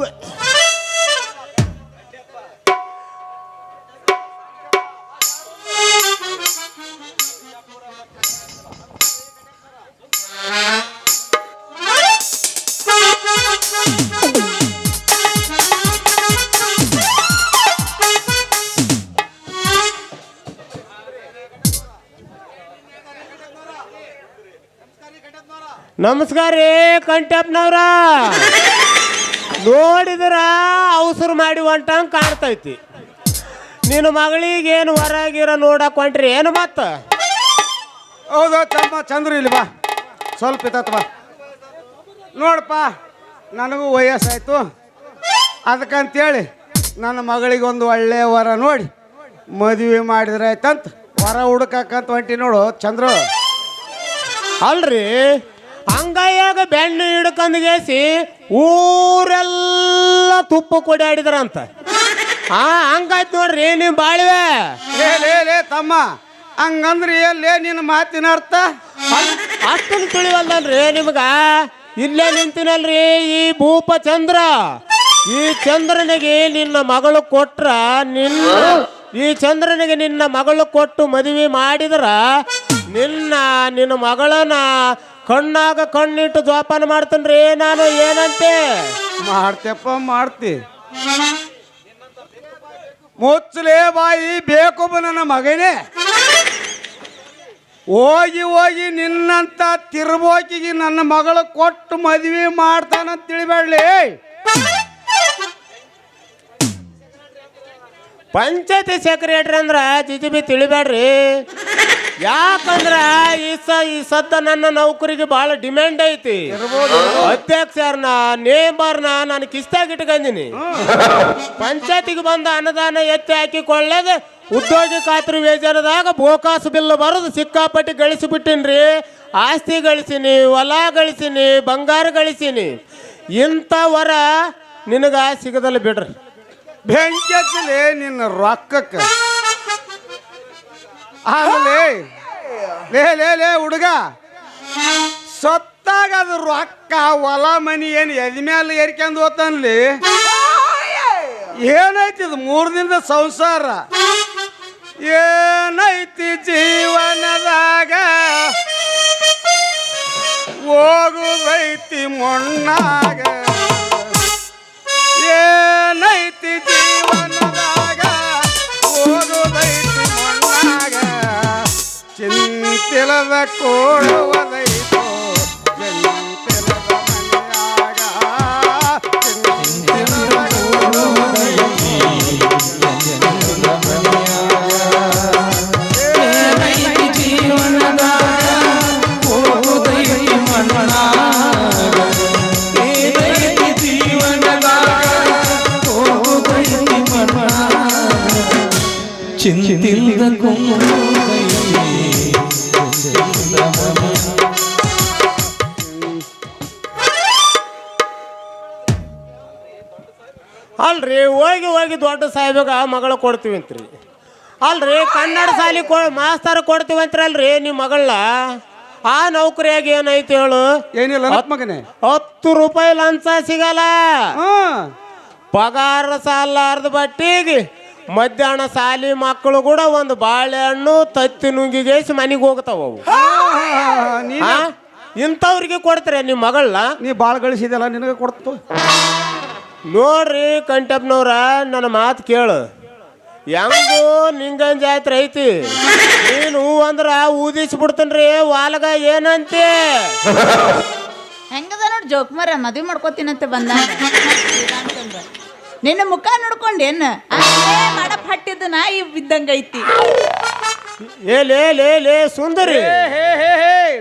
Speaker 8: ನಮಸ್ಕಾರ ರೀ ಕಂಟಪ್ಪನವ್ರ. ನೋಡಿದ್ರ ಅವಸರ ಮಾಡಿ ಹೊಂಟಂಗೆ ಕಾಣ್ತೈತಿ. ನಿನ್ನ ಮಗಳಿಗೇನು ಹೊರಗಿರ ನೋಡಕ್ ಹೊಂಟ್ರಿ ಏನು ಮತ್ತ? ಹೌದಾ ತಮ್ಮ ಚಂದ್ರ, ಇಲ್ಲಿ ಬಾ, ಸ್ವಲ್ಪ ಇತ್ತ ಬಾ. ನೋಡಪ್ಪ, ನನಗೂ ವಯಸ್ಸಾಯ್ತು, ಅದಕ್ಕಂತೇಳಿ ನನ್ನ ಮಗಳಿಗೆ ಒಂದು ಒಳ್ಳೆಯ ವರ ನೋಡಿ ಮದುವೆ ಮಾಡಿದ್ರೆ ಆಯ್ತಂತ ವರ ಹುಡುಕಕ್ಕಂತ ಹೊಂಟಿ ನೋಡು ಚಂದ್ರ. ಅಲ್ರಿ, ಅಂಗೈಯಾಗ ಬೆಣ್ಣೆ ಹಿಡ್ಕೊಂಡ್ಗೇಸಿ ಊರೆಲ್ಲ ತುಪ್ಪ ಕೊಡಾಡಿದ್ರಂತ. ಹಂಗಾಯ್ತು ನೋಡ್ರಿ ನೀವು ಬಾಳ್ವೆ. ಲೇ ತಮ್ಮ, ಹಂಗಂದ್ರೆ ಎಲ್ಲೇ ನಿನ್ನ ಮಾತಿನ ಅರ್ಥ ಅಷ್ಟನ್ನು ತಿಳಿವಲ್ದಲ್ರಿ ನಿಮ್ಗ? ಇಲ್ಲೇ ನಿಂತಿನಲ್ರಿ ಈ ಭೂಪ ಚಂದ್ರ. ಈ ಚಂದ್ರನಿಗೆ ನಿನ್ನ ಮಗಳು ಕೊಟ್ರ, ಈ ಚಂದ್ರನಿಗೆ ನಿನ್ನ ಮಗಳು ಕೊಟ್ಟು ಮದುವೆ ಮಾಡಿದ್ರ ನಿನ್ನ ಮಗಳನ್ನ ಕಣ್ಣಾಗ ಕಣ್ಣಿಟ್ಟು ಜೋಪಾನ ಮಾಡ್ತೇನ್ರಿ ನಾನು. ಏನಂತೆ ಮಾಡ್ತೇಪ್ಪ, ಮಾಡ್ತಿ. ಮುಚ್ಚಲೇ ಬಾಯಿ, ಬೇಕೊಬ್ಬ ನನ್ನ ಮಗನೇ. ಹೋಗಿ ನಿನ್ನಂತ ತಿರ್ಬೋಕಿಗೆ ನನ್ನ ಮಗಳು ಕೊಟ್ಟು ಮದುವೆ ಮಾಡ್ತಾನಂತ ತಿಳಿಬೇಡ್ಲಿ. ಪಂಚಾಯತಿ ಸೆಕ್ರೆಟರಿ ಅಂದ್ರ ಜಿಜಿಬಿ ತಿಳಿಬೇಡ್ರಿ. ಯಾಕಂದ್ರ ಈ ಸದ್ದ ನನ್ನ ನೌಕರಿಗೆ ಬಹಳ ಡಿಮ್ಯಾಂಡ್ ಐತಿ. ಅಧ್ಯಕ್ಷರನ್ನ ನೇಮರ್ನ ನಾನು ಕಿಸ್ತಾಗ ಇಟ್ಕೊಂಡಿನಿ. ಪಂಚಾಯತಿಗೆ ಬಂದ ಅನುದಾನ ಎತ್ತಿ ಹಾಕಿಕೊಳ್ಳದೆ ಉದ್ಯೋಗಿ ಖಾತ್ರಿ ಯೋಜನೆದಾಗ ಬೋಕಾಸು ಬಿಲ್ ಬರೋದು ಸಿಕ್ಕಾಪಟ್ಟಿ ಗಳಿಸಿಬಿಟ್ಟಿನ್ರಿ. ಆಸ್ತಿ ಗಳಿಸಿನಿ, ಹೊಲ ಗಳಿಸಿನಿ, ಬಂಗಾರ ಗಳಿಸಿನಿ. ಇಂಥ ವರ ನಿನಗ ಸಿಗದಲ್ಲ ಬಿಡ್ರಿ. ಬೆಂಕಿ ಹಚ್ಚಲಿ ನಿನ್ನ ರೊಕ್ಕಕ್ಕೆ. ಆಮೇಲೆ ಲೇ ಹುಡುಗ, ಸತ್ತಾಗ ಅದು ರೊಕ್ಕ ಹೊಲ ಮನಿ ಏನು ಎದ ಮೇಲೆ ಏರ್ಕೊಂಡು ಹೋತನ್ಲಿ. ಏನೈತಿ ಇದು 3 ದಿನದ ಸಂಸಾರ? ಏನೈತಿ ಜೀವನದಾಗ ಹೋಗುದೈತಿ ಮೊಣ್ಣಾಗ. ಬೆಲ್ಲದ ಕೋಳುವುದೈತೋ ಜಂತಿರದ ಮನೆಯಾಗ
Speaker 7: ಚಿಂತಿಲ್ದ
Speaker 8: ಅಲ್ರಿ ಹೋಗಿ ಹೋಗಿ ದೊಡ್ಡ ಸಾಹೇಬಾಗ ಮಗಳು ಕೊಡ್ತೀವಿ ಅಂತ್ರಿ. ಅಲ್ರಿ ಕನ್ನಡ ಶಾಲಿ ಮಾಸ್ತರ ಕೊಡ್ತೀವಿ ಅಂತ್ರಿ ನಿಮ್ಮ ಮಗಳನ್ನ. ಆ ನೌಕರಿಯಾಗಿ ಏನೈತಿ ಹೇಳು? ಏನಿಲ್ಲ ಮಗನೇ, 10 ರೂಪಾಯಿ ಲಂಚ ಸಿಗಲ್ಲ. ಪಗಾರ ಸಾಲಾರ್ದ ಬಟ್ಟಿಗೆ ಮಧ್ಯಾಹ್ನ ಸಾಲಿ ಮಕ್ಕಳು ಕೂಡ ಒಂದು ಬಾಳೆಹಣ್ಣು ತತ್ತಿ ನುಂಗಿಗೇಸಿ ಮನೆಗೆ ಹೋಗ್ತಾವ. ಇಂಥವ್ರಿಗೆ ಕೊಡ್ತಾರೆ ನಿಮ್ಮ ಮಗಳನ್ನ. ನೀ ಭಾಳ ಗಳಿಸಿದಲ್ಲ, ನಿನಗೆ ಕೊಡ್ತು ನೋಡ್ರಿ. ಕಂಟಪ್ಪನವ್ರ ನನ್ನ ಮಾತು ಕೇಳು. ಹೆಂಗು ನಿಂಗನ್ ಜಾತ್ರೆ ಐತಿ, ನೀನು ಅಂದ್ರ ಊದಿಸ್ಬಿಡ್ತನ್ರಿ ವಾಲ್ಗ. ಏನಂತೆ
Speaker 6: ಹೆಂಗದ ನೋಡಿ ಜೋಕ್ಮಾರ ಮದುವೆ ಮಾಡ್ಕೋತೀನಂತೆ ಬಂದ ನಿನ್ನ ಮುಖ ನೋಡ್ಕೊಂಡೇನು ಮಾಡಪ್ ಹಟ್ಟಿದ್ದು ನಾಯಿ ಬಿದ್ದಂಗ ಐತಿ.
Speaker 8: ಲೇ ಸುಂದರಿ,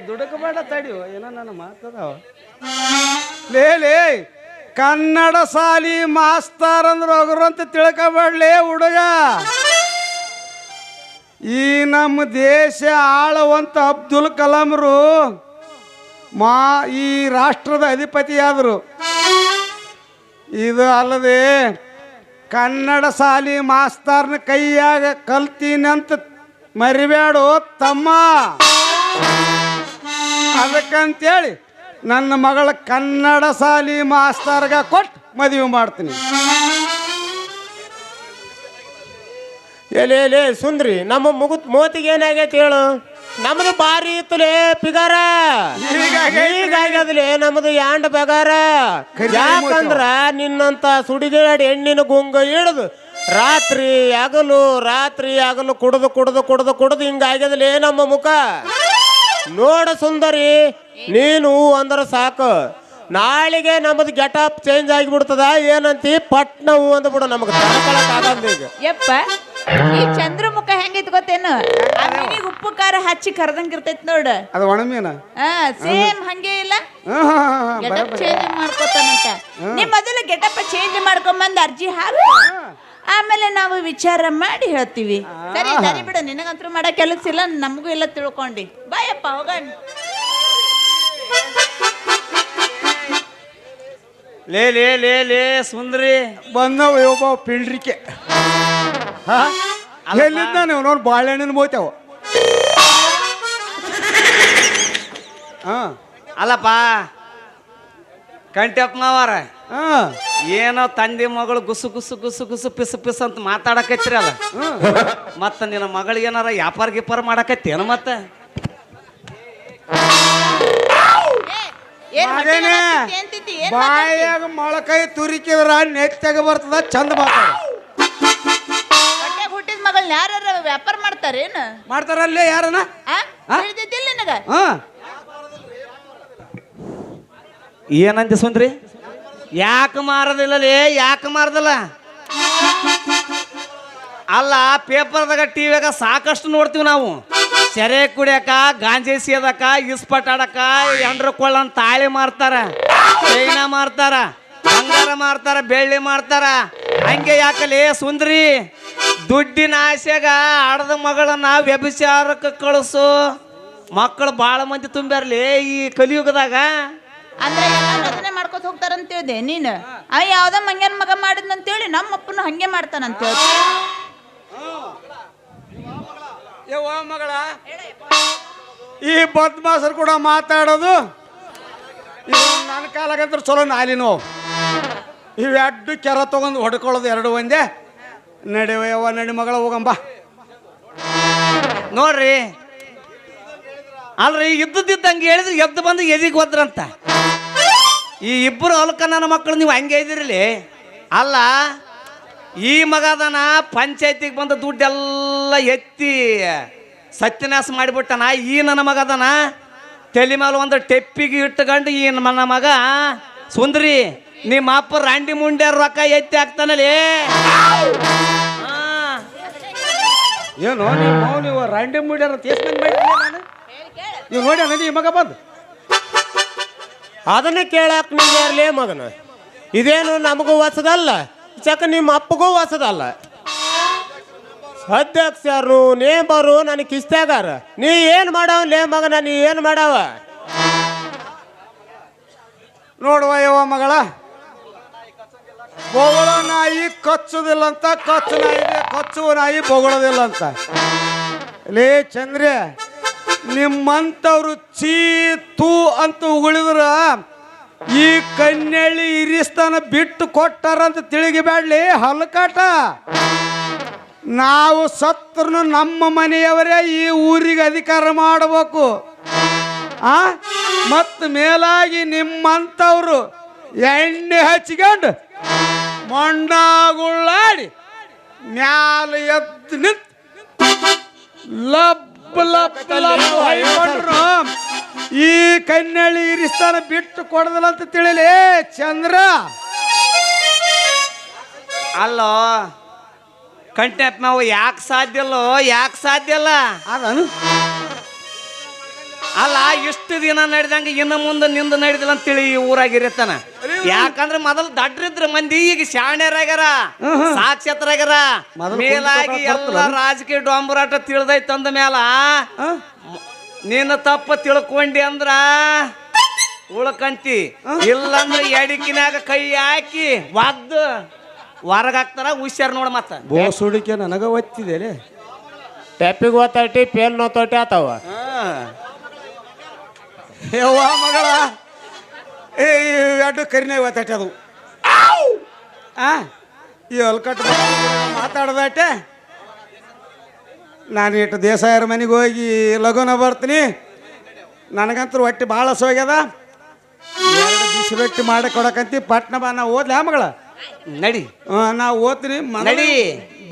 Speaker 8: ದುಡುಕಬೇಡ ತಡಿಯೋ, ಏನೋ ನನ್ನ ಮಾತದಾವ. ಲೇ ಕನ್ನಡ ಶಾಲಿ ಮಾಸ್ತರ್ ಅಂದ್ರೆ ಹೋಗ್ರು ಅಂತ ತಿಳ್ಕೊಬೇಡ್ಲೇ ಹುಡುಗ. ಈ ನಮ್ಮ ದೇಶ ಆಳುವಂತ ಅಬ್ದುಲ್ ಕಲಾಂರು ಈ ರಾಷ್ಟ್ರದ ಅಧಿಪತಿಯಾದರು. ಇದು ಅಲ್ಲದೆ ಕನ್ನಡ ಶಾಲಿ ಮಾಸ್ತರ್ನ ಕೈಯಾಗ ಕಲ್ತೀನಂತ ಮರಿಬೇಡು ತಮ್ಮ. ಅದಕ್ಕಂತೇಳಿ ನನ್ನ ಮಗಳ ಕನ್ನಡ ಶಾಲಿ ಮಾಸ್ತರ್ಗ ಕೊಟ್ಟು ಮದುವೆ ಮಾಡ್ತೀನಿ. ಎಲೆ ಸುಂದ್ರಿ, ನಮ್ಮ ಮೂತಿಗೆ ಏನಾಗೈತಿ ಹೇಳು? ನಮ್ದು ಬಾರಿ ಇತ್ತಲೇ ಪಿಗಾರ, ಹೀಗಾಗ್ಯದಲೇ ನಮ್ದು ಯಾಂಡ್ ಪಗಾರ. ಯಾಕಂದ್ರ ನಿನ್ನಂತ ಸುಡಿಗಾಡಿ ಹೆಣ್ಣಿನ ಗುಂಗ ಹಿಡಿದು ರಾತ್ರಿ ಆಗಲು ಕುಡ್ದು ಹಿಂಗಾಗ್ಯದಲೇ ನಮ್ಮ ಮುಖ. ನೋಡ ಸುಂದರಿ, ನೀನು ಅಂದ್ರ ಸಾಕು, ನಾಳೆಗೆ ನಮ್ಮದು ಗೆಟಪ್ ಚೇಂಜ್ ಆಗಿಬಿಡ್ತದ. ಏನಂತಿ ಪಟ್ನ ಹೂ ಅಂದ್ಬಿಡು, ನಮಗೆ ತಡ್ಕೊಳಕ್ಕಾಗಲ್ಲ ಈಗ.
Speaker 1: ಯಪ್ಪ, ಈ ಚಂದ್ರಮುಖ ಹೆಂಗೈತಿ ಗೊತ್ತೇನು? ಮೀನಿಗೆ ಉಪ್ಪು ಖಾರ ಹಚ್ಚಿ ಕರ್ದಂಗ ಇರ್ತೈತಿ ನೋಡು.
Speaker 8: ಅದು ಒಣಮೀನ
Speaker 1: ಸೇಮ್ ಹಂಗೆ ಇಲ್ಲ. ಗೆಟಪ್ ಚೇಂಜ್ ಮಾಡ್ಕೋತಾನಂತ. ನಿಮ್ ಮೊದಲು ಗೆಟಪ್ ಚೇಂಜ್ ಮಾಡ್ಕೊಂಬಂದ್ ಅರ್ಜಿ ಹಾಕು, ಆಮೇಲೆ ನಾವು ವಿಚಾರ ಮಾಡಿ ಹೇಳ್ತೀವಿ. ಸರಿ ಸರಿ ಬಿಡು, ನಿನಗಂತೂ ಮಾಡೋ ಕೆಲಸ ಇಲ್ಲ, ನಮಗೂ ಇಲ್ಲ ತಿಳ್ಕೊಂಡಿ. ಬಾಯಪ್ಪ ಹೋಗೋಣ.
Speaker 3: ಲೇ ಸುಂದ್ರಿ
Speaker 8: ಬಂದವು ಒಬ್ಬ ಪಿಳ್ರಿಕೆ. ಎಲ್ಲಿದ್ದ ನೀವು ನೋಡಿ ಬಾಳೆಹಣ್ಣಿನ ಮೋತ್ಯಾವ.
Speaker 3: ಅಲ್ಲಪ್ಪ ಕಂಟಪ್ಪನವರ, ಏನೋ ತಂದೆ ಮಗಳು ಗುಸು ಪಿಸ್ ಅಂತ ಮಾತಾಡಕತ್ತಿರಲ್ಲ. ಮತ್ತ ನಿನ್ನ ಮಗಳಿಗೆ ಏನಾರ ವ್ಯಾಪಾರ ಗಿಪಾರ ಮಾಡಕತ್ತೇನು? ಮತ್ತೆ
Speaker 8: ಬಾಯಾಗ ಮೊಳಕೈ ತುರಿಕಿದ್ರ ನೆತ್ತಾಗ ಬರ್ತದ, ಚಂದ ಮಾತಾಡ.
Speaker 1: ಹುಟ್ಟಿದ ಮಗಳನ್ನ ಯಾರ ವ್ಯಾಪಾರ ಮಾಡ್ತಾರೇನು?
Speaker 8: ಮಾಡ್ತಾರಲ್ಲೇ ಯಾರನ?
Speaker 1: ತಿಳಿದಿದ್ದಿಲ್ಲ ನಿನಗ?
Speaker 3: ಏನಂತ ಸುಂದ್ರಿ? ಯಾಕೆ ಮಾರದಿಲ್ಲ? ಅಲ್ಲ, ಪೇಪರ್ದಾಗ ಟಿವಿಯಾಗ ಸಾಕಷ್ಟು ನೋಡ್ತೀವಿ ನಾವು. ಸೆರೆ ಕುಡಿಯಕ, ಗಾಂಜೆ ಸೇದಕ, ಇಸ್ಪಟ್ ಆಡಕ, ಎಂಡ್ರ ಕೊಳ್ಳನ್ ತಾಳಿ ಮಾರ್ತಾರ, ಚೈನಾ ಮಾರ್ತಾರ, ಬಂಗಾರ ಮಾರ್ತಾರ, ಬೆಳ್ಳಿ ಮಾರ್ತಾರ. ಹಂಗೆ ಯಾಕಲೇ ಸುಂದ್ರಿ? ದುಡ್ಡಿನ ಆಸೆಗ ಆಡದ ಮಗಳನ್ನ ವ್ಯಭಿಚಾರಕ್ಕೆ ಕಳಿಸು ಮಕ್ಕಳು ಭಾಳ ಮಂದಿ ತುಂಬ್ಯಾರ್ಲಿ ಈ ಕಲಿಯುಗದಾಗ.
Speaker 1: ಅಂದ್ರೆ ಅದನ್ನೇ ಮಾಡ್ಕೊತ ಹೋಗ್ತಾರಂತ ಹೇಳಿದೆ ನೀನು. ಯಾವ್ದೋ ಮಂಗ್ಯನ ಮಗ ಮಾಡಿದ್ನಂತೇಳಿ ನಮ್ಮ ಅಪ್ಪನ ಹಂಗೆ ಮಾಡ್ತಾನಂತ ಹೇಳಿ.
Speaker 8: ಮಗಳ ಈ ಬದ್ಮಾಸರು ಕೂಡ ಮಾತಾಡೋದು ನನ್ನ ಕಾಲಾಗಂದ್ರೆ ಚಲೋ ನಾಲಿನೋ. ಇವೆರಡು ಕೆರ ತಗೊಂಡು ಹೊಡ್ಕೊಳ್ಳೋದು ಎರಡು ಒಂದೇ. ನಡಿವಯ್ಯವ್ವ, ನಡಿ ಮಗಳ ಹೋಗಂಬ.
Speaker 3: ನೋಡ್ರಿ, ಅಲ್ರಿ ಇದ್ದಂಗೆ ಹೇಳಿದ್ರೆ ಎದ್ದು ಬಂದು ಎದಿಗೆ ಹೋದ್ರಂತ. ಈ ಇಬ್ಬರು ಹೊಲಕ ನನ್ನ ಮಕ್ಕಳು ನೀವು ಹಂಗೆ ಇದಿರಲಿ. ಅಲ್ಲ, ಈ ಮಗದನ ಪಂಚಾಯತಿಗೆ ಬಂದ ದುಡ್ಡೆಲ್ಲ ಎತ್ತಿ
Speaker 12: ಸತ್ಯನಾಶ ಮಾಡಿಬಿಟ್ಟನ. ಈ ನನ್ನ ಮಗ ಅದನ ತಲೆ ಮೇಲೆ ಒಂದು ಟೆಪ್ಪಿಗೆ ಇಟ್ಟುಕೊಂಡು ಈ ನನ್ನ ಮಗ ಸುಂದ್ರಿ ನಿಮ್ಮ ಅಪ್ಪ ರಾಂಡಿ ಮುಂಡ್ಯಾರ ರೊಕ್ಕ ಎತ್ತಿ ಹಾಕ್ತಾನಲ್ಲಿ.
Speaker 8: ಏನು ನೀವು ರಾಂಡಿ ಮುಡ್ಯಾರ ತೇಸ್ಮಂದ್ ಮಾಡಿದ್ರಿ ನಾನು ನೀವು ನೋಡಿ ಈ ಮಗ ಬಂದು
Speaker 13: ಅದನ್ನೇ ಕೇಳಾಕ ನಿಮ್ಗೆ ಯಾರ್ಲೇ ಮಗನ, ಇದೇನು ನಮಗೂ ಹೊಸದಲ್ಲ, ಚಕ ನಿಮ್ಮ ಅಪ್ಪಗೂ ಹೊಸದಲ್ಲ. ಅಧ್ಯಕ್ಷರು ನೇಮರು ನನಗೆ ಕಿಸ್ತಾಗಾರ, ನೀ ಏನು ಮಾಡವ ಲೇ ಮಗನ, ನೀ ಏನು ಮಾಡವ?
Speaker 8: ನೋಡುವ ಯವ್ವ ಮಗಳ, ಬೊಗಳ ನಾಯಿ ಕಚ್ಚುದಿಲ್ಲ ಅಂತ, ಕಚ್ಚು ನಾಯಿ ಕಚ್ಚುವ ನಾಯಿ ಬೊಗಳೋದಿಲ್ಲ ಅಂತ. ಲೇ ಚಂದ್ರ, ನಿಮ್ಮಂಥವ್ರು ಚೀತು ಅಂತ ಉಗುಳಿದ್ರ ಈ ಕನ್ಯಳ್ಳಿ ಇರಿಸ್ತಾನ ಬಿಟ್ಟು ಕೊಟ್ಟಾರಂತ ತಿಳಿಗಿಬ್ಯಾಡ್ಲಿ ಹಲಕಾಟ. ನಾವು ಸತ್ರು ನಮ್ಮ ಮನೆಯವರೇ ಈ ಊರಿಗೆ ಅಧಿಕಾರ ಮಾಡಬೇಕು. ಮತ್ತು ಮೇಲಾಗಿ ನಿಮ್ಮಂಥವ್ರು ಎಣ್ಣೆ ಹಚ್ಕೊಂಡು ಮೊಂಡಾಗುಳ್ಳಾಡಿ ಮ್ಯಾಲ ಎದ್ದು ನಿಂತು ಲಬ್ ಲಬ್ ಲಬ್ ಹೊಯ್ಕೊಂಡ್ರು ಈ ಕನ್ನಳ್ಳಿ ಇರಿಸ್ತಾನ ಬಿಟ್ಟು ಕೊಡದಲ್ಲ ಅಂತ ತಿಳಿಲಿ ಚಂದ್ರ.
Speaker 12: ಅಲ್ಲೋ ಕಂಟೆಪ್ ನಾವು ಯಾಕೆ ಸಾಧ್ಯ ಅಲ್ಲೋ, ಯಾಕೆ ಸಾಧ್ಯ ಅಲ್ಲ
Speaker 8: ಅದನು
Speaker 12: ಅಲ್ಲ. ಇಷ್ಟು ದಿನ ನಡೆದಂಗೆ ಇನ್ನು ಮುಂದೆ ನಿಂದ ನಡೆದಿಲ್ಲ ಅಂತೇಳಿ ಈ ಊರಾಗಿರತ್ತಾನ. ಯಾಕಂದ್ರೆ ಮೊದಲು ದಡ್ರಿದ್ರ ಮಂದಿ ಈಗ ಶಾಣ್ಯರಾಗ್ಯಾರ, ಸಾಕ್ಷಾತ್ರಾಗ್ಯಾರ. ಮೇಲಾಗಿ ಎಲ್ಲ ರಾಜಕೀಯ ಡೊಂಬರಾಟ ತಿಳಿದೈತೆ ಅಂದ ಮೇಲ ನೀನು ತಪ್ಪ ತಿಳ್ಕೊಂಡಿ ಅಂದ್ರ ಉಳ್ಕಂತಿ, ಇಲ್ಲಂದ್ರೆ ಎಡಿಕಿನಾಗ ಕೈ ಹಾಕಿ ಒದ್ದು ಹೊರಗಾಕ್ತಾರ. ಹುಷಾರ್ ನೋಡ. ಮತ್ತ
Speaker 8: ಬೋಸ್ ಹುಡುಕಿ ನನಗ ಒತ್ತಿದೆ
Speaker 13: ಟೆಪ್ಪಿಗೆ ಓದ್ತೈತಿ, ಪೇನ್ ನೋತೈತಿ ಆತವ.
Speaker 8: ಯವ್ವ ಮಗಳ, ಎರಡು ಕರಿನೇ ಒತ್ತೈತೆ ಅದು. ಈ ಹೊಲ್ಕಟ್ಟು ಮಾತಾಡ್ದಾಟೆ ನಾನು ಇಟ್ಟು ದೇಸಾಯರ ಮನೆಗೆ ಹೋಗಿ ಲಗುನ ಬರ್ತೀನಿ. ನನಗಂತೂ ಹೊಟ್ಟೆ ಭಾಳ ಸೋಗ್ಯದ. 2 ಬಿಸಿ ರೊಟ್ಟಿ ಮಾಡಿ ಕೊಡಕಂತಿ ಪಟ್ನ ಬಾ. ನಾ ಓದ್ಲಾ ಮಗಳ?
Speaker 12: ನಡಿ.
Speaker 8: ನಾ ಓದ್ತೀನಿ.
Speaker 12: ನಡಿ.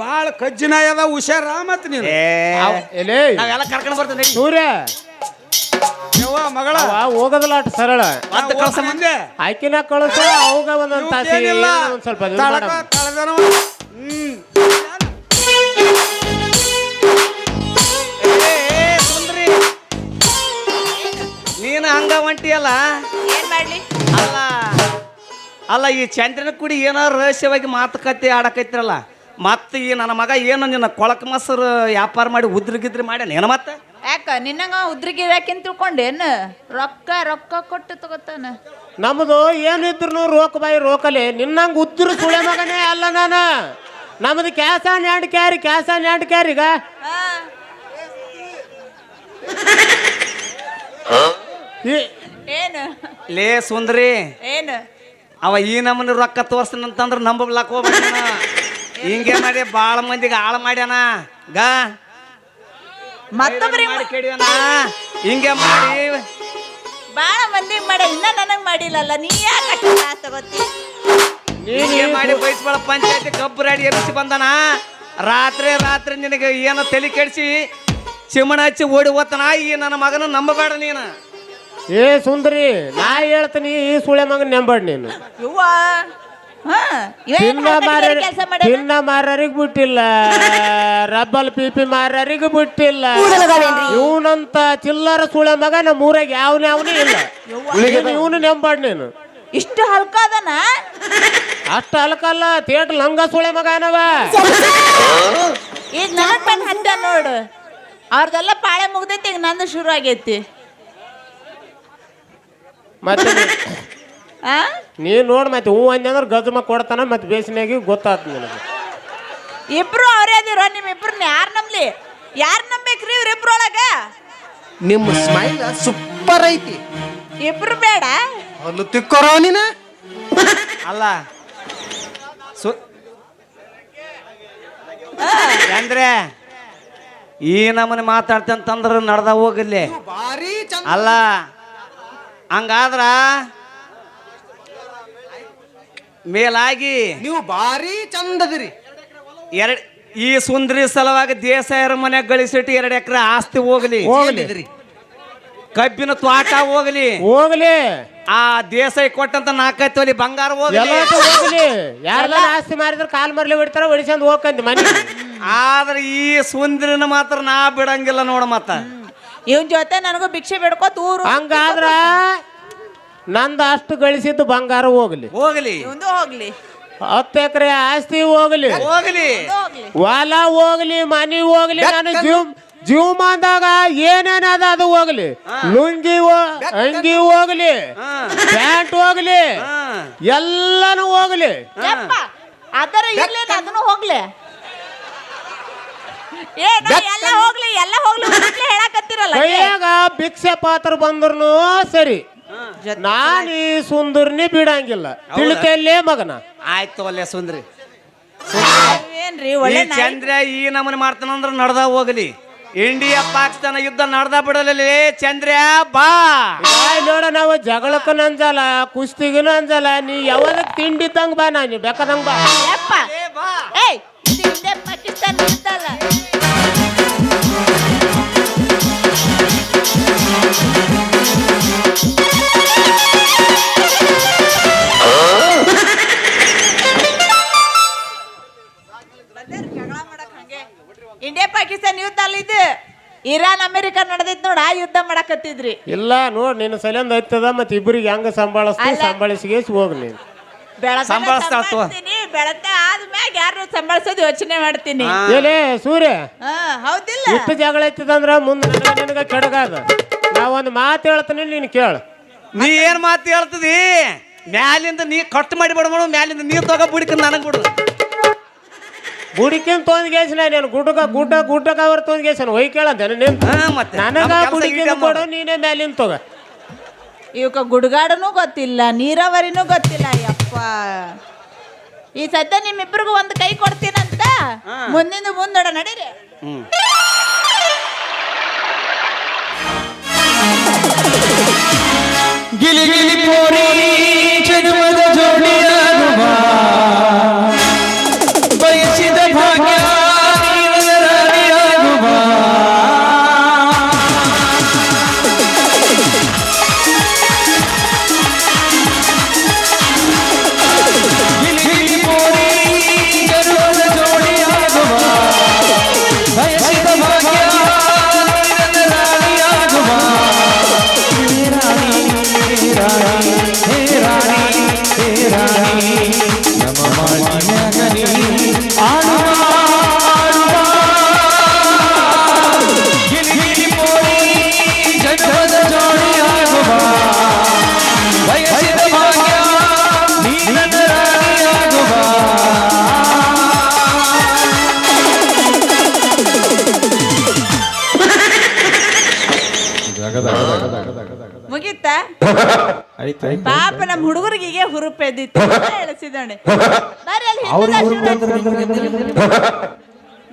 Speaker 8: ಭಾಳ ಕಜ್ಜಿನಾಯ ಅದ, ಹುಷಾರ. ಮತ್ತೆ ನೀನು
Speaker 12: ನಾವೆಲ್ಲ ಕರ್ಕೊಂಡು ಬರ್ತೀನಿ.
Speaker 13: ಸೂರ್ಯ
Speaker 8: ಯವ್ವ ಮಗಳ,
Speaker 13: ಹೋಗೋದಿಲ್ಲ ಅಷ್ಟು ಸರಳ.
Speaker 12: ಕಳ್ಸ ಮುಂದೆ
Speaker 13: ಆಕಿನ ಕಳಿಸ ಅವಾಗ ಒಂದೊಂದು ತಾಸಿ ಒಂದ್ ಸ್ವಲ್ಪ
Speaker 12: ನೀನು ಹಂಗ ಹೊಂಟಿಯಲ್ಲ.
Speaker 1: ಏನ್ ಮಾಡ್ಲಿ?
Speaker 12: ಅಲ್ಲ ಅಲ್ಲ ಈ ಚಂದ್ರನ ಕೂಡಿ ಏನಾರು ರಹಸ್ಯವಾಗಿ ಮಾತುಕತೆ ಆಡಕೈತ್ರಲ್ಲ. ಮತ್ತೆ ಈ ನನ್ನ ಮಗ ಏನು ನಿನ್ನ ಕೊಳಕ ಮೊಸರು ವ್ಯಾಪಾರ ಮಾಡಿ ಉದ್ರಿಗಿದ್ರಿ ಮಾಡ್ಯಾನ ಏನು? ಮತ್ತೆ
Speaker 1: ಯಾಕ ನಿನ್ನಂಗ ಉದ್ರಿಗಿರಾಕಿನ್ ತಿಳ್ಕೊಂಡೇನು? ರೊಕ್ಕ ರೊಕ್ಕ ಕೊಟ್ಟು ತಗೋತಾನ.
Speaker 13: ನಮ್ದು ಏನಿದ್ರು ರೋಕ್ ಬಾಯಿ ರೋಕಲೆ, ನಿನ್ನಂಗೆ ಉದ್ರ ಸುಳೆ ಮಗನೇ ಅಲ್ಲ ನಾನು. ನಮ್ದು ಕ್ಯಾಸ ನ್ಯಾಂಡ್ ಕ್ಯಾರಿ, ಕ್ಯಾಸ ನ್ಯಾಂಡ್ ಕ್ಯಾರಿಗ
Speaker 1: ಏನು
Speaker 12: ಲೇ ಸುಂದ್ರಿ,
Speaker 1: ಏನು
Speaker 12: ಅವ ಈ ನಮ್ಮನೆ ರೊಕ್ಕ ತೋರ್ಸನಂತಂದ್ರೆ ನಂಬಲಾಕ ಹೋಗ್ಬೇಡ. ಹಿಂಗೆ ಮಾಡಿ ಭಾಳ ಮಂದಿಗೆ ಹಾಳು ಮಾಡ್ಯಾನ.
Speaker 1: ಮತ್ತೊಬ್ಬರಿಗೆ
Speaker 12: ಕೇಳಿದಾನ ಹಿಂಗೆ ಮಾಡಿ
Speaker 1: ಬಾಳ ಮಂದಿ ಮಾಡ, ಇನ್ನ ನನಗ್ ಮಾಡಿಲ್ಲಲ್ಲ. ನೀ ಯಾಕೆ ತಗೋತಿ?
Speaker 12: ಹಿಂಗೆ ಮಾಡಿ ಬೈಸ್ಬಾಳ ಪಂಚಾಯತಿ ಕಬ್ಬರಾಡಿ ಎಬ್ಬಿಸಿ ಬಂದಾನ. ರಾತ್ರಿ ರಾತ್ರಿ ನಿನಗೆ ಏನೋ ತಲೆ ಕೆಡಿಸಿ ಚಿಮಣ ಹಚ್ಚಿ ಓಡಿ ಹೋಗ್ತಾನ. ಈ ನನ್ನ ಮಗನ ನಂಬಬೇಡ ನೀನು.
Speaker 13: ಏ ಸುಂದರಿ, ನಾ ಹೇಳ್ತೀನಿ, ಈ ಸುಳೆ ಮಗನ ನಂಬಾಡ್ ನೀನು. ತಿನ್ನ ಮಾರರಿಗೆ ಬಿಟ್ಟಿಲ್ಲ, ರಬ್ಬಲ್ ಪಿಪಿ ಮಾರರಿಗೆ ಬಿಟ್ಟಿಲ್ಲ. ಇವನಂತ ಚಿಲ್ಲರ ಸುಳೆ ಮಗ ನಮ್ಮ ಊರಾಗ ಯಾವನೇ ಇಲ್ಲ. ಇವನು ನಂಬಾಡ್ ನೀನು.
Speaker 1: ಇಷ್ಟು ಹಲ್ಕದನ?
Speaker 13: ಅಷ್ಟು ಹಲ್ಕಲ್ಲ, ತೇಟ್ ಲಂಗ ಸುಳೆ ಮಗ ಏನವ.
Speaker 1: ಈಗ ನನಗ್ ಬಂದ್ ಹಂಡ ನೋಡು. ಅವ್ರದೆಲ್ಲ ಪಾಳೆ ಮುಗ್ದೈತಿ, ಈಗ ನಂದು ಶುರು ಆಗೈತಿ.
Speaker 13: ಮತ್ತೆ ನೀ ನೋಡ್ ಮತ್ತೆ ಹೂ ಅಂದ್ರ ಗಜಮ ಕೊಡ್ತಾನ. ಮತ್ತೆ ಬೇಸಿನಾಗಿ ಗೊತ್ತಾತ ನಿನಗೆ.
Speaker 1: ಇಬ್ರು ಅವ್ರೇ ಅದಿರೋ. ನಿಮ್ ಇಬ್ರನ್ನ ಯಾರು ನಂಬ್ಲಿ? ಯಾರು ನಂಬೇಕ್ರಿ ಇವ್ರಿಬ್ರು ಒಳಗ?
Speaker 10: ನಿಮ್ಮ ಸ್ಮೈಲ್ ಸೂಪರ್ ಐತಿ.
Speaker 1: ಇಬ್ರು ಬೇಡ,
Speaker 10: ಅಲ್ಲೂ ತಿಕ್ಕೋರ ನೀನ.
Speaker 12: ಅಲ್ಲ ಅಂದ್ರೆ ಈ ನಮ್ಮನೆ ಮಾತಾಡ್ತಂತಂದ್ರೆ ನಡ್ದ ಹೋಗಲಿ. ಅಲ್ಲ ಹಂಗಾದ್ರ ಮೇಲಾಗಿ
Speaker 10: ನೀವು ಭಾರಿ ಚಂದದಿರಿ.
Speaker 12: ಈ ಸುಂದರಿ ಸಲುವಾಗಿ ದೇಸಾಯರ ಮನ್ಯಾಗ ಗಳಿಸಿಟ್ಟು 2 ಎಕರೆ ಆಸ್ತಿ ಹೋಗ್ಲಿ ಕಬ್ಬಿನ ತೋಟ ಹೋಗ್ಲಿ ಆ ದೇಸಾಯಿ ಕೊಟ್ಟಂತ 4 ತೊಲಿ ಬಂಗಾರ ಹೋಗ್ಲಿ
Speaker 13: ಯಾರೆಲ್ಲ ಆಸ್ತಿ ಮಾರಿದ್ರೆ ಕಾಲ್ ಮರ್ಲಿ ಬಿಡ್ತಾರ ಹೊಡಿಸಂದ್ ಹೋಗ್ಕಂತ ಮನೆ.
Speaker 12: ಆದ್ರೆ ಈ ಸುಂದರಿನ ಮಾತ್ರ ನಾ ಬಿಡಂಗಿಲ್ಲ ನೋಡ ಮತ್ತ
Speaker 1: ಇವನ್ ಜೊತೆ ನನಗೂ ಭಿಕ್ಷೆ ಬೇಡ್ಕೋತ ಊರು
Speaker 13: ಹಂಗಾದ್ರ ನಂದು ಅಷ್ಟು ಗಳಿಸಿದ್ದು ಬಂಗಾರ ಹೋಗ್ಲಿ
Speaker 1: ಇವಂದು ಹೋಗ್ಲಿ
Speaker 13: 10 ಎಕರೆ ಆಸ್ತಿ ಹೋಗ್ಲಿ ಹೊಲ ಹೋಗ್ಲಿ ಮನಿ ಹೋಗ್ಲಿ ನಾನು ಜೀವಮಾನದಾಗ ಏನೇನದ ಅದು ಹೋಗ್ಲಿ ಲುಂಗಿ ಅಂಗಿ ಹೋಗ್ಲಿ ಪ್ಯಾಂಟ್ ಹೋಗ್ಲಿ ಎಲ್ಲಾನು ಹೋಗ್ಲಿ
Speaker 1: ಅದರ ಇರ್ಲಿ ಅದನ್ನು ಹೋಗ್ಲಿ ಎಲ್ಲ ಹೋಗ್ಲಿ ಹೇಳಕತ್ತಿರಲ್ಲ
Speaker 13: ಕೈಯಾಗ ಭಿಕ್ಷೆ ಪಾತ್ರ ಬಂದ್ರು ಸರಿ ನಾನು ಈ ಸುಂದರ್ನಿ ಬಿಡಂಗಿಲ್ಲ ತಿಳಿತಲ್ಲೇ ಮಗನ.
Speaker 12: ಆಯ್ತು ಅಲ್ಲೇ ಸುಂದ್ರಿ
Speaker 1: ಏನ್ರಿ ಒಳ್ಳೆ
Speaker 12: ಚಂದ್ರ ಈ ನಮೂನೆ ಮಾಡ್ತಾನಂದ್ರ ನಡ್ದ ಹೋಗ್ಲಿ. ಇಂಡಿಯಾ ಪಾಕಿಸ್ತಾನ ಯುದ್ಧ ನಡ್ದ ಬಿಡಲಿ ಚಂದ್ರ ಬಾ
Speaker 13: ನೋಡ ನಾವು ಜಗಳಕ್ಕೂ ಅಂಜಲ್ಲ ಕುಸ್ತಿಗೂ ಅಂಜಲ್ಲ ನೀ ಯಾವಾಗ ತಿಂಡಿದ್ದಂಗ ಬಾ ನೀ ಬೇಕಾದಂಗ ಬಾ
Speaker 1: ಪಾಕಿಸ್ತಾನ ಇಂಡಿಯಾ ಪಾಕಿಸ್ತಾನ ಯುದ್ಧ ಅಲ್ಲಿದ್ದು ಇರಾನ್ ಅಮೆರಿಕ ನಡೆದೈತ್ ನೋಡ ಆ ಯುದ್ಧ ಮಾಡಕತ್ತಿದ್ರಿ.
Speaker 13: ಇಲ್ಲ ನೋಡ್ ನಿನ್ನ ಸಲಿಂದ ಐತದ ಮತ್ತೆ ಇಬ್ಬರಿಗೆ ಹೆಂಗ ಸಂಭಾಳಿಸಿಗೆ ಹೋಗ್ ನೀನು
Speaker 1: ಬೆಳತ ಆದ್ಮ್ಯಾಗ ಯಾರು ಸಂಭಾಳಿಸೋದು ಯೋಚನೆ ಮಾಡ್ತೀನಿ.
Speaker 13: ಏನೇ ಸೂರ್ಯ
Speaker 1: ಹೌದಿಲ್ಲ
Speaker 13: ಎಷ್ಟು ಜಗಳ ಐತದಂದ್ರ ಮುಂದೆ ನಿನಗ ಕೆಡಗಾದ ನಾವೊಂದು ಮಾತು ಹೇಳ್ತೀನಿ ನೀನು ಕೇಳ.
Speaker 12: ನೀ ಏನ್ ಮಾತು ಹೇಳ್ತದಿ ಮ್ಯಾಲಿಂದ ನೀ ಕಟ್ ಮಾಡಿ ಬಿಡ ಮ್ಯಾಲಿಂದ ನೀರ್ ತಗೋ ಬುಡಿಕ ನನಗ್ ಬಿಡು
Speaker 13: ಬುಡಿಕಿನ್ ತೊಂದ್ಗೇಸನ ನೀನು ಗುಡ್ಡಕ ಅವ್ರ ತೊಂದ್ಗೇಸನ ಹೊಯ್ ಕೇಳಂತೇನೆ ನೀನು ನನಗ ಬುಡಿಕಿನ್ ಕೊಡು ನೀನೇ ಮ್ಯಾಲಿನ ತಗೋ.
Speaker 1: ಇವಕ್ಕ ಗುಡ್ಗಾಡನೂ ಗೊತ್ತಿಲ್ಲ ನೀರಾವರಿನೂ ಗೊತ್ತಿಲ್ಲ. ಯಪ್ಪ ಈ ಸದ್ಯ ನಿಮ್ಮಿಬ್ಬರಿಗೂ ಒಂದು ಕೈ ಕೊಡ್ತೀನಂತ ಮುಂದಿಂದ ಮುಂದೋಡ ನಡೀರಿ.
Speaker 7: ಗಿಲಿ ಗಿಲಿ ಪೋರಿ ಜನ್ಮದ ಜೋಡಿಯಾಗುವ ಬಯಸಿದ ಭಾಗ್ಯ ರಾಣಿಯಾಗುವ ಗಿಲಿ ಗಿಲಿ ಪೋರಿ ಜನ್ಮದ ಜೋಡಿಯಾಗುವ ಬಯಸಿದ ಭಾಗ್ಯ ರಾಣಿಯಾಗುವ
Speaker 1: ಮುಗೀತಾ ಪಾಪ ನಮ್ಮ ಹುಡುಗರಿಗೆ ಹುರುಪು ಎದ್ದಿತ್ತು ಹೇಳಿಸಿದಾನೆ.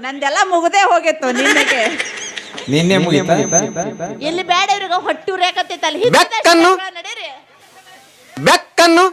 Speaker 1: ನಂದೆಲ್ಲ ಮುಗದೆ ಹೋಗಿತ್ತು ನಿನ್ನೆಗೆ
Speaker 10: ನಿನ್ನೆ ಮುಗಿತಾ
Speaker 1: ಇಲ್ಲಿ ಬೇಡ ಇವ್ರಿಗೆ ಹೊಟ್ಟಿ ಉರಿಯಾಕತ್ತೈತಲ್ಲ
Speaker 12: ಬೆಕ್ಕನ್ನು